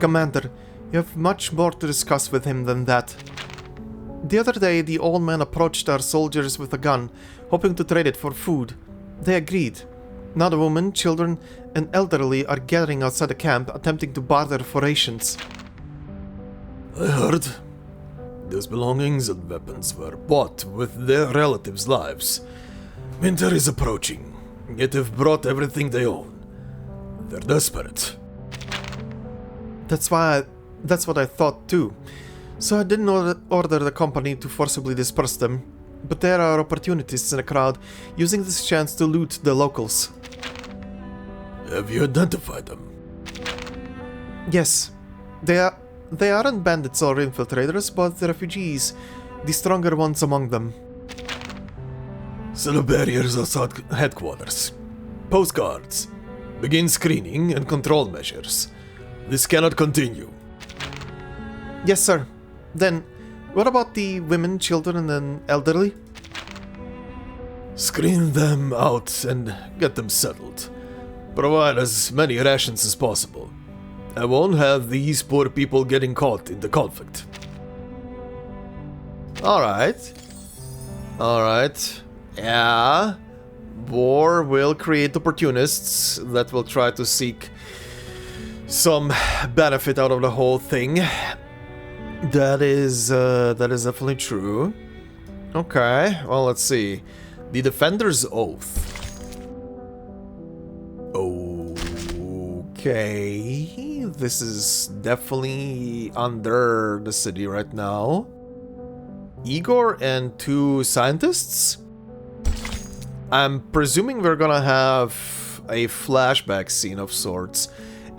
Speaker 1: Commander, you have much more to discuss with him than that. The other day, the old man approached our soldiers with a gun, hoping to trade it for food. They agreed. Now the women, children, and elderly are gathering outside the camp, attempting to barter for rations. I heard. Those belongings and weapons were bought with their relatives' lives. Winter is approaching, yet they've brought everything they own. They're desperate. That's what I thought too. So I didn't order the company to forcibly disperse them, but there are opportunists in the crowd using this chance to loot the locals. Have you identified them? Yes. They aren't bandits or infiltrators, but the refugees, the stronger ones among them. Set up barriers outside headquarters. Postcards. Begin screening and control measures. This cannot continue. Yes, sir. Then, what about the women, children, and elderly? Screen them out and get them settled. Provide as many rations as possible. I won't have these poor people getting caught in the conflict. Alright. Yeah. War will create opportunists that will try to seek some benefit out of the whole thing. That is definitely true. Okay, well, let's see. The Defender's Oath. Okay, this is definitely under the city right now. Igor and 2 scientists? I'm presuming we're gonna have a flashback scene of sorts.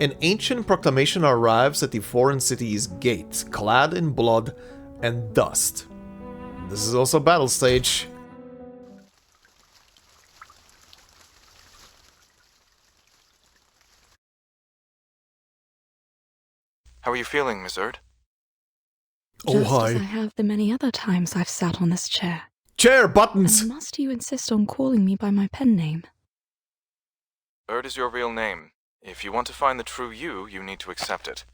Speaker 1: An ancient proclamation arrives at the foreign city's gate, clad in blood and dust. This is also battle stage.
Speaker 10: How are you feeling, Miss Erd?
Speaker 20: Just as I have the many other times I've sat on this chair.
Speaker 1: Chair buttons!
Speaker 20: And must you insist on calling me by my pen name?
Speaker 10: Erd is your real name. If you want to find the true you need to accept it.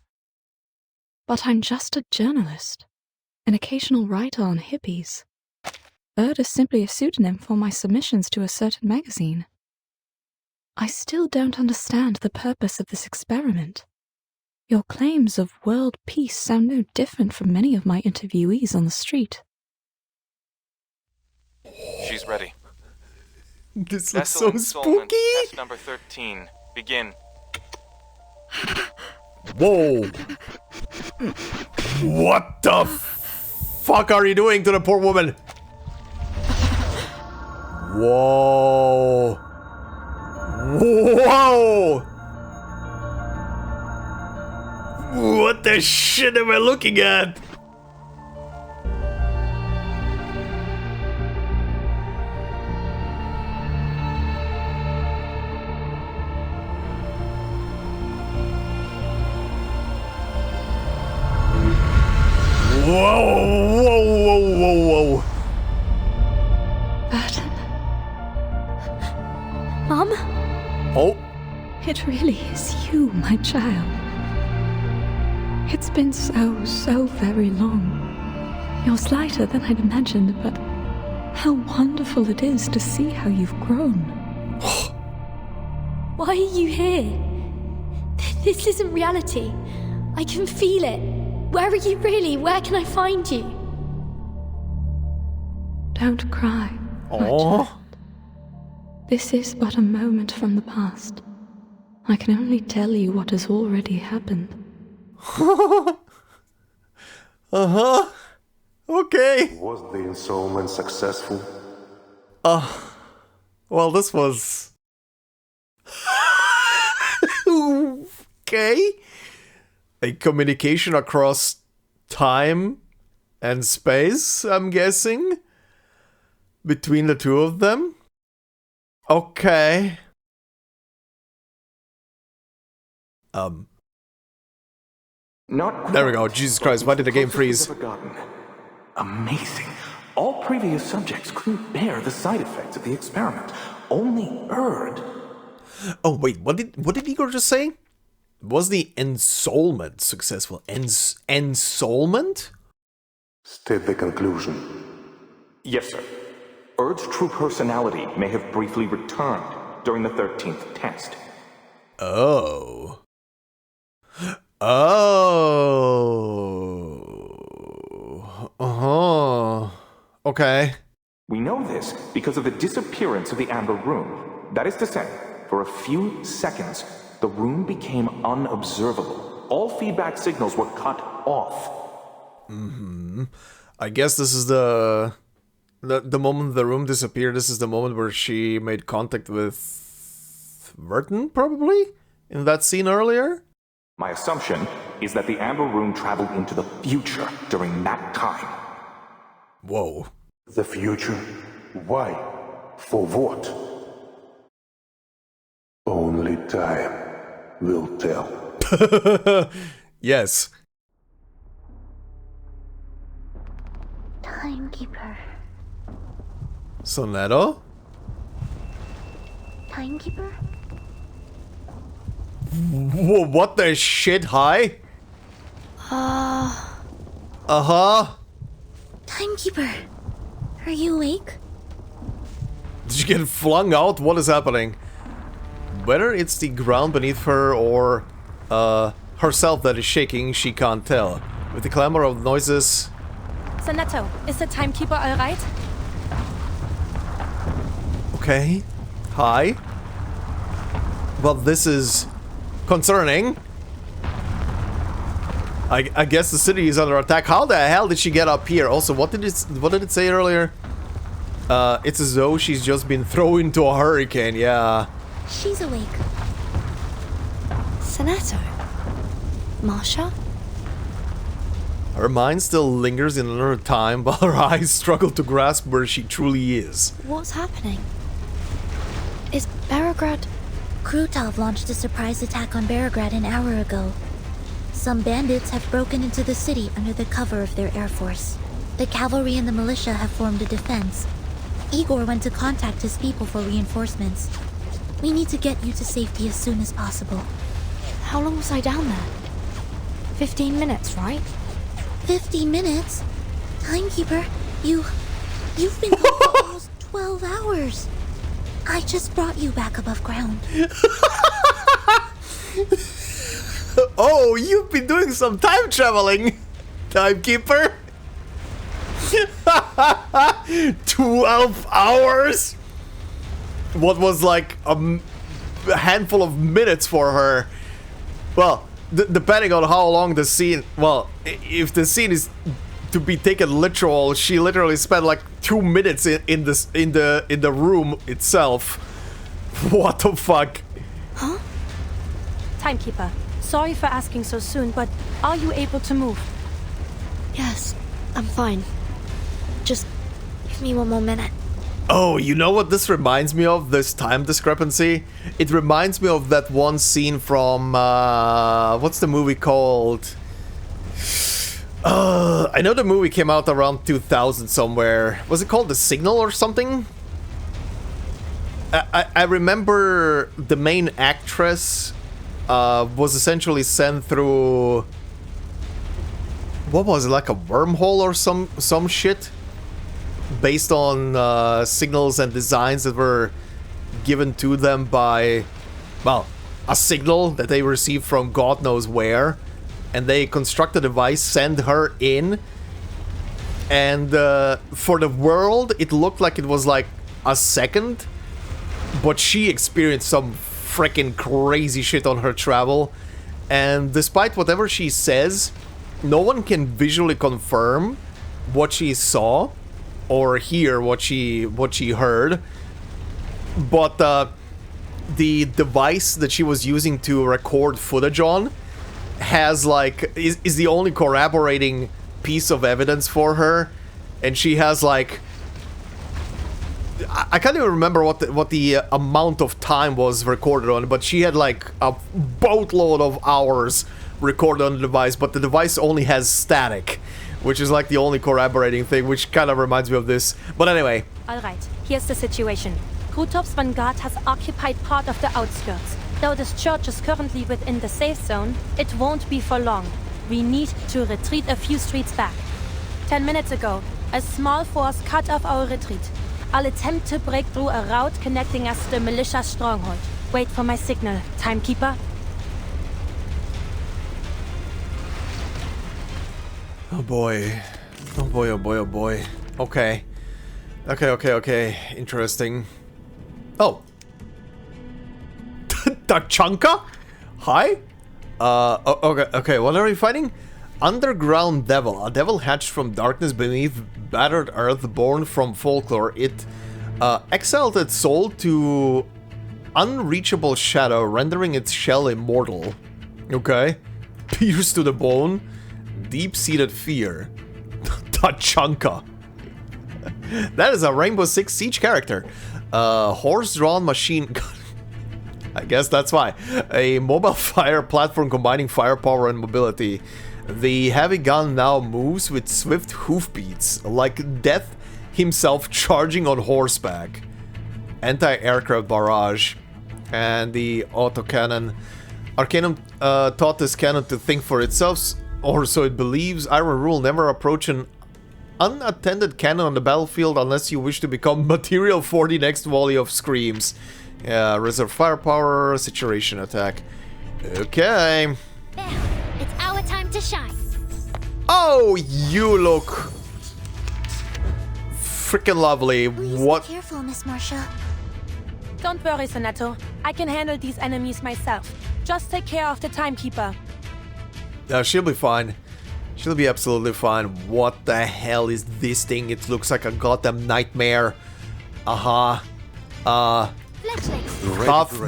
Speaker 20: But I'm just a journalist. An occasional writer on hippies. Erd is simply a pseudonym for my submissions to a certain magazine. I still don't understand the purpose of this experiment. Your claims of world peace sound no different from many of my interviewees on the street.
Speaker 10: She's ready.
Speaker 1: This looks so spooky!
Speaker 10: Test number 13. Begin.
Speaker 1: Whoa! What the fuck are you doing to the poor woman? Whoa! Whoa! What the shit am I looking at? Whoa!
Speaker 20: Vertin. It really is you, my child. It's been so very long. You're slighter than I'd imagined, but how wonderful it is to see how you've grown.
Speaker 7: Why are you here? This isn't reality. I can feel it. Where are you really? Where can I find you?
Speaker 20: Don't cry, my child. This is but a moment from the past. I can only tell you what has already happened.
Speaker 1: Uh-huh. Okay.
Speaker 15: Was the installment successful?
Speaker 1: Well, this was... okay. A communication across time and space, I'm guessing, between the two of them. Okay. There we go. Jesus Christ, why did the game freeze?
Speaker 21: Amazing. All previous subjects couldn't bear the side effects of the experiment. Only Erd.
Speaker 1: Oh wait, what did Igor just say? Was the ensoulment successful? Ensoulment?
Speaker 15: State the conclusion.
Speaker 21: Yes, sir. Erd's true personality may have briefly returned during the 13th test.
Speaker 1: Oh. Oh. Uh-huh. Okay.
Speaker 21: We know this because of the disappearance of the Amber Room. That is to say, for a few seconds, the room became unobservable. All feedback signals were cut off.
Speaker 1: Mm-hmm. I guess this is the moment the room disappeared. This is the moment where she made contact with Vertin, probably? In that scene earlier?
Speaker 21: My assumption is that the Amber Room traveled into the future during that time.
Speaker 1: Whoa.
Speaker 15: The future? Why? For what? Only time will tell.
Speaker 1: Yes.
Speaker 14: Timekeeper.
Speaker 1: Sonetto?
Speaker 14: Timekeeper?
Speaker 1: Whoa, what the shit? Hi? Uh-huh.
Speaker 14: Timekeeper. Are you awake?
Speaker 1: Did you get flung out? What is happening? Whether it's the ground beneath her or herself that is shaking, she can't tell. With the clamor of noises...
Speaker 2: Sonetto, is the Timekeeper alright?
Speaker 1: Okay. Hi. Well, this is concerning. I guess the city is under attack. How the hell did she get up here? Also, what did it say earlier? It's as though she's just been thrown into a hurricane. Yeah.
Speaker 14: She's awake.
Speaker 7: Sonetto? Marsha?
Speaker 1: Her mind still lingers in another time, while her eyes struggle to grasp where she truly is.
Speaker 7: What's happening? Is Beregrad...
Speaker 14: Krutov launched a surprise attack on Beregrad an hour ago. Some bandits have broken into the city under the cover of their air force. The cavalry and the militia have formed a defense. Igor went to contact his people for reinforcements. We need to get you to safety as soon as possible.
Speaker 7: How long was I down there? 15 minutes, right?
Speaker 14: 15 minutes? Timekeeper, you've been gone for almost 12 hours. I just brought you back above ground.
Speaker 1: Oh, you've been doing some time traveling, Timekeeper. 12 hours? What was like a handful of minutes for her. Well, depending on how long the scene... Well, if the scene is to be taken literal, she literally spent like 2 minutes in the room itself. What the fuck?
Speaker 2: Huh? Timekeeper, sorry for asking so soon, but are you able to move?
Speaker 7: Yes, I'm fine. Just give me one more minute.
Speaker 1: Oh, you know what this reminds me of? This time discrepancy? It reminds me of that one scene from... what's the movie called? I know the movie came out around 2000 somewhere. Was it called The Signal or something? I remember the main actress was essentially sent through... What was it, like a wormhole or some shit? Based on signals and designs that were given to them by, well, a signal that they received from God knows where. And they construct a device, send her in. And for the world, it looked like it was like a second. But she experienced some freaking crazy shit on her travel. And despite whatever she says, no one can visually confirm what she saw or hear what she heard. But the device that she was using to record footage on has like is the only corroborating piece of evidence for her, and she has like I can't even remember what the amount of time was recorded on, but she had like a boatload of hours recorded on the device, but the device only has static, which is like the only corroborating thing, which kind of reminds me of this. But anyway.
Speaker 2: Alright, here's the situation. Krutov's vanguard has occupied part of the outskirts. Though this church is currently within the safe zone, it won't be for long. We need to retreat a few streets back. 10 minutes ago, a small force cut off our retreat. I'll attempt to break through a route connecting us to the militia stronghold. Wait for my signal, Timekeeper.
Speaker 1: Oh boy. Oh boy, oh boy, oh boy. Okay. Okay. Interesting. Oh. Tachanka? Hi? Okay, what are we fighting? Underground devil. A devil hatched from darkness beneath battered earth, born from folklore. It exiled its soul to unreachable shadow, rendering its shell immortal. Okay. Pierced to the bone. Deep-seated fear. Tachanka. That is a Rainbow Six Siege character. Horse-drawn machine gun. I guess that's why. A mobile fire platform combining firepower and mobility. The heavy gun now moves with swift hoofbeats, like Death himself charging on horseback. Anti-aircraft barrage. And the autocannon. Arcanum taught this cannon to think for itself, or so it believes. Iron rule: never approach an unattended cannon on the battlefield unless you wish to become material for the next volley of screams. Yeah, reserve firepower, saturation attack. Okay.
Speaker 7: There, it's our time to shine.
Speaker 1: Oh, you look freaking lovely.
Speaker 14: Please
Speaker 1: What?
Speaker 14: Be careful, Miss Marsha.
Speaker 2: Don't worry, Sonetto. I can handle these enemies myself. Just take care of the Timekeeper.
Speaker 1: She'll be fine. She'll be absolutely fine. What the hell is this thing? It looks like a goddamn nightmare.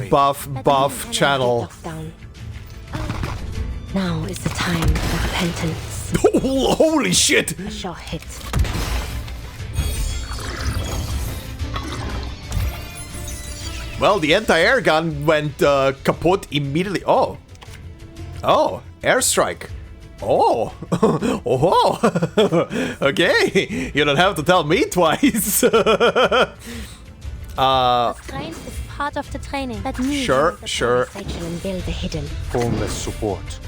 Speaker 1: Buff channel.
Speaker 5: Now is the time for repentance.
Speaker 1: Holy shit!
Speaker 5: I shall hit.
Speaker 1: Well, the anti-air gun went kaput immediately. Oh, airstrike. Oh, okay. You don't have to tell me twice.
Speaker 2: The strength is part of the training. That means
Speaker 1: sure.
Speaker 5: And build the hidden.
Speaker 18: Formless support.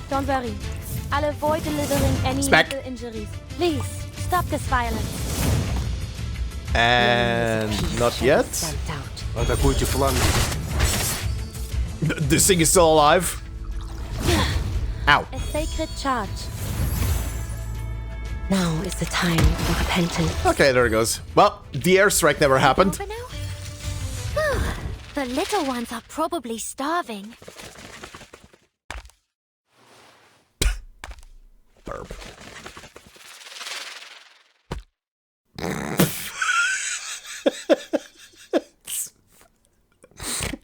Speaker 2: Don't worry. I'll avoid delivering any lethal injuries. Please, stop this violence.
Speaker 1: And not yet.
Speaker 18: Атакуйте фланги.
Speaker 1: This thing is still alive. Ow.
Speaker 2: A sacred charge.
Speaker 5: Now is the time for repentance.
Speaker 1: Okay, there it goes. Well, the airstrike never happened.
Speaker 7: The little ones are probably starving.
Speaker 1: Burp.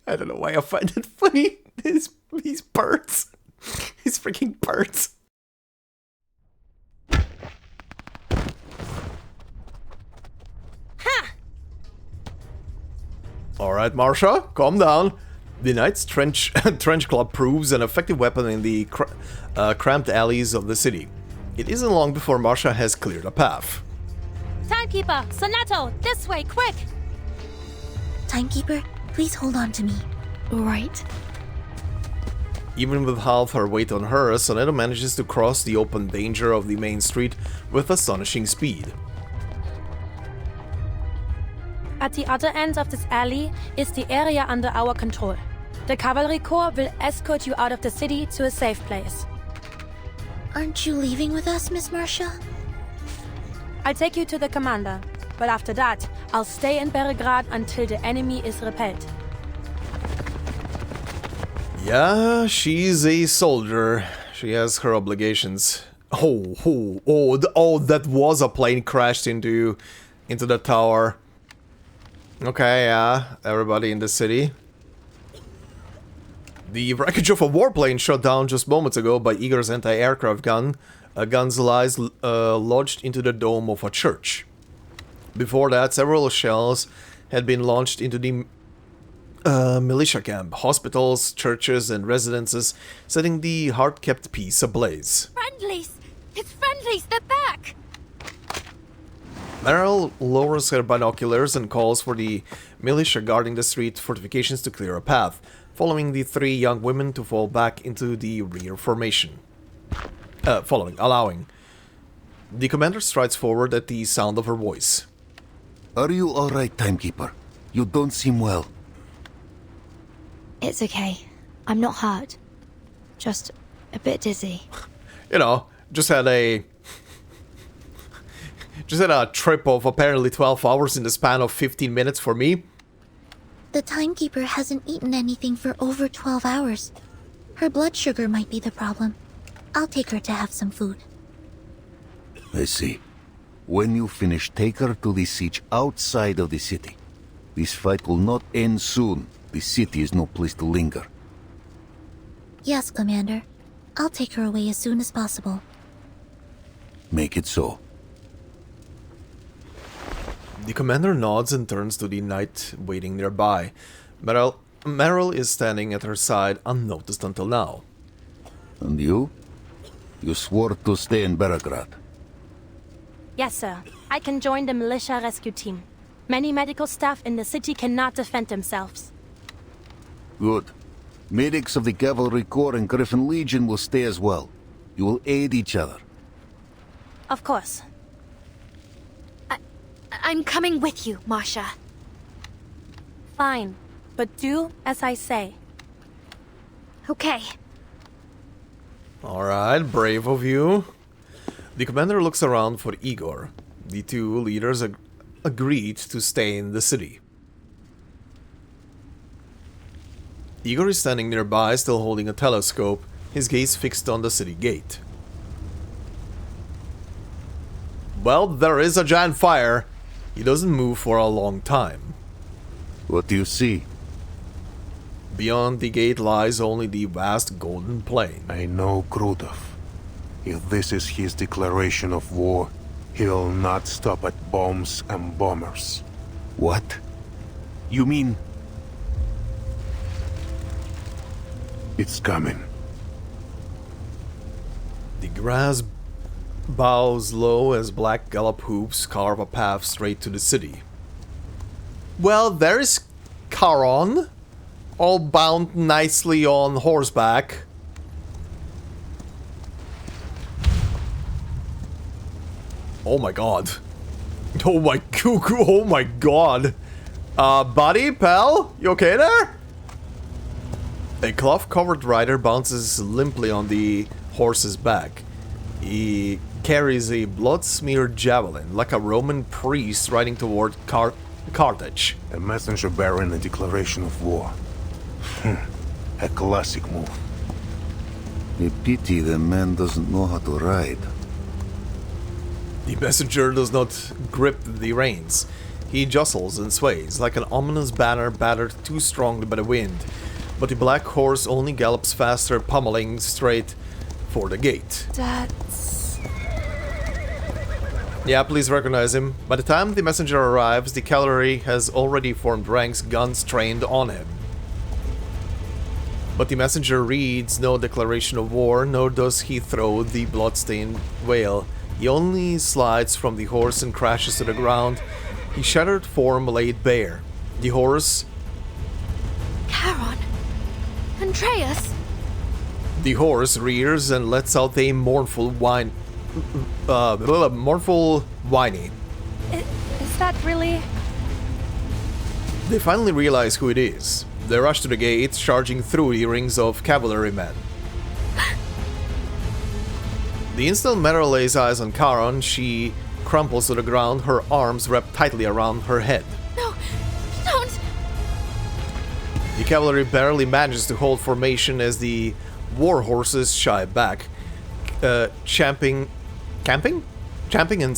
Speaker 1: I don't know why I find it funny. These birds. These freaking birds.
Speaker 2: Ha!
Speaker 1: Alright, Marsha, calm down. The Knight's Trench Club proves an effective weapon in the cramped alleys of the city. It isn't long before Marsha has cleared a path.
Speaker 2: Timekeeper, Sonetto, this way, quick!
Speaker 14: Timekeeper, please hold on to me.
Speaker 5: Right.
Speaker 1: Even with half her weight on her, Sonetto manages to cross the open danger of the main street with astonishing speed.
Speaker 2: At the other end of this alley is the area under our control. The Cavalry Corps will escort you out of the city to a safe place.
Speaker 14: Aren't you leaving with us, Miss Marsha?
Speaker 2: I'll take you to the commander, but after that, I'll stay in Belgrade until the enemy is repelled.
Speaker 1: Yeah, she's a soldier. She has her obligations. Oh, that was a plane crashed into the tower. Okay, yeah, everybody in the city. The wreckage of a warplane shot down just moments ago by Igor's anti-aircraft gun. A gun's lies lodged into the dome of a church. Before that, several shells had been launched into the militia camp, hospitals, churches, and residences, setting the hard-kept peace ablaze.
Speaker 7: Friendlies! It's friendlies! They're back!
Speaker 1: Merel lowers her binoculars and calls for the militia guarding the street fortifications to clear a path, following the three young women to fall back into the rear formation. Allowing. The commander strides forward at the sound of her voice.
Speaker 4: Are you alright, Timekeeper? You don't seem well.
Speaker 14: It's okay. I'm not hurt. Just a bit dizzy.
Speaker 1: You know, just had a trip of apparently 12 hours in the span of 15 minutes for me.
Speaker 14: The Timekeeper hasn't eaten anything for over 12 hours. Her blood sugar might be the problem. I'll take her to have some food.
Speaker 4: I see. When you finish, take her to the siege outside of the city. This fight will not end soon. The city is no place to linger.
Speaker 14: Yes, Commander. I'll take her away as soon as possible.
Speaker 4: Make it so.
Speaker 1: The commander nods and turns to the knight waiting nearby. Merel is standing at her side, unnoticed until now.
Speaker 4: And you? You swore to stay in Belgrade.
Speaker 2: Yes, sir. I can join the militia rescue team. Many medical staff in the city cannot defend themselves.
Speaker 4: Good. Medics of the Cavalry Corps and Griffin Legion will stay as well. You will aid each other.
Speaker 2: Of course.
Speaker 7: I'm coming with you, Marsha.
Speaker 2: Fine, but do as I say.
Speaker 7: Okay.
Speaker 1: Alright, brave of you. The commander looks around for Igor. The two leaders agreed to stay in the city. Igor is standing nearby, still holding a telescope, his gaze fixed on the city gate. Well, there is a giant fire. He doesn't move for a long time.
Speaker 4: What do you see?
Speaker 1: Beyond the gate lies only the vast golden plain.
Speaker 15: I know Krudov. If this is his declaration of war, he will not stop at bombs and bombers.
Speaker 4: What? You mean...
Speaker 15: It's coming.
Speaker 1: The grass bows low as black gallop hooves carve a path straight to the city. Well, there is Charon, all bound nicely on horseback. Oh my god. Oh my cuckoo, oh my god. Buddy, pal, you okay there? A cloth-covered rider bounces limply on the horse's back. He carries a blood-smeared javelin, like a Roman priest riding toward Carthage.
Speaker 15: A messenger bearing a declaration of war. A classic move.
Speaker 4: A pity the man doesn't know how to ride.
Speaker 1: The messenger does not grip the reins. He jostles and sways, like an ominous banner battered too strongly by the wind. But the black horse only gallops faster, pummeling straight for the gate.
Speaker 2: That's...
Speaker 1: Yeah, please recognize him. By the time the messenger arrives, the cavalry has already formed ranks, guns trained on him. But the messenger reads no declaration of war, nor does he throw the bloodstained veil. He only slides from the horse and crashes to the ground, his shattered form laid bare. The horse.
Speaker 7: Charon. Andreas.
Speaker 1: The horse rears and lets out a mournful whine. Mournful whining.
Speaker 2: Is that really?
Speaker 1: They finally realize who it is. They rush to the gate, charging through the rings of cavalrymen. The instant Merel lays eyes on Charon, she crumples to the ground, her arms wrapped tightly around her head.
Speaker 7: No, don't!
Speaker 1: The cavalry barely manages to hold formation as the war horses shy back, camping and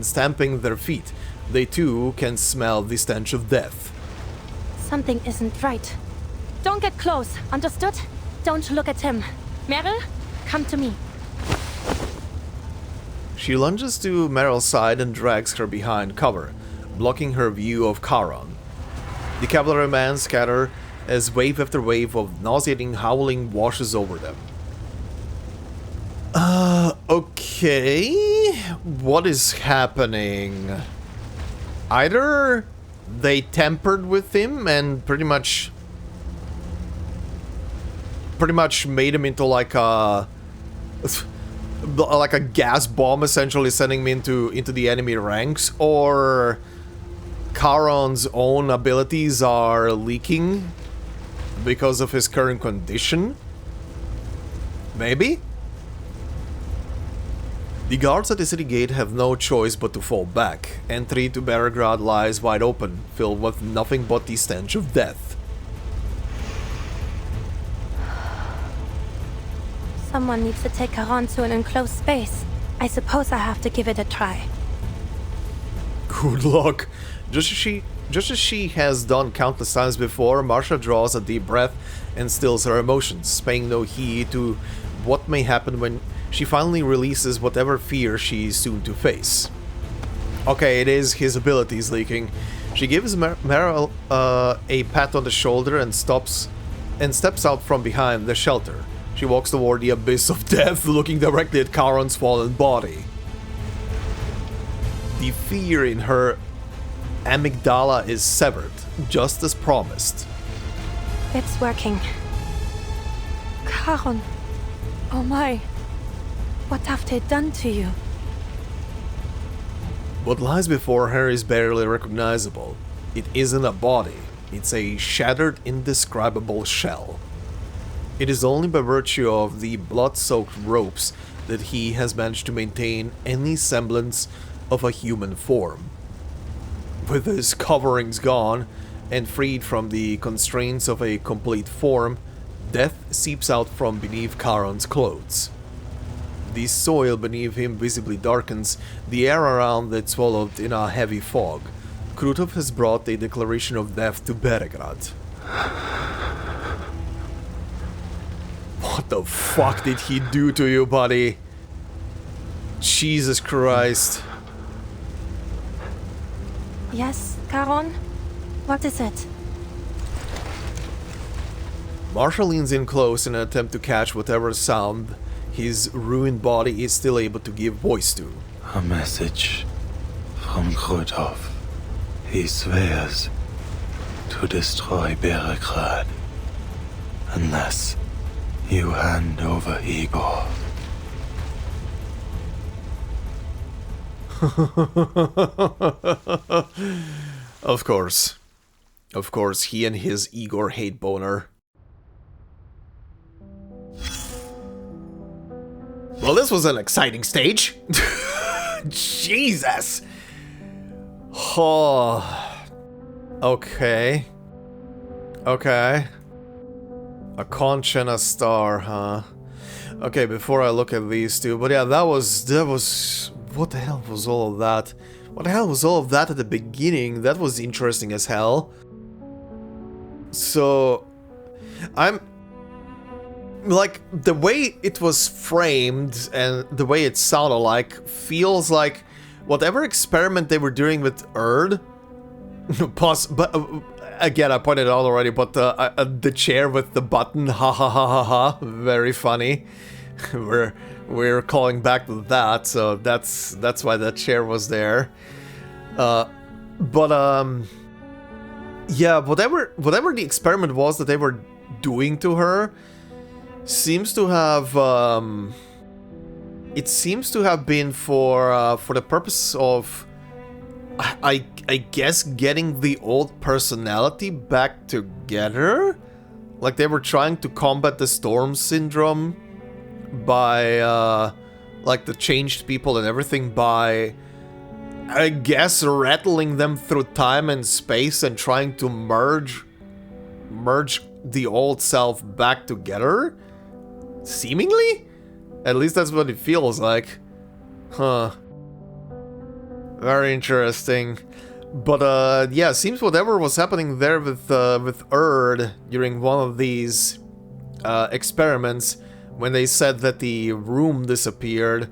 Speaker 1: stamping their feet. They too can smell the stench of death.
Speaker 2: Something isn't right. Don't get close, understood? Don't look at him. Merel, come to me.
Speaker 1: She lunges to Merel's side and drags her behind cover, blocking her view of Charon. The cavalrymen scatter as wave after wave of nauseating howling washes over them. Okay. What is happening? Either they tampered with him and pretty much made him into like a gas bomb, essentially sending him into the enemy ranks, or Charon's own abilities are leaking because of his current condition. Maybe? The guards at the city gate have no choice but to fall back. Entry to Beregrad lies wide open, filled with nothing but the stench of death.
Speaker 2: Someone needs to take Charon to an enclosed space. I suppose I have to give it a try.
Speaker 1: Good luck. Just as she has done countless times before, Marsha draws a deep breath and stills her emotions, paying no heed to what may happen when she finally releases whatever fear she's soon to face. Okay, it is his abilities leaking. She gives Merel a pat on the shoulder and steps out from behind the shelter. She walks toward the abyss of death, looking directly at Charon's fallen body. The fear in her amygdala is severed, just as promised.
Speaker 2: It's working. Charon. Oh my. What have they done to you?
Speaker 1: What lies before her is barely recognizable. It isn't a body. It's a shattered, indescribable shell. It is only by virtue of the blood-soaked ropes that he has managed to maintain any semblance of a human form. With his coverings gone, and freed from the constraints of a complete form, death seeps out from beneath Charon's clothes. The soil beneath him visibly darkens, the air around it swallowed in a heavy fog. Krutov has brought a declaration of death to Beregrad. What the fuck did he do to you, buddy? Jesus Christ.
Speaker 2: Yes, Charon? What is it?
Speaker 1: Marsha leans in close in an attempt to catch whatever sound his ruined body is still able to give voice to.
Speaker 19: A message from Krutov. He swears to destroy Beregrad unless you hand over Igor.
Speaker 1: Of course. Of course, he and his Igor hate boner. Well, this was an exciting stage. Jesus. Oh. Okay. Okay. A conch and a star, huh? Okay, before I look at these two, but yeah, that was... What the hell was all of that? What the hell was all of that at the beginning? That was interesting as hell. So... I'm... Like, the way it was framed and the way it sounded like feels like whatever experiment they were doing with Erd... but again, I pointed it out already, but the chair with the button, ha ha ha ha ha, very funny. We're calling back to that, so that's why that chair was there. But Yeah, whatever the experiment was that they were doing to her seems to have it seems to have been for the purpose of I guess getting the old personality back together. Like they were trying to combat the storm syndrome by like the changed people and everything by, I guess, rattling them through time and space and trying to merge the old self back together? Seemingly? At least that's what it feels like. Huh. Very interesting. But yeah, seems whatever was happening there with Erd during one of these experiments, when they said that the room disappeared,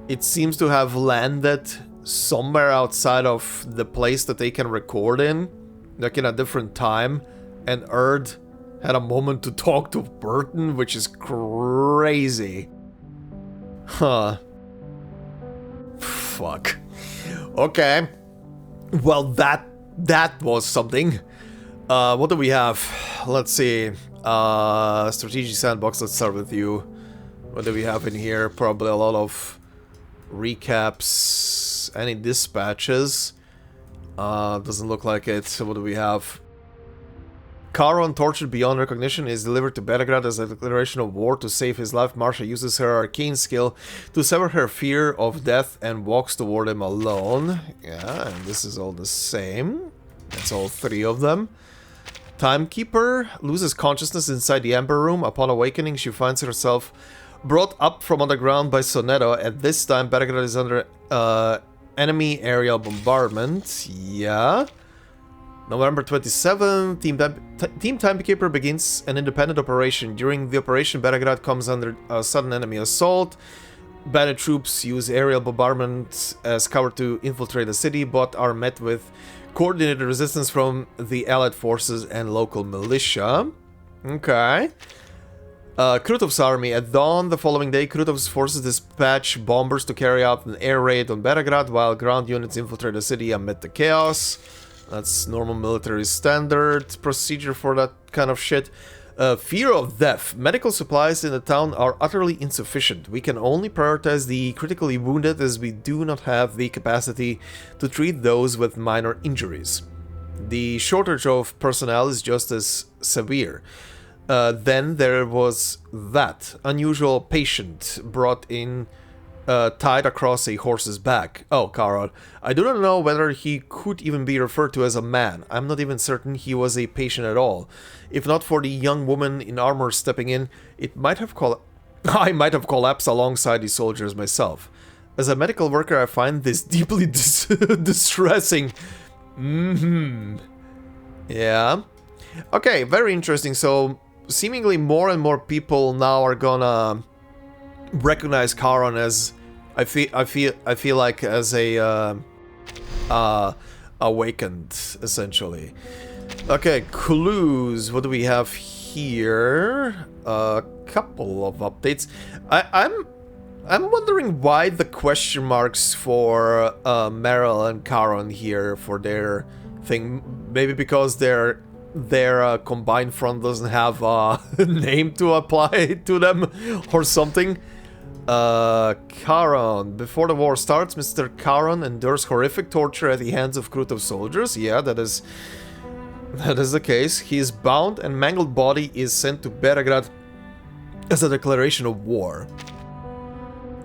Speaker 1: it seems to have landed somewhere outside of the place that they can record in, like in a different time, and Erd had a moment to talk to Vertin, which is crazy. Huh. Fuck. Okay. Well, that was something. What do we have? Let's see. Strategic Sandbox, let's start with you. What do we have in here? Probably a lot of recaps. Any dispatches? Doesn't look like it. So what do we have? Charon, tortured beyond recognition, is delivered to Belgrade as a declaration of war. To save his life, Marsha uses her arcane skill to sever her fear of death and walks toward him alone. Yeah, and this is all the same. That's all three of them. Timekeeper loses consciousness inside the Amber Room. Upon awakening, she finds herself brought up from underground by Sonetto. At this time, Belgrade is under enemy aerial bombardment. Yeah. November 27, Team Timekeeper begins an independent operation. During the operation, Belgrade comes under a sudden enemy assault. Bandit troops use aerial bombardment as cover to infiltrate the city, but are met with coordinated resistance from the Allied forces and local militia. Okay. Krutov's army. At dawn the following day, Krutov's forces dispatch bombers to carry out an air raid on Belgrade, while ground units infiltrate the city amid the chaos. That's normal military standard procedure for that kind of shit. Fear of death. Medical supplies in the town are utterly insufficient. We can only prioritize the critically wounded, as we do not have the capacity to treat those with minor injuries. The shortage of personnel is just as severe. Then there was that unusual patient brought in, tied across a horse's back. Oh, Charon. I do not know whether he could even be referred to as a man. I'm not even certain he was a patient at all. If not for the young woman in armor stepping in, I might have collapsed alongside the soldiers myself. As a medical worker, I find this deeply distressing. Yeah. Okay, very interesting. So, seemingly more and more people now are gonna recognize Charon as I feel like as a awakened, essentially. Okay, clues. What do we have here? A couple of updates. I'm wondering why the question marks for Merel and Charon here for their thing. Maybe because their combined front doesn't have a name to apply to them or something. Charon. Before the war starts, Mr. Charon endures horrific torture at the hands of Krutov soldiers. Yeah, that is the case. His bound and mangled body is sent to Belgrade as a declaration of war.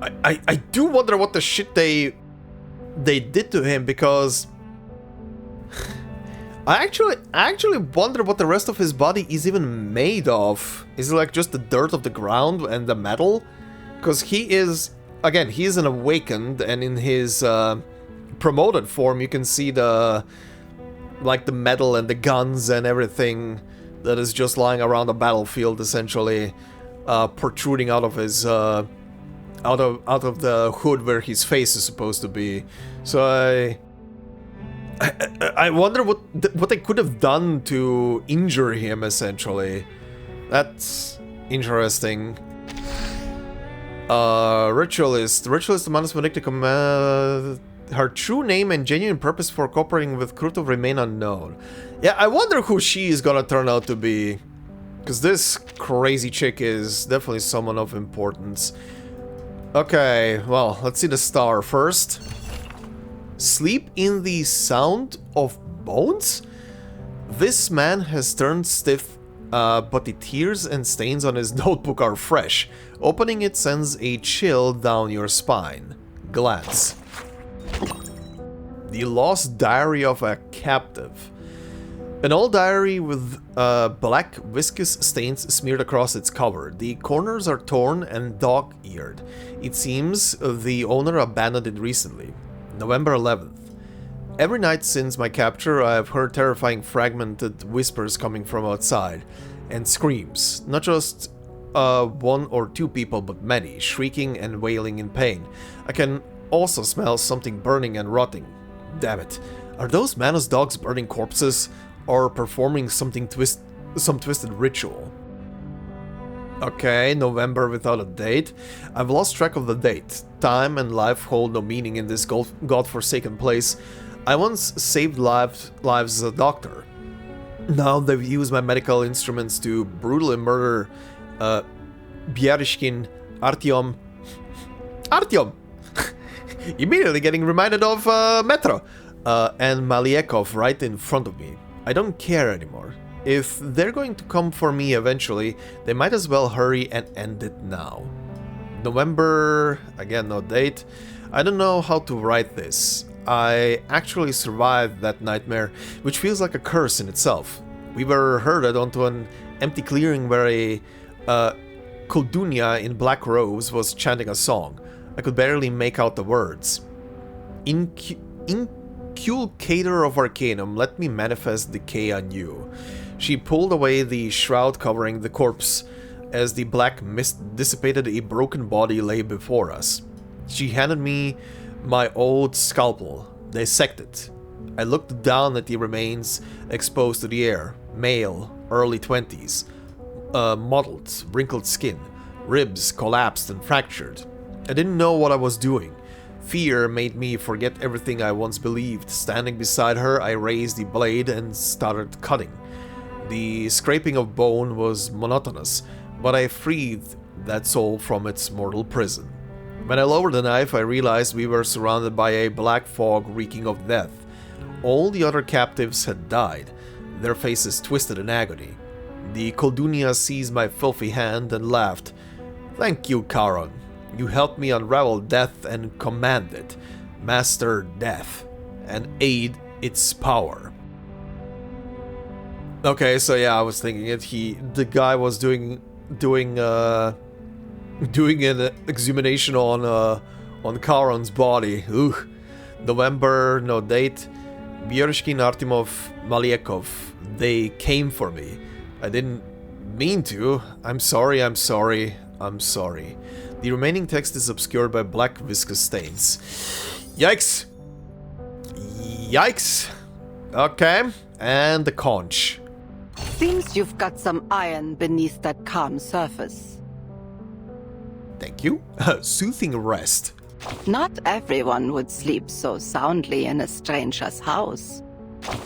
Speaker 1: I do wonder what the shit they did to him, because I actually wonder what the rest of his body is even made of. Is it like just the dirt of the ground and the metal? Because he is, again, he is an awakened, and in his promoted form you can see the metal and the guns and everything that is just lying around the battlefield, essentially protruding out of his out of the hood where his face is supposed to be. So I wonder what they could have done to injure him, essentially. That's interesting. Ritualist. Ritualist demands Benedicta command. Her true name and genuine purpose for cooperating with Krutov remain unknown. Yeah, I wonder who she is gonna turn out to be. Because this crazy chick is definitely someone of importance. Okay, well, let's see the star first. Sleep in the sound of bones? This man has turned stiff, but the tears and stains on his notebook are fresh. Opening it sends a chill down your spine. Glance. The Lost Diary of a Captive. An old diary with black viscous stains smeared across its cover. The corners are torn and dog-eared. It seems the owner abandoned it recently. November 11th. Every night since my capture, I have heard terrifying fragmented whispers coming from outside, and screams. Not just one or two people, but many, shrieking and wailing in pain. I can also smell something burning and rotting. Damn it. Are those Manos dogs burning corpses? Or performing some twisted ritual? Okay, November without a date. I've lost track of the date. Time and life hold no meaning in this godforsaken place. I once saved lives as a doctor. Now they've used my medical instruments to brutally murder Bierishkin, Artyom. Immediately getting reminded of Metro. And Maliekov right in front of me. I don't care anymore. If they're going to come for me eventually, they might as well hurry and end it now. November, again no date. I don't know how to write this. I actually survived that nightmare, which feels like a curse in itself. We were herded onto an empty clearing where a Koldunya in black robes was chanting a song. I could barely make out the words. Inculcator of Arcanum, let me manifest decay on you. She pulled away the shroud covering the corpse. As the black mist dissipated, a broken body lay before us. She handed me my old scalpel. Dissect it. I looked down at the remains exposed to the air. Male, early 20s. Mottled, wrinkled skin. Ribs collapsed and fractured. I didn't know what I was doing. Fear made me forget everything I once believed. Standing beside her, I raised the blade and started cutting. The scraping of bone was monotonous, but I freed that soul from its mortal prison. When I lowered the knife, I realized we were surrounded by a black fog reeking of death. All the other captives had died, their faces twisted in agony. The Koldunya seized my filthy hand and laughed. Thank you, Charon. You helped me unravel death and command it, master death, and aid its power. Okay, so yeah, I was thinking it. The guy was doing an exhumation on Charon's body. Ugh. November, no date. Bierishkin, Artemov, Maliekov. They came for me. I didn't mean to. I'm sorry. The remaining text is obscured by black viscous stains. Yikes! Yikes! Okay, and the conch.
Speaker 3: Seems you've got some iron beneath that calm surface.
Speaker 1: Thank you. Soothing rest.
Speaker 3: Not everyone would sleep so soundly in a stranger's house.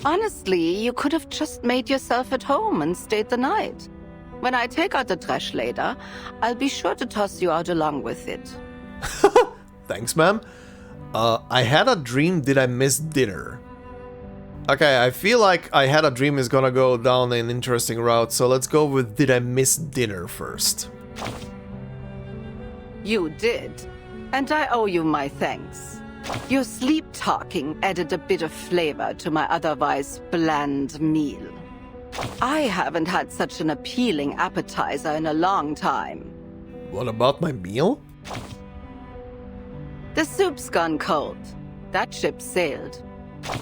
Speaker 3: Honestly, you could have just made yourself at home and stayed the night. When I take out the trash later, I'll be sure to toss you out along with it.
Speaker 1: Thanks, ma'am. I had a dream. Did I miss dinner? Okay, I feel like I had a dream is gonna go down an interesting route, so let's go with did I miss dinner first.
Speaker 3: You did, and I owe you my thanks. Your sleep-talking added a bit of flavor to my otherwise bland meal. I haven't had such an appealing appetizer in a long time.
Speaker 1: What about my meal?
Speaker 3: The soup's gone cold. That ship sailed.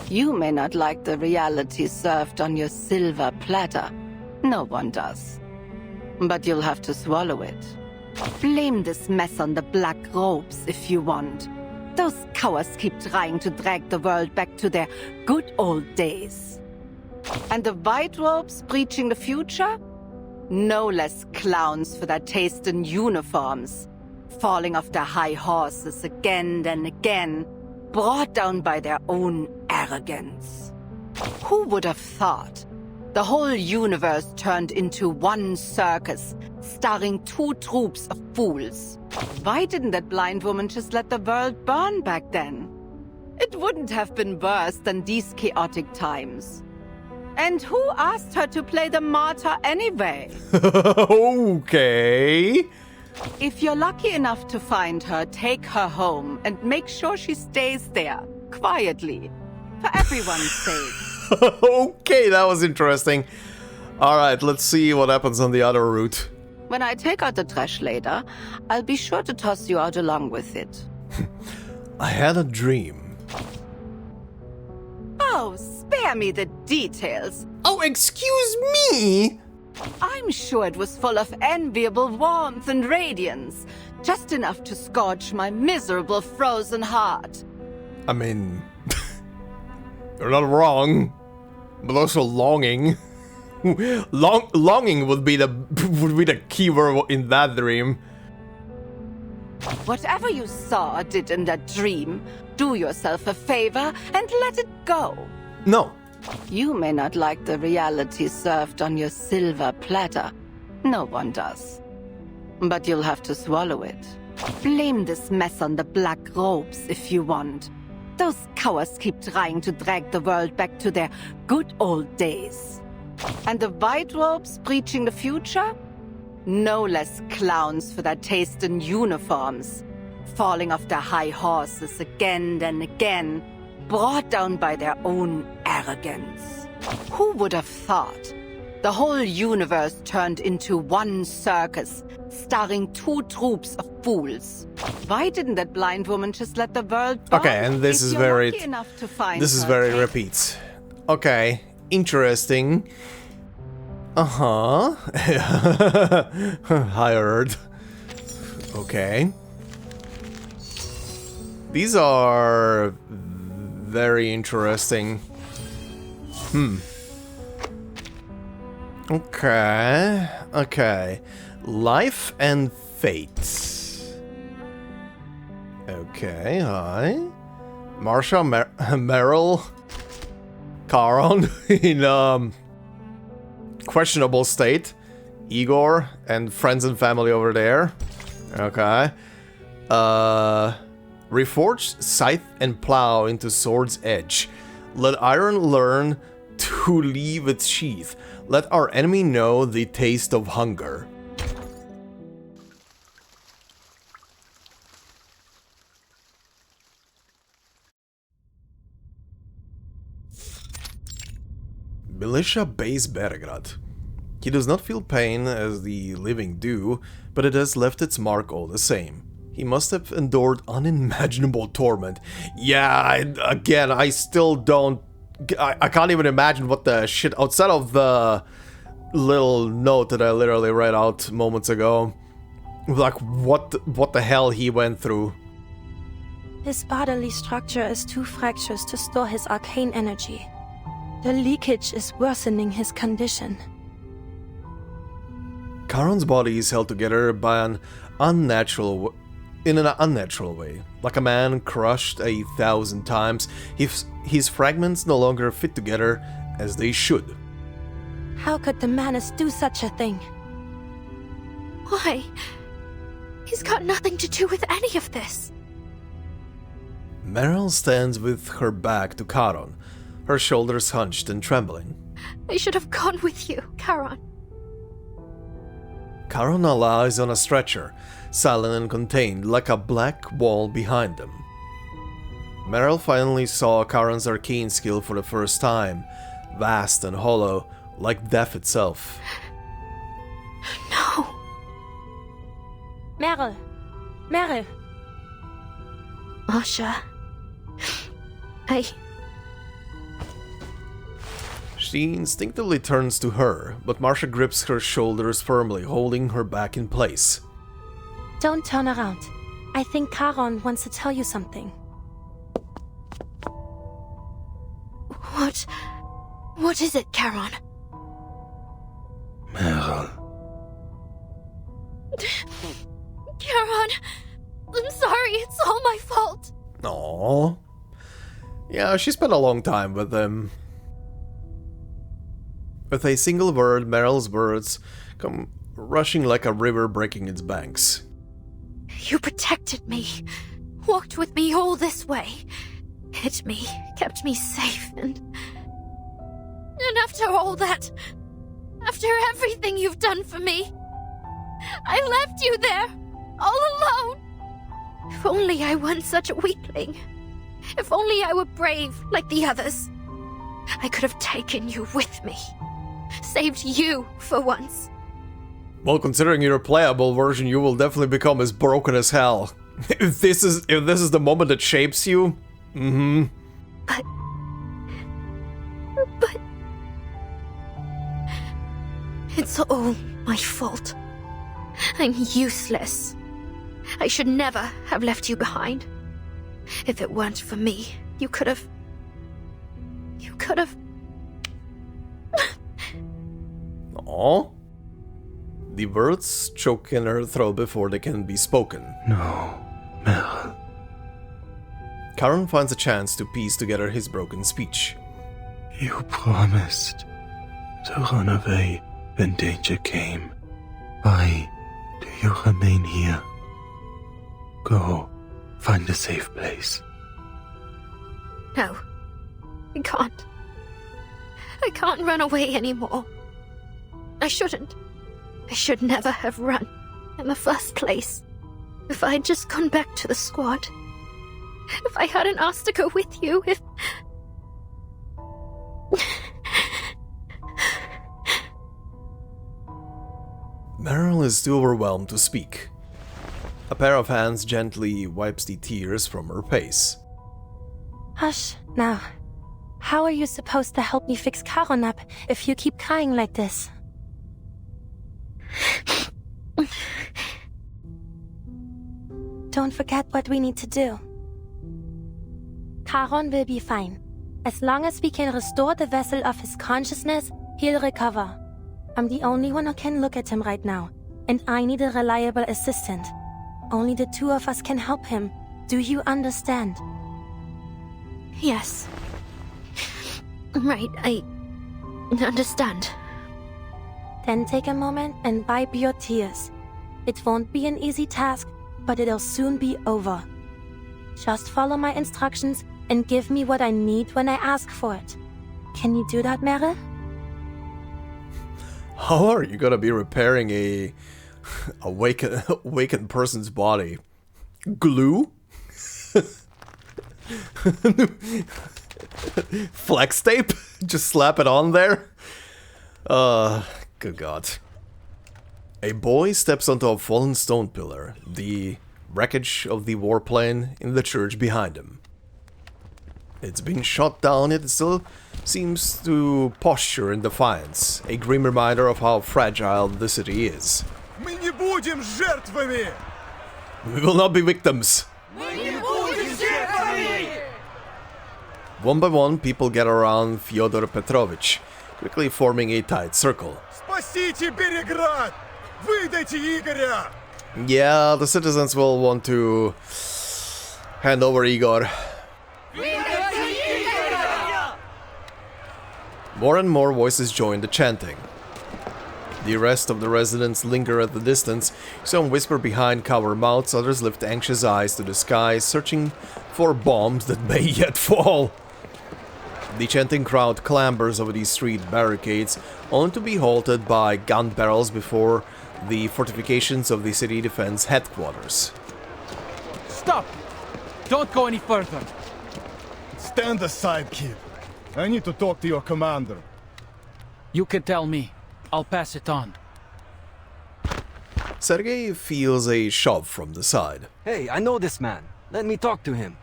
Speaker 3: You may not like the reality served on your silver platter. No one does. But you'll have to swallow it. Blame this mess on the black robes if you want. Those cowards keep trying to drag the world back to their good old days. And the white robes preaching the future? No less clowns for their taste in uniforms, falling off their high horses again and again, brought down by their own arrogance. Who would have thought? The whole universe turned into one circus, starring 2 troops of fools. Why didn't that blind woman just let the world burn back then? It wouldn't have been worse than these chaotic times. And who asked her to play the martyr anyway?
Speaker 1: Okay.
Speaker 3: If you're lucky enough to find her, take her home and make sure she stays there, quietly, for everyone's sake.
Speaker 1: Okay, that was interesting. Alright, let's see what happens on the other route.
Speaker 3: When I take out the trash later, I'll be sure to toss you out along with it.
Speaker 1: I had a dream.
Speaker 3: Oh, spare me the details.
Speaker 1: Oh, excuse me?
Speaker 3: I'm sure it was full of enviable warmth and radiance, just enough to scorch my miserable frozen heart.
Speaker 1: I mean, you're not wrong, but also longing. Longing would be the key word in that dream.
Speaker 3: Whatever you saw or did in that dream, do yourself a favor and let it go.
Speaker 1: No.
Speaker 3: You may not like the reality served on your silver platter. No one does. But you'll have to swallow it. Blame this mess on the black robes if you want. Those cowards keep trying to drag the world back to their good old days. And the white robes preaching the future? No less clowns for their taste in uniforms, falling off their high horses again and again, brought down by their own arrogance. Who would have thought? The whole universe turned into one circus, starring 2 troops of fools. Why didn't that blind woman just let the world burn?
Speaker 1: Okay, and this is very... repeats. Okay, interesting. Uh-huh. Hired. Okay. These are very interesting. Okay. Life and fate. Okay, hi. Marsha, Merel, Charon in questionable state. Igor and friends and family over there. Okay. Reforge scythe and plow into sword's edge. Let iron learn to leave its sheath. Let our enemy know the taste of hunger. Militia Base Belgrade. He does not feel pain as the living do, but it has left its mark all the same. He must have endured unimaginable torment. Yeah, again, I still don't... I can't even imagine what the shit... Outside of the little note that I literally read out moments ago. Like, what the hell he went through.
Speaker 2: His bodily structure is too fractious to store his arcane energy. The leakage is worsening his condition.
Speaker 1: Charon's body is held together by an unnatural way. Like a man crushed 1,000 times, his fragments no longer fit together as they should.
Speaker 2: How could the Manus do such a thing?
Speaker 7: Why? He's got nothing to do with any of this.
Speaker 1: Merel stands with her back to Charon, her shoulders hunched and trembling.
Speaker 7: I should have gone with you, Charon.
Speaker 1: Charon now lies on a stretcher, silent and contained, like a black wall behind them. Merel finally saw Charon's arcane skill for the first time, vast and hollow, like death itself.
Speaker 7: No.
Speaker 2: Merel!
Speaker 7: Marsha.
Speaker 1: She instinctively turns to her, but Marsha grips her shoulders firmly, holding her back in place.
Speaker 2: Don't turn around. I think Charon wants to tell you something.
Speaker 7: What is it, Charon?
Speaker 19: Merel.
Speaker 7: Charon, I'm sorry, it's all my fault.
Speaker 1: Aww. Yeah, she spent a long time with him. With a single word, Merel's words come rushing like a river breaking its banks.
Speaker 7: You protected me, walked with me all this way, hid me, kept me safe, and after all that, after everything you've done for me, I left you there, all alone. If only I weren't such a weakling. If only I were brave like the others. I could have taken you with me. Saved you for once.
Speaker 1: Well, considering you're a playable version, you will definitely become as broken as hell. If this is the moment that shapes you,
Speaker 7: But it's all my fault. I'm useless. I should never have left you behind. If it weren't for me, you could have...
Speaker 1: Aww. The words choke in her throat before they can be spoken.
Speaker 19: No, Merel.
Speaker 1: Karen finds a chance to piece together his broken speech.
Speaker 19: You promised to run away when danger came. Why do you remain here? Go, find a safe place.
Speaker 7: No, I can't. I can't run away anymore. I shouldn't. I should never have run in the first place. If I'd just gone back to the squad. If I hadn't asked to go with you, if...
Speaker 1: Merel is too overwhelmed to speak. A pair of hands gently wipes the tears from her face.
Speaker 2: Hush, now. How are you supposed to help me fix Karon up if you keep crying like this? Don't forget what we need to do. Karon will be fine. As long as we can restore the vessel of his consciousness, he'll recover. I'm the only one who can look at him right now, and I need a reliable assistant. Only the two of us can help him. Do you understand?
Speaker 7: Yes. Right, I understand.
Speaker 2: Then take a moment and wipe your tears. It won't be an easy task, but it'll soon be over. Just follow my instructions and give me what I need when I ask for it. Can you do that, Merel?
Speaker 1: How are you gonna be repairing a awakened person's body? Glue? Flex tape? Just slap it on there? Good God. A boy steps onto a fallen stone pillar, the wreckage of the warplane in the church behind him. It's been shot down, yet it still seems to posture in defiance, a grim reminder of how fragile the city is.
Speaker 16: Мы не будем жертвами!
Speaker 1: We will not be victims!
Speaker 16: Мы не будем жертвами!
Speaker 1: One by one, people gather around Fyodor Petrovich, quickly forming a tight circle.
Speaker 16: Спасите Береград! Выдайте Игоря!
Speaker 1: Yeah, the citizens will want to hand over Igor. More and more voices join the chanting. The rest of the residents linger at the distance, some whisper behind cover mouths, others lift anxious eyes to the sky, searching for bombs that may yet fall. The chanting crowd clambers over these street barricades, only to be halted by gun barrels before the fortifications of the city defense headquarters.
Speaker 6: Stop! Don't go any further!
Speaker 16: Stand aside, kid. I need to talk to your commander.
Speaker 6: You can tell me. I'll pass it on.
Speaker 1: Sergei feels a shove from the side.
Speaker 12: Hey, I know this man. Let me talk to him.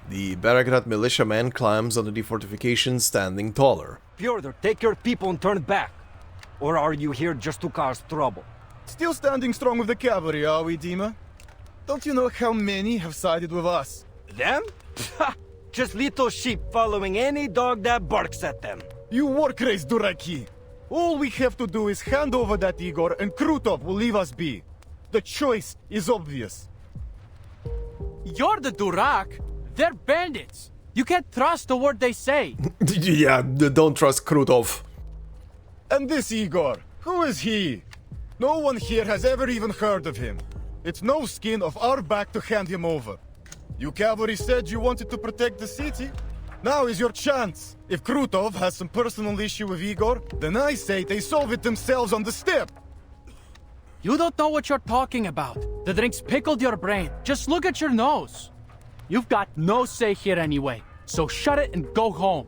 Speaker 1: The Beregrad militiaman climbs onto the fortification, standing taller.
Speaker 12: Fyodor, take your people and turn back. Or are you here just to cause trouble?
Speaker 16: Still standing strong with the cavalry, are we, Dima? Don't you know how many have sided with us?
Speaker 12: Them? Just little sheep following any dog that barks at them.
Speaker 16: You war-crazed duraki! All we have to do is hand over that Igor and Krutov will leave us be. The choice is obvious.
Speaker 6: You're the Durak! They're bandits! You can't trust a word they say.
Speaker 1: Yeah, don't trust Krutov.
Speaker 18: And this Igor, who is he? No one here has ever even heard of him. It's no skin of our back to hand him over. You cavalry said you wanted to protect the city. Now is your chance. If Krutov has some personal issue with Igor, then I say they solve it themselves on the step.
Speaker 6: You don't know what you're talking about. The drinks pickled your brain. Just look at your nose. You've got no say here anyway, so shut it and go home.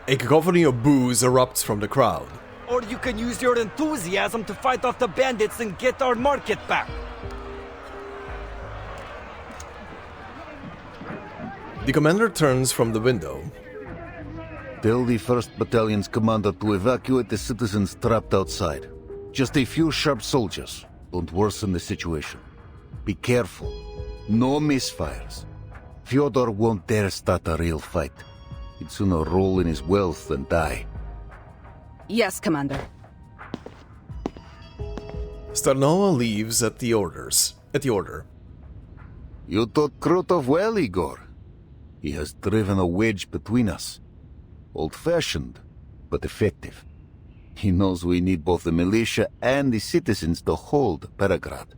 Speaker 1: A cacophony of boos erupts from the crowd.
Speaker 12: Or you can use your enthusiasm to fight off the bandits and get our market back.
Speaker 1: The commander turns from the window.
Speaker 4: Tell the 1st Battalion's commander to evacuate the citizens trapped outside. Just a few sharp soldiers. Don't worsen the situation. Be careful. No misfires. Fyodor won't dare start a real fight. He'd sooner roll in his wealth than die.
Speaker 8: Yes, Commander.
Speaker 1: Starnova leaves at the order.
Speaker 4: You taught Krutov well, Igor. He has driven a wedge between us. Old-fashioned, but effective. He knows we need both the militia and the citizens to hold Peregrad.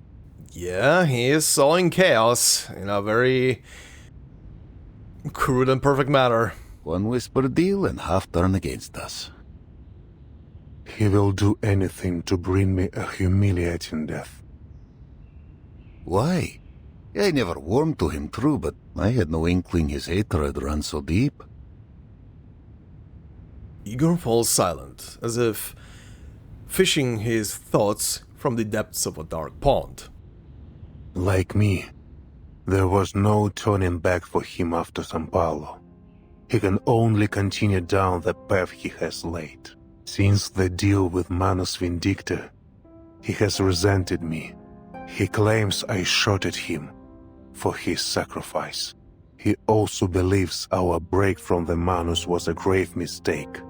Speaker 1: Yeah, he is sowing chaos in a very crude and perfect manner.
Speaker 4: One whisper deal and half turn against us.
Speaker 15: He will do anything to bring me a humiliating death.
Speaker 4: Why? I never warmed to him, true, but I had no inkling his hatred ran so deep.
Speaker 1: Igor falls silent, as if fishing his thoughts from the depths of a dark pond.
Speaker 15: Like me, there was no turning back for him after San Paulo. He can only continue down the path he has laid. Since the deal with Manus Vindicta, he has resented me. He claims I shot at him for his sacrifice. He also believes our break from the Manus was a grave mistake.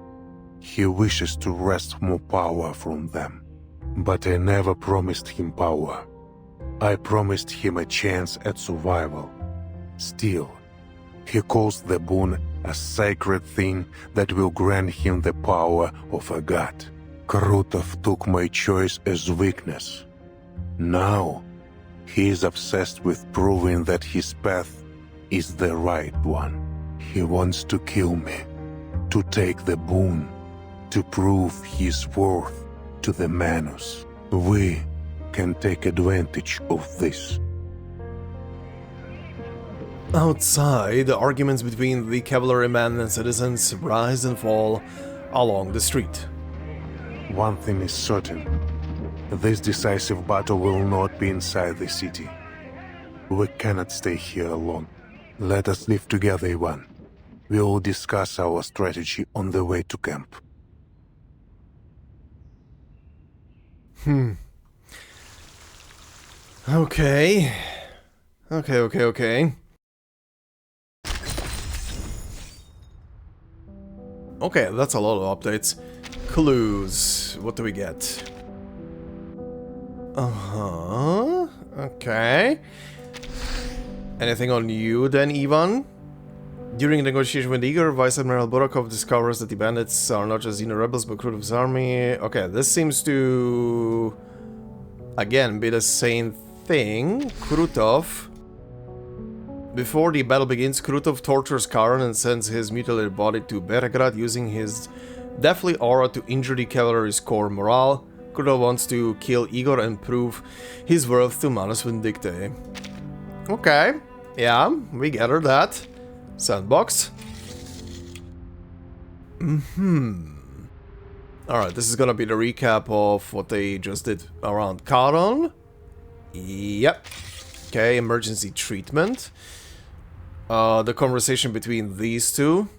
Speaker 15: He wishes to wrest more power from them. But I never promised him power. I promised him a chance at survival. Still, he calls the boon a sacred thing that will grant him the power of a god. Krutov took my choice as weakness. Now, he is obsessed with proving that his path is the right one. He wants to kill me, to take the boon, to prove his worth to the Manus. We can take advantage of this.
Speaker 1: Outside, the arguments between the cavalrymen and citizens rise and fall along the street.
Speaker 15: One thing is certain. This decisive battle will not be inside the city. We cannot stay here alone. Let us live together, Ivan. We will discuss our strategy on the way to camp.
Speaker 1: Okay. Okay, that's a lot of updates. Clues. What do we get? Okay. Anything on you then, Ivan? During a negotiation with Igor, Vice Admiral Burakov discovers that the bandits are not just Xeno rebels but Krutov's army. Okay, this seems to again be the same thing. Krutov. Before the battle begins, Krutov tortures Karan and sends his mutilated body to Beregrad using his deathly aura to injure the cavalry's core morale. Krutov wants to kill Igor and prove his worth to Manus Vindicta. Okay, yeah, we gathered that. Sandbox. Alright, this is gonna be the recap of what they just did around Karan. Yep. Okay, emergency treatment. The conversation between these two.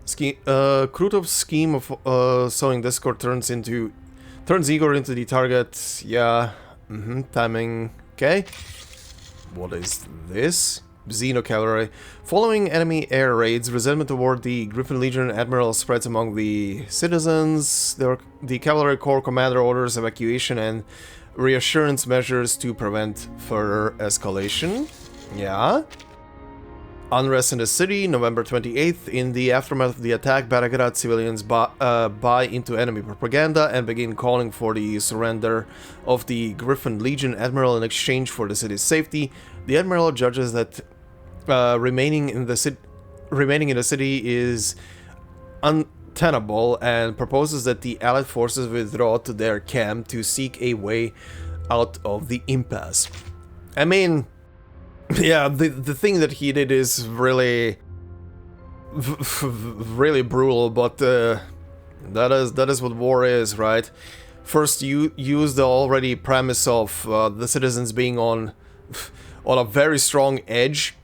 Speaker 1: Krutov's scheme of sowing discord turns Igor into the target. Yeah. Timing. Okay. What is this? Xeno cavalry. Following enemy air raids, resentment toward the Griffin Legion Admiral spreads among the citizens. The cavalry corps commander orders evacuation and reassurance measures to prevent further escalation. Yeah. Unrest in the city, November 28th. In the aftermath of the attack, Belgrade civilians buy into enemy propaganda and begin calling for the surrender of the Griffin Legion Admiral in exchange for the city's safety. The Admiral judges that remaining in the city is untenable and proposes that the Allied forces withdraw to their camp to seek a way out of the impasse. I mean, yeah, the thing that he did is really brutal, but that is what war is, right? First, you use the already premise of the citizens being on a very strong edge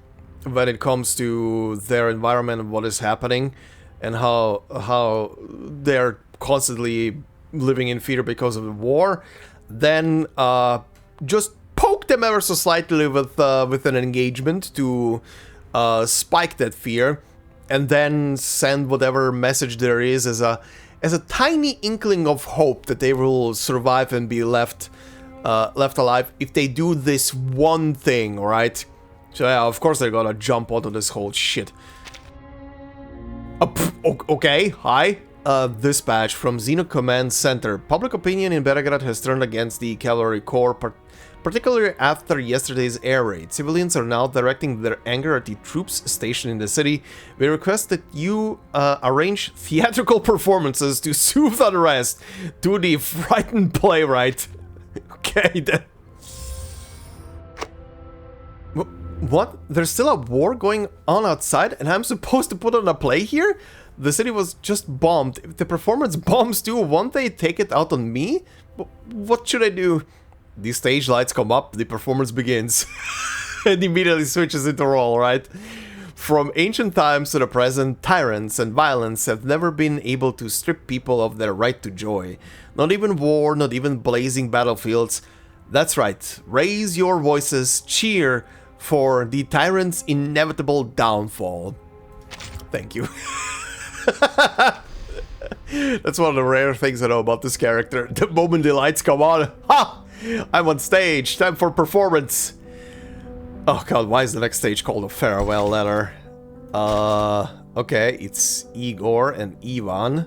Speaker 1: when it comes to their environment and what is happening, and how they're constantly living in fear because of the war. Then just poke them ever so slightly with an engagement to spike that fear, and then send whatever message there is as a tiny inkling of hope that they will survive and be left alive if they do this one thing, right? So yeah, of course they're gonna jump onto this whole shit. Okay, hi. Dispatch from Xeno Command Center. Public opinion in Belgrade has turned against the Cavalry Corps, particularly after yesterday's air raid. Civilians are now directing their anger at the troops stationed in the city. We request that you arrange theatrical performances to soothe unrest to the frightened playwright. Okay, then. What? There's still a war going on outside and I'm supposed to put on a play here? The city was just bombed. If the performance bombs too, won't they take it out on me? What should I do? The stage lights come up, the performance begins. And immediately switches into role, right? From ancient times to the present, tyrants and violence have never been able to strip people of their right to joy. Not even war, not even blazing battlefields. That's right, raise your voices, cheer for the tyrant's inevitable downfall. Thank you. That's one of the rare things I know about this character. The moment the lights come on, ha! I'm on stage, time for performance. Oh god, why is the next stage called a farewell letter? Okay, it's Igor and Ivan.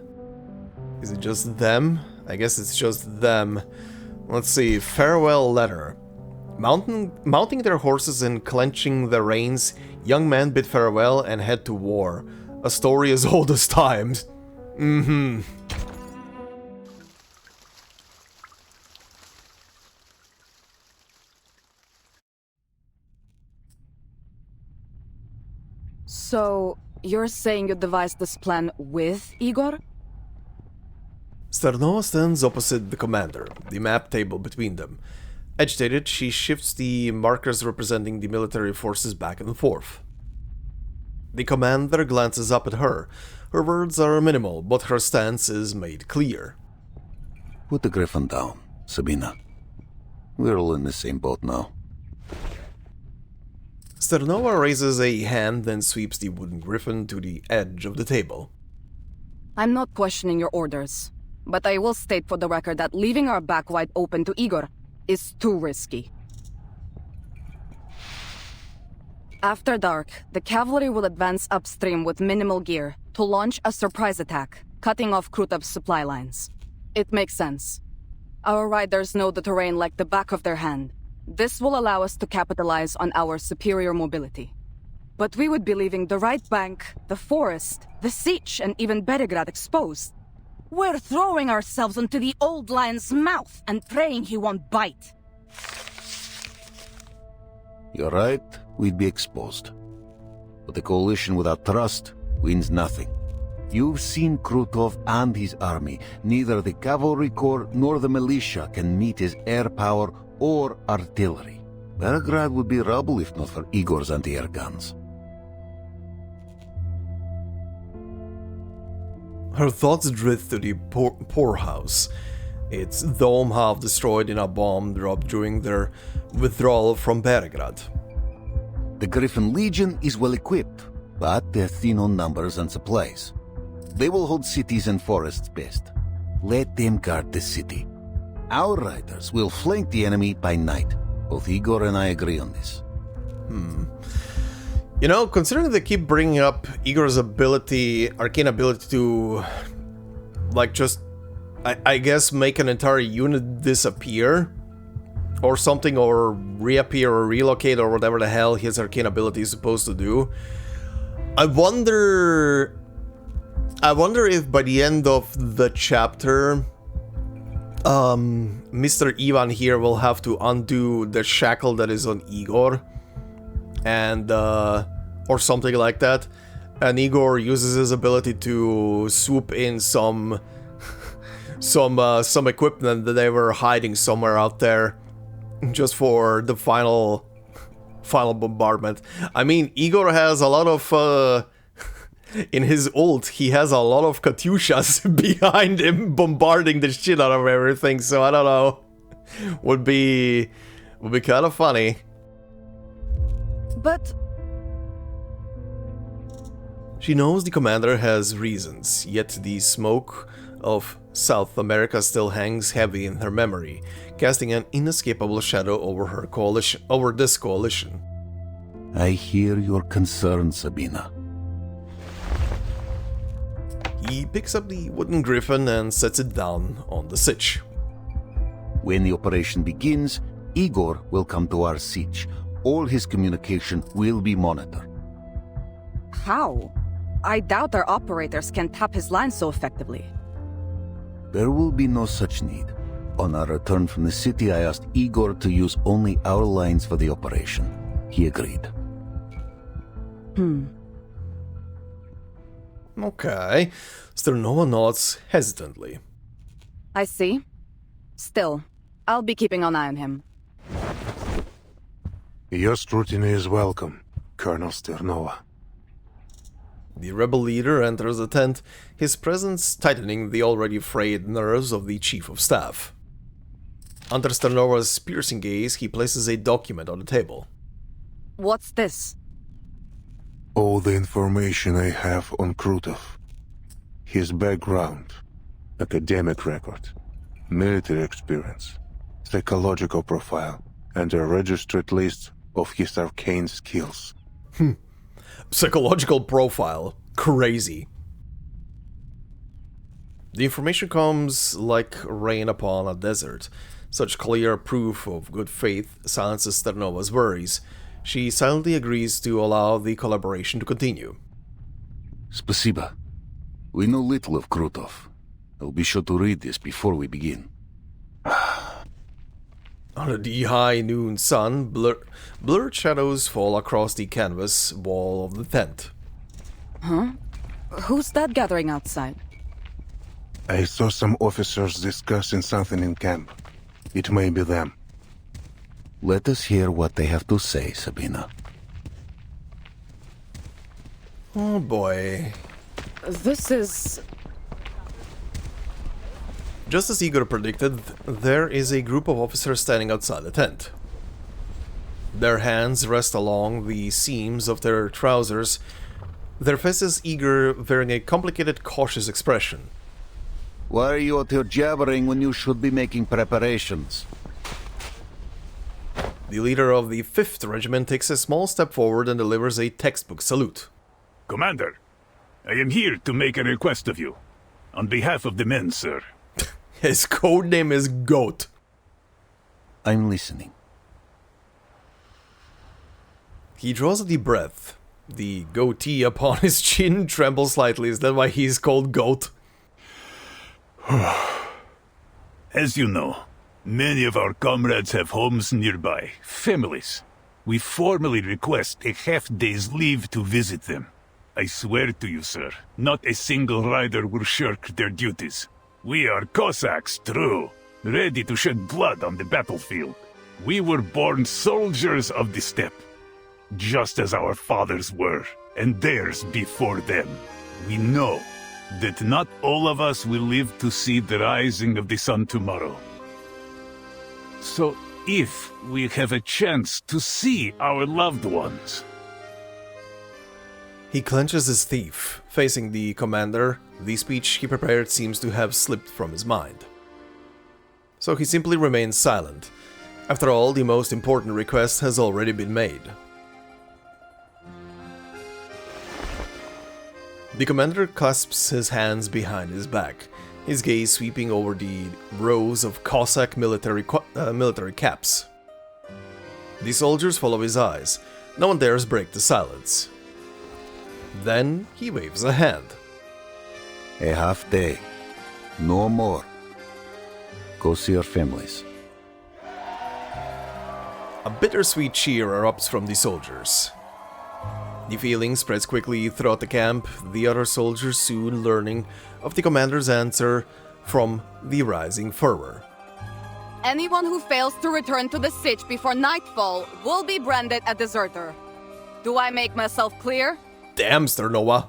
Speaker 1: Is it just them? I guess it's just them. Let's see, farewell letter. Mounting their horses and clenching their reins, young men bid farewell and head to war. A story as old as times. Mm-hmm.
Speaker 8: So, you're saying you devised this plan with Igor?
Speaker 1: Sternova stands opposite the commander, the map table between them. Agitated, she shifts the markers representing the military forces back and forth. The commander glances up at her. Her words are minimal, but her stance is made clear.
Speaker 4: Put the Griffin down, Sabina. We're all in the same boat now.
Speaker 1: Sternova raises a hand, then sweeps the wooden griffin to the edge of the table.
Speaker 8: I'm not questioning your orders, but I will state for the record that leaving our back wide open to Igor is too risky. After dark, the cavalry will advance upstream with minimal gear to launch a surprise attack, cutting off Krutov's supply lines. It makes sense. Our riders know the terrain like the back of their hand. This will allow us to capitalize on our superior mobility. But we would be leaving the right bank, the forest, the siege, and even Belgrade exposed. We're throwing ourselves into the old lion's mouth and praying he won't bite.
Speaker 4: You're right, we'd be exposed. But the coalition without trust wins nothing. You've seen Krutov and his army. Neither the cavalry corps nor the militia can meet his air power or artillery. Belgrade would be rubble if not for Igor's anti-air guns.
Speaker 1: Her thoughts drift to the poorhouse, its dome half destroyed in a bomb dropped during their withdrawal from Belgrade.
Speaker 4: The Griffin Legion is well equipped, but they're thin on numbers and supplies. They will hold cities and forests best. Let them guard the city. Our riders will flank the enemy by night. Both Igor and I agree on this.
Speaker 1: You know, considering they keep bringing up Igor's ability, arcane ability to, like, just, I guess, make an entire unit disappear or something, or reappear or relocate or whatever the hell his arcane ability is supposed to do. I wonder if by the end of the chapter, Mr. Ivan here will have to undo the shackle that is on Igor, and or something like that, and Igor uses his ability to swoop in some equipment that they were hiding somewhere out there, just for the final bombardment. I mean, Igor has a lot of in his ult, he has a lot of Katyushas behind him bombarding the shit out of everything, so I don't know. Would be kind of funny.
Speaker 8: But
Speaker 1: she knows the commander has reasons, yet the smoke of South America still hangs heavy in her memory, casting an inescapable shadow over this coalition.
Speaker 4: I hear your concern, Sabina.
Speaker 1: He picks up the wooden griffin and sets it down on the sitch.
Speaker 4: When the operation begins, Igor will come to our siege. All his communication will be monitored.
Speaker 8: how? I doubt our operators can tap his line so effectively.
Speaker 4: There will be no such need. On our return from the city, I asked Igor to use only our lines for the operation. He agreed.
Speaker 1: Okay. Sternova nods hesitantly.
Speaker 8: I see. Still, I'll be keeping an eye on him.
Speaker 15: Your scrutiny is welcome, Colonel Sternova.
Speaker 1: The rebel leader enters the tent, his presence tightening the already frayed nerves of the chief of staff. Under Sternova's piercing gaze, he places a document on the table.
Speaker 8: What's this?
Speaker 15: All the information I have on Krutov. His background, academic record, military experience, psychological profile, and a registered list of his arcane skills.
Speaker 1: Psychological profile. Crazy. The information comes like rain upon a desert. Such clear proof of good faith silences Sternova's worries. She silently agrees to allow the collaboration to continue.
Speaker 4: Spasiba. We know little of Krutov. I'll be sure to read this before we begin.
Speaker 1: Under the high noon sun, blurred shadows fall across the canvas wall of the tent.
Speaker 8: Huh? Who's that gathering outside?
Speaker 15: I saw some officers discussing something in camp. It may be them.
Speaker 4: Let us hear what they have to say, Sabina.
Speaker 1: Oh boy.
Speaker 8: This is...
Speaker 1: Just as Igor predicted, there is a group of officers standing outside the tent. Their hands rest along the seams of their trousers, their faces eager, wearing a complicated, cautious expression.
Speaker 4: Why are you out here jabbering when you should be making preparations?
Speaker 1: The leader of the 5th Regiment takes a small step forward and delivers a textbook salute.
Speaker 11: Commander, I am here to make a request of you. On behalf of the men, sir.
Speaker 1: His code name is Goat.
Speaker 4: I'm listening.
Speaker 1: He draws a deep breath. The goatee upon his chin trembles slightly. Is that why he's called Goat?
Speaker 11: As you know, many of our comrades have homes nearby, families. We formally request a half-day's leave to visit them. I swear to you, sir, not a single rider will shirk their duties. We are Cossacks, true, ready to shed blood on the battlefield. We were born soldiers of the steppe, just as our fathers were, and theirs before them. We know that not all of us will live to see the rising of the sun tomorrow. So, if we have a chance to see our loved ones...
Speaker 1: He clenches his teeth, facing the commander. The speech he prepared seems to have slipped from his mind. So he simply remains silent. After all, the most important request has already been made. The commander clasps his hands behind his back, his gaze sweeping over the rows of Cossack military caps. The soldiers follow his eyes. No one dares break the silence. Then he waves a hand.
Speaker 4: A half day. No more. Go see your families.
Speaker 1: A bittersweet cheer erupts from the soldiers. The feeling spreads quickly throughout the camp, the other soldiers soon learning of the commander's answer from the rising fervor.
Speaker 8: Anyone who fails to return to the siege before nightfall will be branded a deserter. Do I make myself clear?
Speaker 1: Damn, Sternova!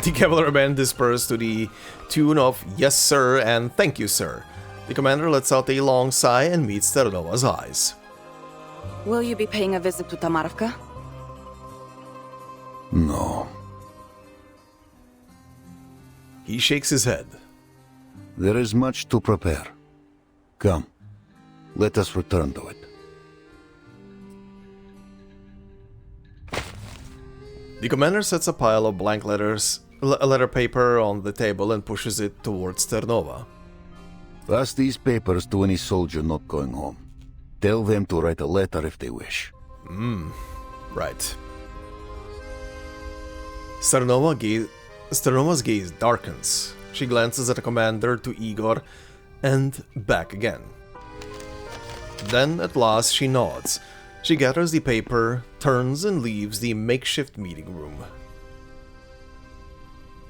Speaker 1: The cavalrymen disperse to the tune of "Yes, sir," and "Thank you, sir." The commander lets out a long sigh and meets Sternova's eyes.
Speaker 8: Will you be paying a visit to Tamarvka?
Speaker 4: No.
Speaker 1: He shakes his head.
Speaker 4: There is much to prepare. Come, let us return to it.
Speaker 1: The commander sets a pile of blank letter paper on the table and pushes it towards Sternova.
Speaker 4: Pass these papers to any soldier not going home. Tell them to write a letter if they wish.
Speaker 1: Right. Sternova's gaze darkens. She glances at the commander, to Igor, and back again. Then, at last, she nods. She gathers the paper, turns, and leaves the makeshift meeting room.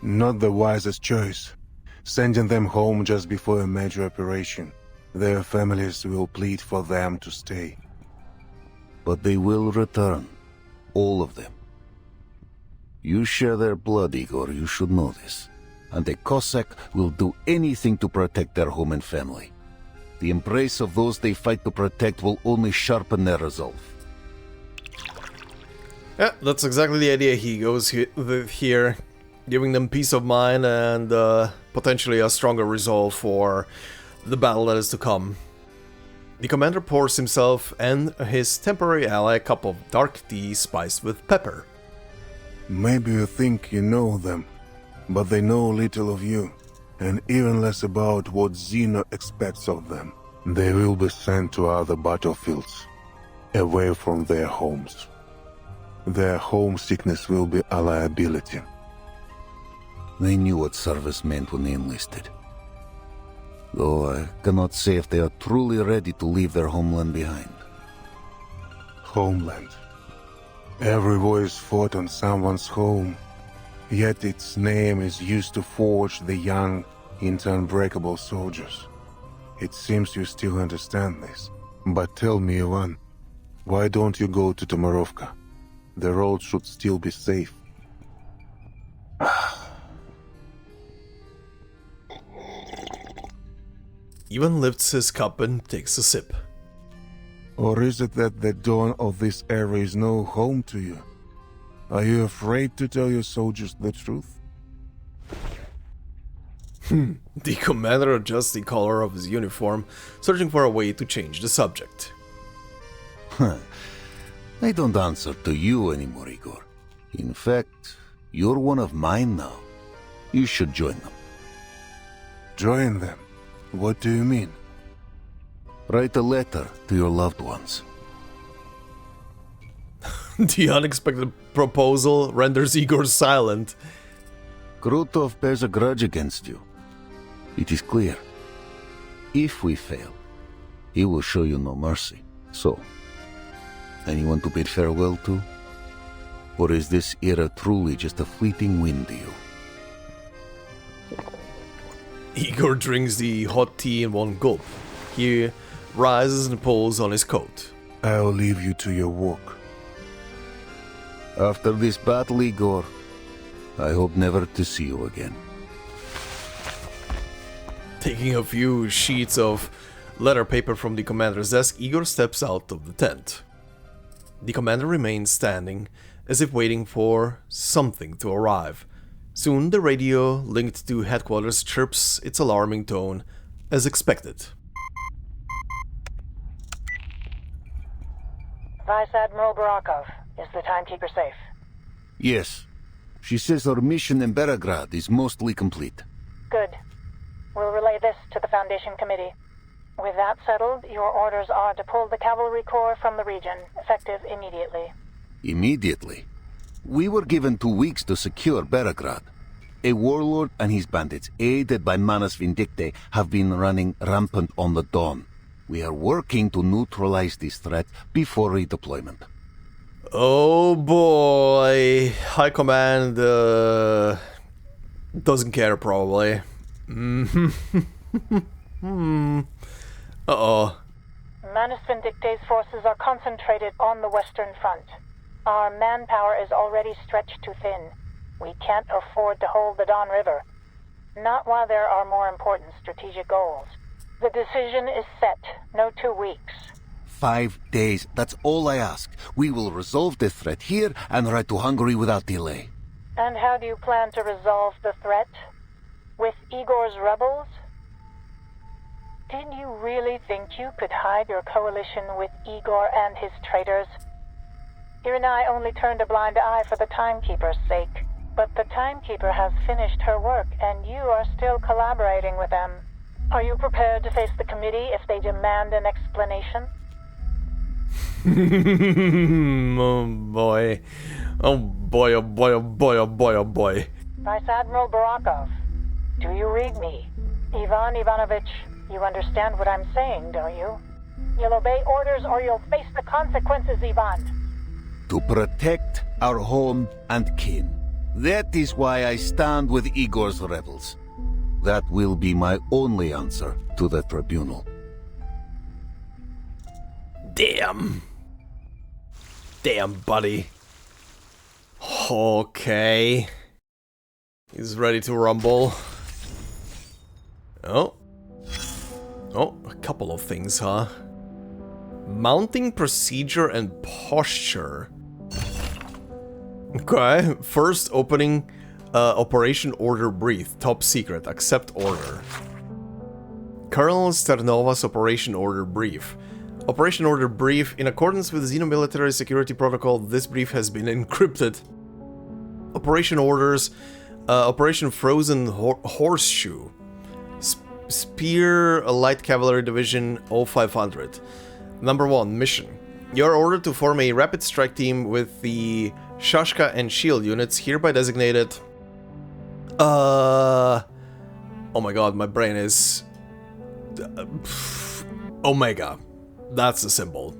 Speaker 15: Not the wisest choice. Sending them home just before a major operation. Their families will plead for them to stay.
Speaker 4: But they will return. All of them. You share their blood, Igor, you should know this. And a Cossack will do anything to protect their home and family. The embrace of those they fight to protect will only sharpen their resolve.
Speaker 1: Yeah, that's exactly the idea he goes here, giving them peace of mind and potentially a stronger resolve for the battle that is to come. The commander pours himself and his temporary ally a cup of dark tea spiced with pepper.
Speaker 15: Maybe you think you know them, but they know little of you, and even less about what Zeno expects of them. They will be sent to other battlefields, away from their homes. Their homesickness will be a liability.
Speaker 4: They knew what service meant when they enlisted. Though I cannot say if they are truly ready to leave their homeland behind.
Speaker 15: Homeland. Every war is fought on someone's home, yet its name is used to forge the young into unbreakable soldiers. It seems you still understand this. But tell me, Ivan, why don't you go to Tomarovka? The road should still be safe.
Speaker 1: Ivan lifts his cup and takes a sip.
Speaker 15: Or is it that the dawn of this era is no home to you? Are you afraid to tell your soldiers the truth?
Speaker 1: The commander adjusts the collar of his uniform, searching for a way to change the subject.
Speaker 4: I don't answer to you anymore, Igor. In fact, you're one of mine now. You should join them.
Speaker 15: Join them? What do you mean?
Speaker 4: Write a letter to your loved ones.
Speaker 1: The unexpected proposal renders Igor silent.
Speaker 4: Krutov bears a grudge against you. It is clear. If we fail, he will show you no mercy. So, anyone to bid farewell to? Or is this era truly just a fleeting wind to you?
Speaker 1: Igor drinks the hot tea in one gulp. He rises and pulls on his coat.
Speaker 15: I'll leave you to your work.
Speaker 4: After this battle, Igor, I hope never to see you again.
Speaker 1: Taking a few sheets of letter paper from the commander's desk, Igor steps out of the tent. The commander remains standing, as if waiting for something to arrive. Soon the radio, linked to headquarters, chirps its alarming tone, as expected.
Speaker 13: Vice Admiral Barakov, is the Timekeeper safe?
Speaker 4: Yes. She says her mission in Belgrade is mostly complete.
Speaker 13: Good. We'll relay this to the Foundation Committee. With that settled, your orders are to pull the Cavalry Corps from the region, effective immediately.
Speaker 4: Immediately? We were given 2 weeks to secure Belgrade. A warlord and his bandits, aided by Manus Vindictae, have been running rampant on the Dawn. We are working to neutralize this threat before redeployment.
Speaker 1: Oh boy. High Command doesn't care, probably. Uh-oh.
Speaker 13: Manus Vindictae's forces are concentrated on the Western Front. Our manpower is already stretched too thin. We can't afford to hold the Don River. Not while there are more important strategic goals. The decision is set. No 2 weeks.
Speaker 4: 5 days, that's all I ask. We will resolve the threat here and ride to Hungary without delay.
Speaker 13: And how do you plan to resolve the threat? With Igor's rebels? Did you really think you could hide your coalition with Igor and his traitors? Irenai only turned a blind eye for the Timekeeper's sake. But the Timekeeper has finished her work, and you are still collaborating with them. Are you prepared to face the committee if they demand an explanation?
Speaker 1: Oh boy. Oh boy, oh boy, oh boy, oh boy, oh boy.
Speaker 13: Vice Admiral Barakov, do you read me? Ivan Ivanovich, you understand what I'm saying, don't you? You'll obey orders or you'll face the consequences, Ivan.
Speaker 4: To protect our home and kin. That is why I stand with Igor's rebels. That will be my only answer to the tribunal.
Speaker 1: Damn. Damn, buddy. Okay. He's ready to rumble. Oh. Oh, a couple of things, huh? Mounting procedure and posture. Okay, first opening Operation Order Brief. Top secret. Accept order. Colonel Sternova's Operation Order Brief. Operation Order Brief. In accordance with Xenomilitary Security Protocol, this brief has been encrypted. Operation Orders. Operation Frozen Horseshoe. Spear Light Cavalry Division 0500. Number 1. Mission. You are ordered to form a rapid strike team with the Shashka and Shield units, hereby designated... Oh my god, my brain is... Omega. That's the symbol.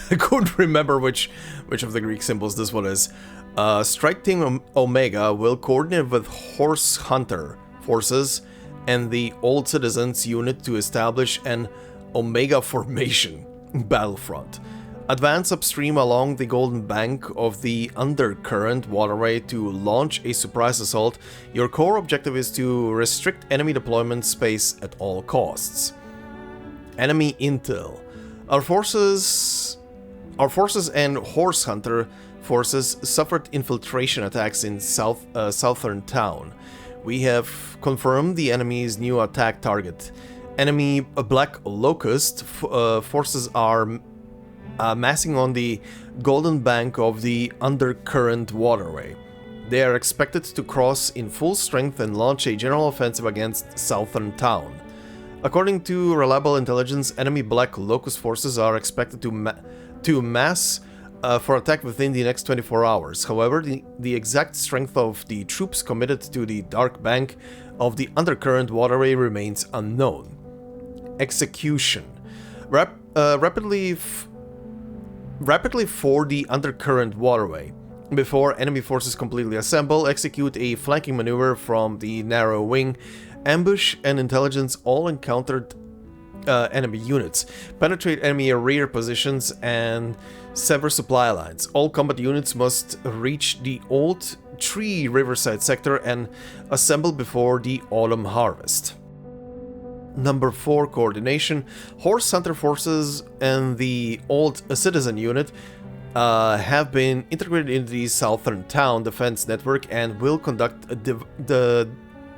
Speaker 1: I couldn't remember which of the Greek symbols this one is. Strike Team Omega will coordinate with Horse Hunter forces and the Old Citizens unit to establish an Omega formation battlefront. Advance upstream along the Golden Bank of the Undercurrent waterway to launch a surprise assault. Your core objective is to restrict enemy deployment space at all costs. Enemy intel. Our forces and Horse Hunter forces suffered infiltration attacks in southern town. We have confirmed the enemy's new attack target. Enemy Black Locust forces are massing on the Golden Bank of the Undercurrent waterway. They are expected to cross in full strength and launch a general offensive against southern town. According to reliable intelligence, enemy Black Locust forces are expected to mass for attack within the next 24 hours. However, the exact strength of the troops committed to the Dark Bank of the Undercurrent waterway remains unknown. Execution. Rapidly ford the Undercurrent waterway. Before enemy forces completely assemble, execute a flanking maneuver from the narrow wing. Ambush and intelligence all encountered enemy units. Penetrate enemy rear positions and sever supply lines. All combat units must reach the Old Tree Riverside sector and assemble before the autumn harvest. Number 4. Coordination. Horse Hunter forces and the Old Citizen unit have been integrated into the Southern Town Defense Network and will conduct the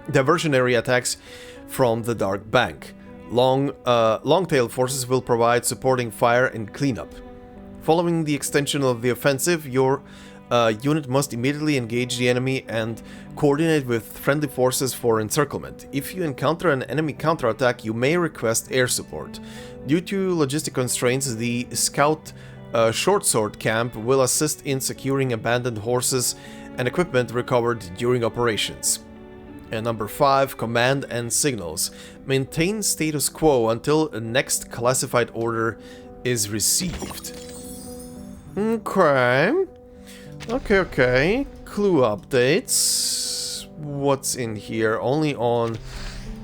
Speaker 1: diversionary attacks from the Dark Bank. Long-tail forces will provide supporting fire and cleanup. Following the extension of the offensive, your unit must immediately engage the enemy and coordinate with friendly forces for encirclement. If you encounter an enemy counterattack, you may request air support. Due to logistic constraints, the Scout Short Sword Camp will assist in securing abandoned horses and equipment recovered during operations. And number 5, Command and Signals. Maintain status quo until the next classified order is received. Okay. Okay. Clue updates. What's in here? Only on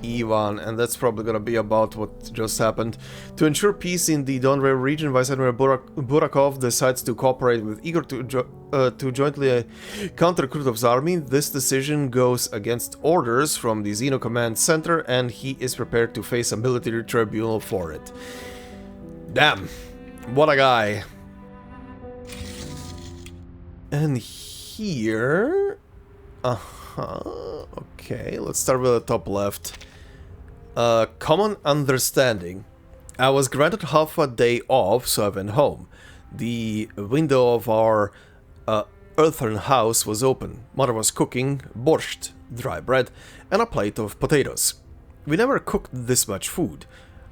Speaker 1: Ivan, and that's probably gonna be about what just happened. To ensure peace in the Donre region, Vice Admiral Burakov decides to cooperate with Igor to jointly counter Krutov's army. This decision goes against orders from the Xeno Command Center, and he is prepared to face a military tribunal for it. Damn, what a guy. And here... Okay, let's start with the top left. Common understanding. I was granted half a day off, so I went home. The window of our earthen house was open. Mother was cooking borscht, dry bread, and a plate of potatoes. We never cooked this much food.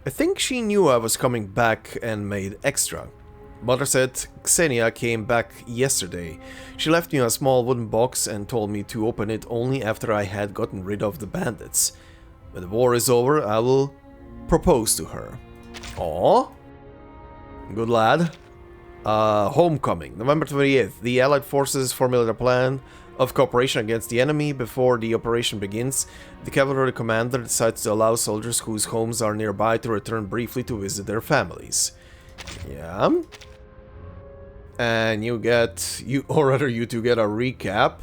Speaker 1: I think she knew I was coming back and made extra. Mother said Xenia came back yesterday. She left me a small wooden box and told me to open it only after I had gotten rid of the bandits. When the war is over, I will propose to her. Aww. Good lad. Homecoming. November 28th. The Allied forces formulate a plan of cooperation against the enemy. Before the operation begins, the cavalry commander decides to allow soldiers whose homes are nearby to return briefly to visit their families. Yeah. And you two get a recap.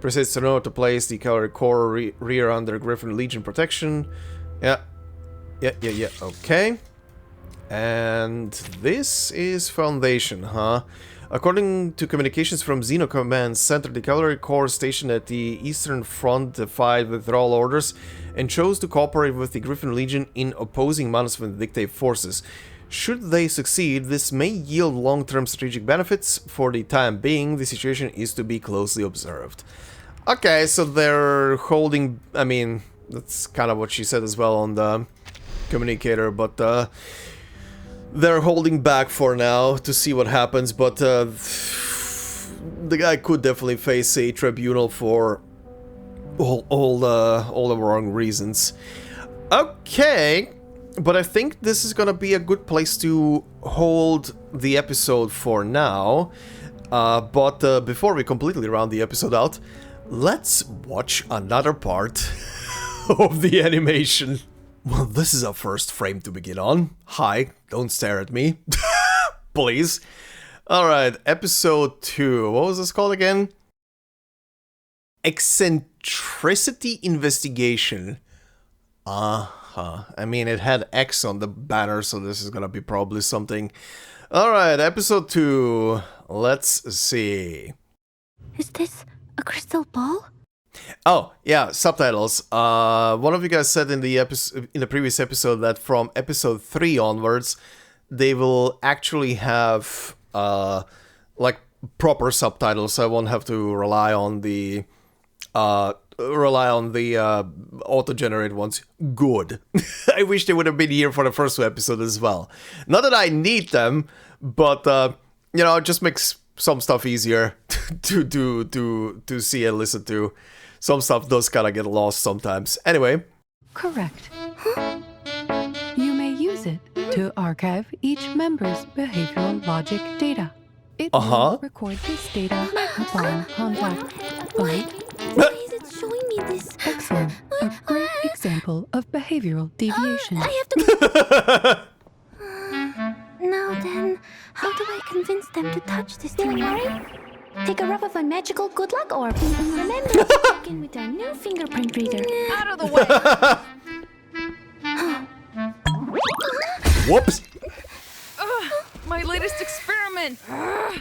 Speaker 1: Proceeds to know to place the cavalry corps rear under Griffin Legion protection. Yeah. Okay. And this is Foundation, huh? According to communications from Xeno Command Center, the cavalry corps stationed at the Eastern Front defied withdrawal orders and chose to cooperate with the Griffin Legion in opposing Manus Vindictae forces. Should they succeed, this may yield long-term strategic benefits. For the time being, the situation is to be closely observed. Okay, so they're holding... I mean, that's kind of what she said as well on the communicator, but they're holding back for now to see what happens, but the guy could definitely face a tribunal for all the wrong reasons. Okay. But I think this is gonna be a good place to hold the episode for now. But before we completely round the episode out, let's watch another part of the animation. Well, this is our first frame to begin on. Hi, don't stare at me. Please. Alright, episode 2. What was this called again? Eccentricity Investigation. I mean, it had X on the banner, so this is gonna be probably something. Alright, episode 2. Let's see.
Speaker 14: Is this a crystal ball?
Speaker 1: Oh, yeah, subtitles. One of you guys said in the previous episode that from episode 3 onwards, they will actually have, like, proper subtitles, so I won't have to rely on the auto-generate ones. Good. I wish they would have been here for the first episode as well. Not that I need them, but you know, it just makes some stuff easier to see and listen to. Some stuff does kind of get lost sometimes. Anyway.
Speaker 17: Correct. You may use it to archive each member's behavioral logic data. It will record this data upon contact.
Speaker 14: Why is it showing me this?
Speaker 17: Excellent. A great example of behavioral deviation.
Speaker 14: I have to... Now then, how do I convince them to touch this thing? Don't worry. Take a rub of a magical good luck orb. Remember to check in with our new fingerprint reader. Out of the way!
Speaker 1: Whoops!
Speaker 22: My latest experiment!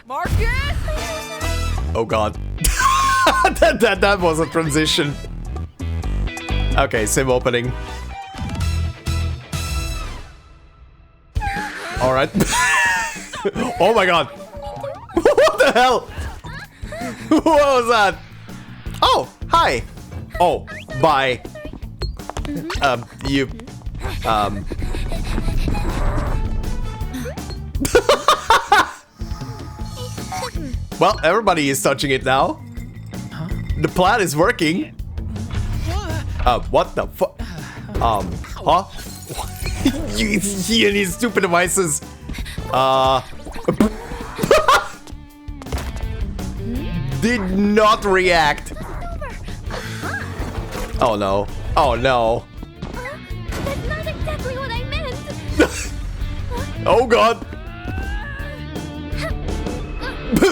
Speaker 22: Marcus!
Speaker 1: Oh god. that was a transition. Okay, same opening. Alright. Oh my god. What the hell? What was that? Oh, hi. Oh, bye. Well, everybody is touching it now. The plan is working. What the fuck? Huh? He and his stupid devices. Did not react. Oh no. Oh no.
Speaker 7: That's not exactly what I meant.
Speaker 1: Oh god.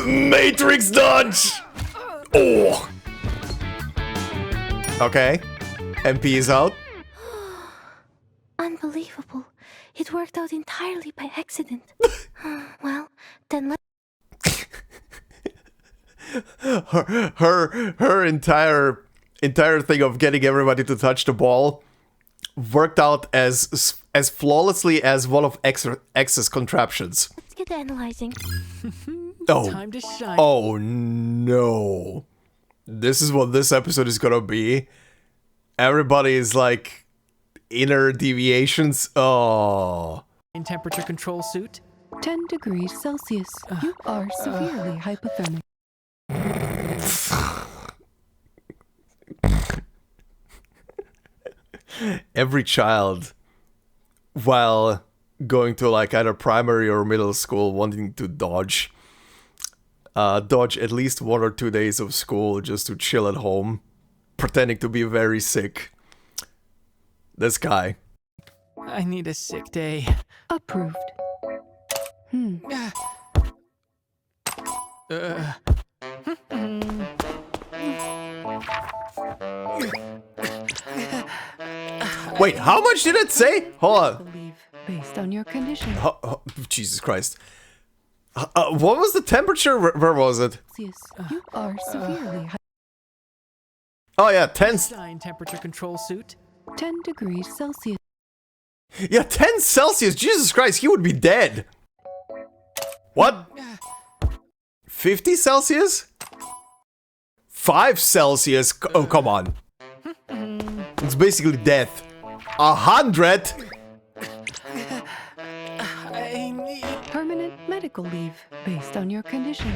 Speaker 1: Matrix dodge. Oh. Okay. MP is out.
Speaker 14: Unbelievable. It worked out entirely by accident. Well, then let's...
Speaker 1: her entire thing of getting everybody to touch the ball worked out as flawlessly as one of X's contraptions.
Speaker 14: Let's get analyzing.
Speaker 1: Oh.
Speaker 6: Time to shine.
Speaker 1: Oh no. This is what this episode is gonna be. Everybody is like inner deviations. Oh.
Speaker 6: In temperature control suit.
Speaker 17: 10 degrees Celsius. You are severely hypothermic.
Speaker 1: Every child, while going to like either primary or middle school, wanting to dodge at least 1 or 2 days of school just to chill at home, pretending to be very sick. This guy.
Speaker 6: I need a sick day.
Speaker 17: Approved.
Speaker 1: Wait, how much did it say? Hold on.
Speaker 17: Based on your condition.
Speaker 1: Jesus Christ. What was the temperature? Where was it?
Speaker 17: You are severely
Speaker 1: Oh yeah, 10.
Speaker 6: Shine temperature control suit.
Speaker 17: 10 degrees Celsius.
Speaker 1: Yeah, 10 Celsius. Jesus Christ, he would be dead. What? 50 Celsius? 5 Celsius? Oh, come on. It's basically death. 100?
Speaker 6: I need
Speaker 17: permanent medical leave based on your condition.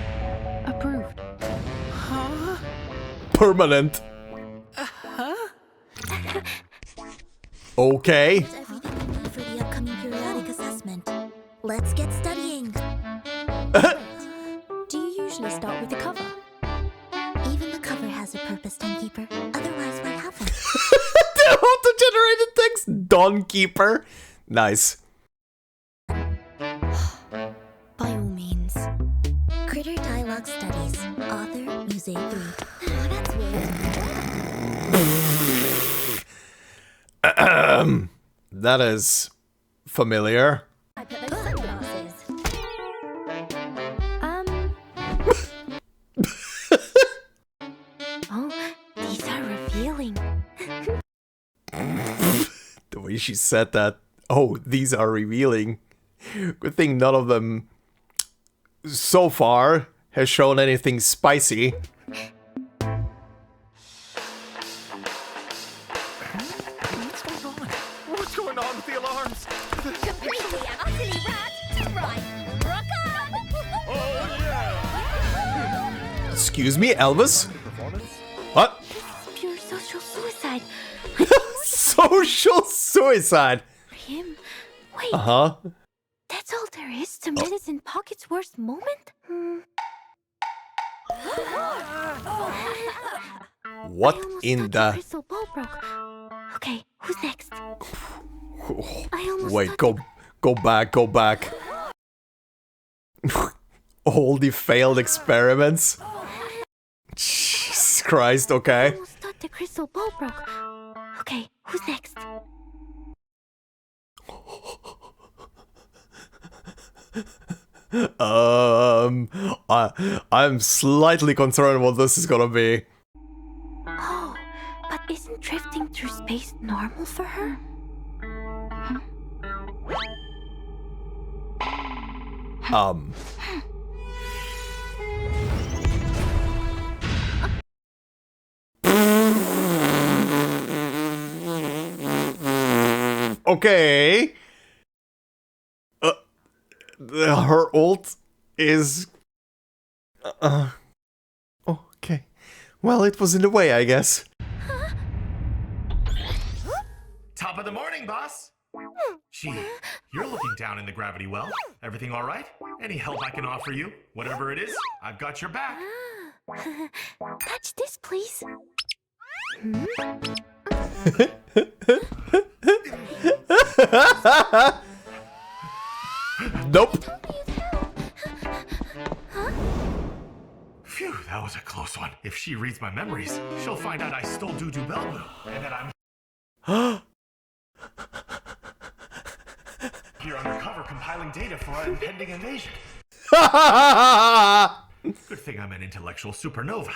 Speaker 17: Approved.
Speaker 6: Huh?
Speaker 1: Permanent. Okay.
Speaker 14: For the upcoming periodic assessment. Let's get studying. Do you usually start with the cover? Even the cover has a purpose, Timekeeper. Otherwise, why have one?
Speaker 1: The auto-generated text. Dawnkeeper. Nice.
Speaker 14: By all means. Critter Dialogue Studies. Author, Musée 3. Oh, that's weird.
Speaker 1: That is familiar.
Speaker 14: I put those sunglasses. Oh, these are revealing.
Speaker 1: The way she said that. Oh, these are revealing. Good thing none of them so far has shown anything spicy.
Speaker 16: What's going on with the alarms?
Speaker 7: Completely and utterly rad. Right, rock on!
Speaker 16: Oh yeah!
Speaker 1: Excuse me, Elvis? What?
Speaker 14: Pure social suicide.
Speaker 1: Social suicide.
Speaker 14: For him. Wait.
Speaker 1: Uh-huh.
Speaker 14: That's all there is to Medicine Pocket's worst moment?
Speaker 1: What in the...
Speaker 14: Crystal ball broke. Okay, who's next?
Speaker 1: Wait, go back. All the failed experiments? Jesus Christ, okay.
Speaker 14: I almost thought the crystal ball broke. Okay, who's next?
Speaker 1: I'm slightly concerned what this is gonna be.
Speaker 14: Oh, but isn't drifting through space normal for her?
Speaker 1: Okay. Her ult is... okay. Well, it was in the way, I guess.
Speaker 9: Top of the morning, boss. Gee, you're looking down in the gravity well. Everything all right? Any help I can offer you? Whatever it is, I've got your back.
Speaker 14: Touch this, please.
Speaker 1: Nope.
Speaker 9: Phew, that was a close one. If she reads my memories, she'll find out I stole Dudu Belbu, and that I'm here undercover compiling data for our impending invasion. Good thing I'm an intellectual supernova.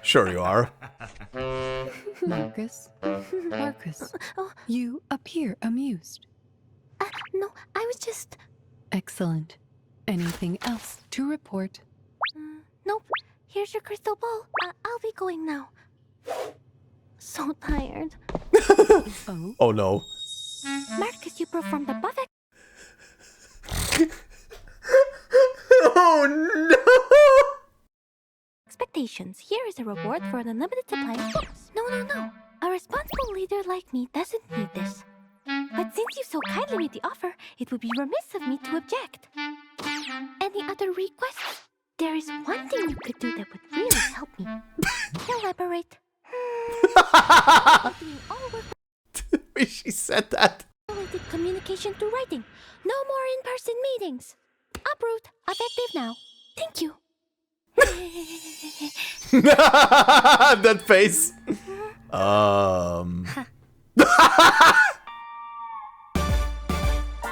Speaker 1: Sure you are.
Speaker 17: Marcus, you appear amused.
Speaker 14: No, I was just...
Speaker 17: Excellent. Anything else to report?
Speaker 14: Nope. Here's your crystal ball. I'll be going now. So tired.
Speaker 1: Oh no.
Speaker 14: Marcus, you performed above it.
Speaker 1: Oh no!
Speaker 14: Expectations. Here is a reward for an unlimited supply of books. No. A responsible leader like me doesn't need this. But since you so kindly made the offer, it would be remiss of me to object. Any other requests? There is one thing you could do that would really help me. Elaborate. Doing all work.
Speaker 1: She said that.
Speaker 14: Related communication to writing. No more in-person meetings. Uproot. Effective now. Thank you.
Speaker 1: That face.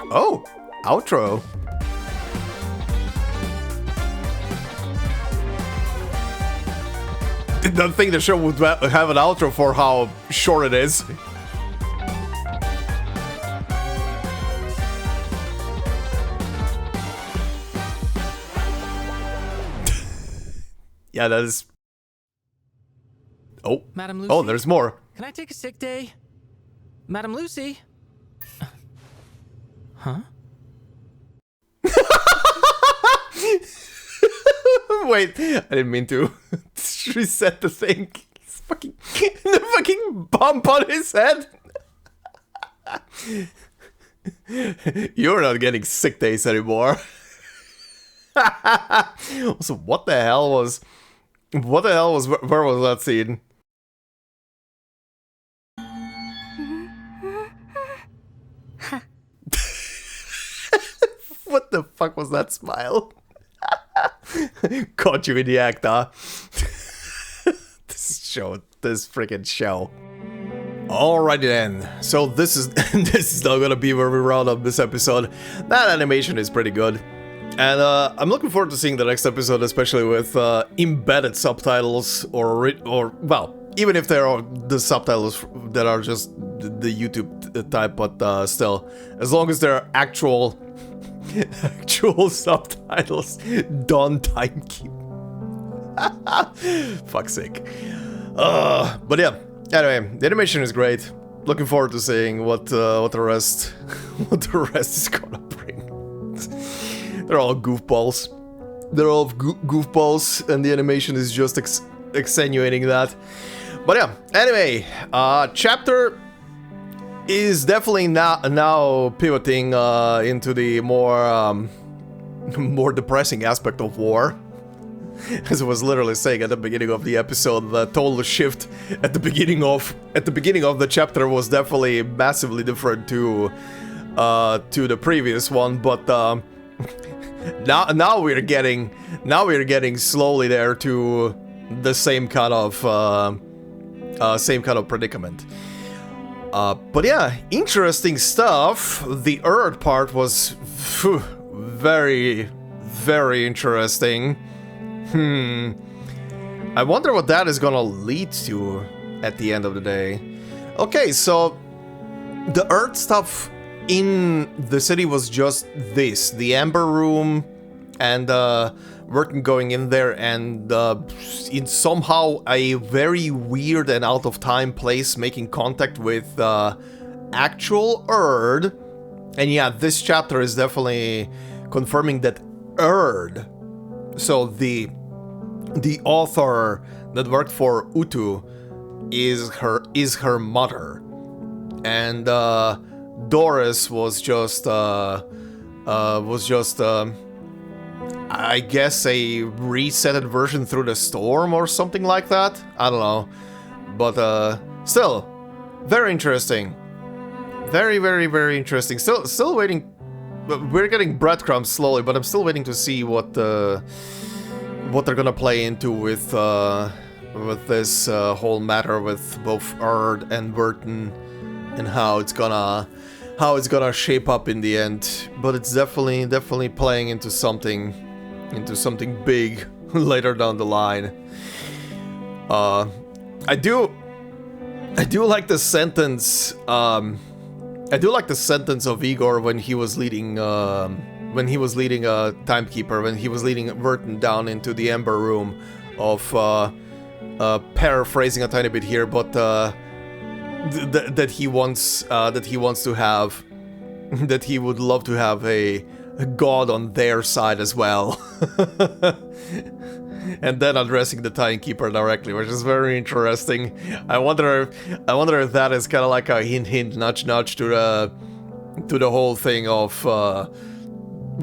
Speaker 1: Oh, outro. Did not think the show would have an outro for how short it is. Yeah, that is... Oh.
Speaker 10: Madam Lucy?
Speaker 1: Oh, there's more.
Speaker 10: Can I take a sick day? Madam Lucy? Huh?
Speaker 1: Wait, I didn't mean to. She said the thing. It's fucking... the fucking bump on his head. You're not getting sick days anymore. Also, what the hell was... Where was that scene? What the fuck was that smile? Caught you in the act, huh? This freaking show. Alrighty then. So this is now gonna be where we round up this episode. That animation is pretty good. And I'm looking forward to seeing the next episode, especially with embedded subtitles or well, even if there are the subtitles that are just the YouTube type, but still, as long as they're actual subtitles done Timekeeper. Fuck's sake. But yeah. Anyway, the animation is great. Looking forward to seeing what the rest is gonna bring. They're all goofballs. They're all goofballs, and the animation is just extenuating that. But yeah, anyway, chapter is definitely now pivoting into the more depressing aspect of war. As I was literally saying at the beginning of the episode, the total shift at the beginning of the chapter was definitely massively different to the previous one, but now we're getting slowly there to the same kind of predicament. But yeah, interesting stuff. The Earth part was very, very interesting. I wonder what that is gonna lead to at the end of the day. Okay, so the Earth stuff in the city was just this. The Amber Room and Vertin going in there and in somehow a very weird and out of time place making contact with actual Erd. And yeah, this chapter is definitely confirming that Erd, so the author that worked for Utu, is her mother. And Doris was just I guess a resetted version through the storm or something like that. I don't know, but still very interesting. Very, very, very interesting. Still waiting. We're getting breadcrumbs slowly, but I'm still waiting to see what they're gonna play into with this whole matter with both Erd and Vertin, and how it's gonna shape up in the end. But it's definitely playing into something big later down the line. I do like the sentence. I do like the sentence of Igor when he was leading Timekeeper, when he was leading Vertin down into the Ember Room, of paraphrasing a tiny bit here, but that he wants to have, that he would love to have a god on their side as well. And then addressing the Timekeeper directly, which is very interesting. I wonder if that is kind of like a hint, nudge to the whole thing of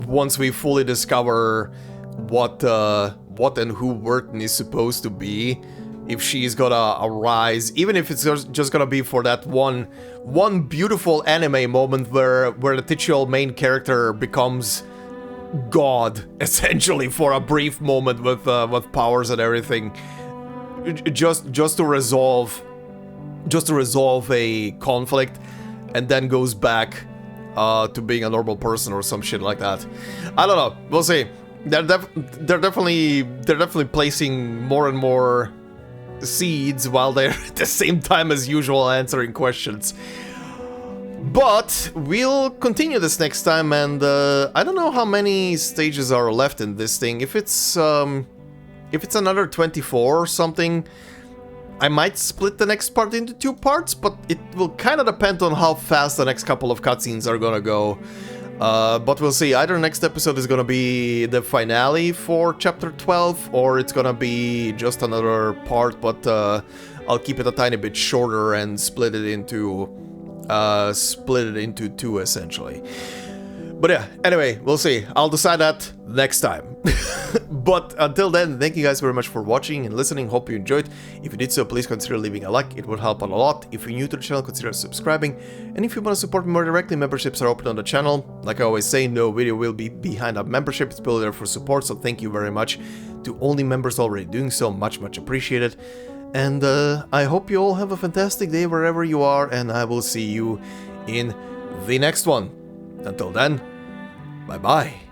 Speaker 1: once we fully discover what and who Vertin is supposed to be, if she's gonna arise, even if it's just gonna be for that one beautiful anime moment where the titular main character becomes God, essentially, for a brief moment with powers and everything, just to resolve a conflict, and then goes back to being a normal person or some shit like that. I don't know. We'll see. They're definitely placing more and more seeds while they're at the same time as usual answering questions. But we'll continue this next time, and I don't know how many stages are left in this thing. If it's another 24 or something, I might split the next part into 2 parts, but it will kind of depend on how fast the next couple of cutscenes are gonna go. But we'll see. Either next episode is gonna be the finale for Chapter 12, or it's gonna be just another part, but I'll keep it a tiny bit shorter and split it into 2, essentially. But yeah, anyway, we'll see. I'll decide that next time. But until then, thank you guys very much for watching and listening. Hope you enjoyed. If you did so, please consider leaving a like. It would help out a lot. If you're new to the channel, consider subscribing. And if you want to support me more directly, memberships are open on the channel. Like I always say, no video will be behind a membership. It's purely there for support, so thank you very much to all the members already doing so. Much appreciated. And I hope you all have a fantastic day wherever you are, and I will see you in the next one. Until then, bye-bye.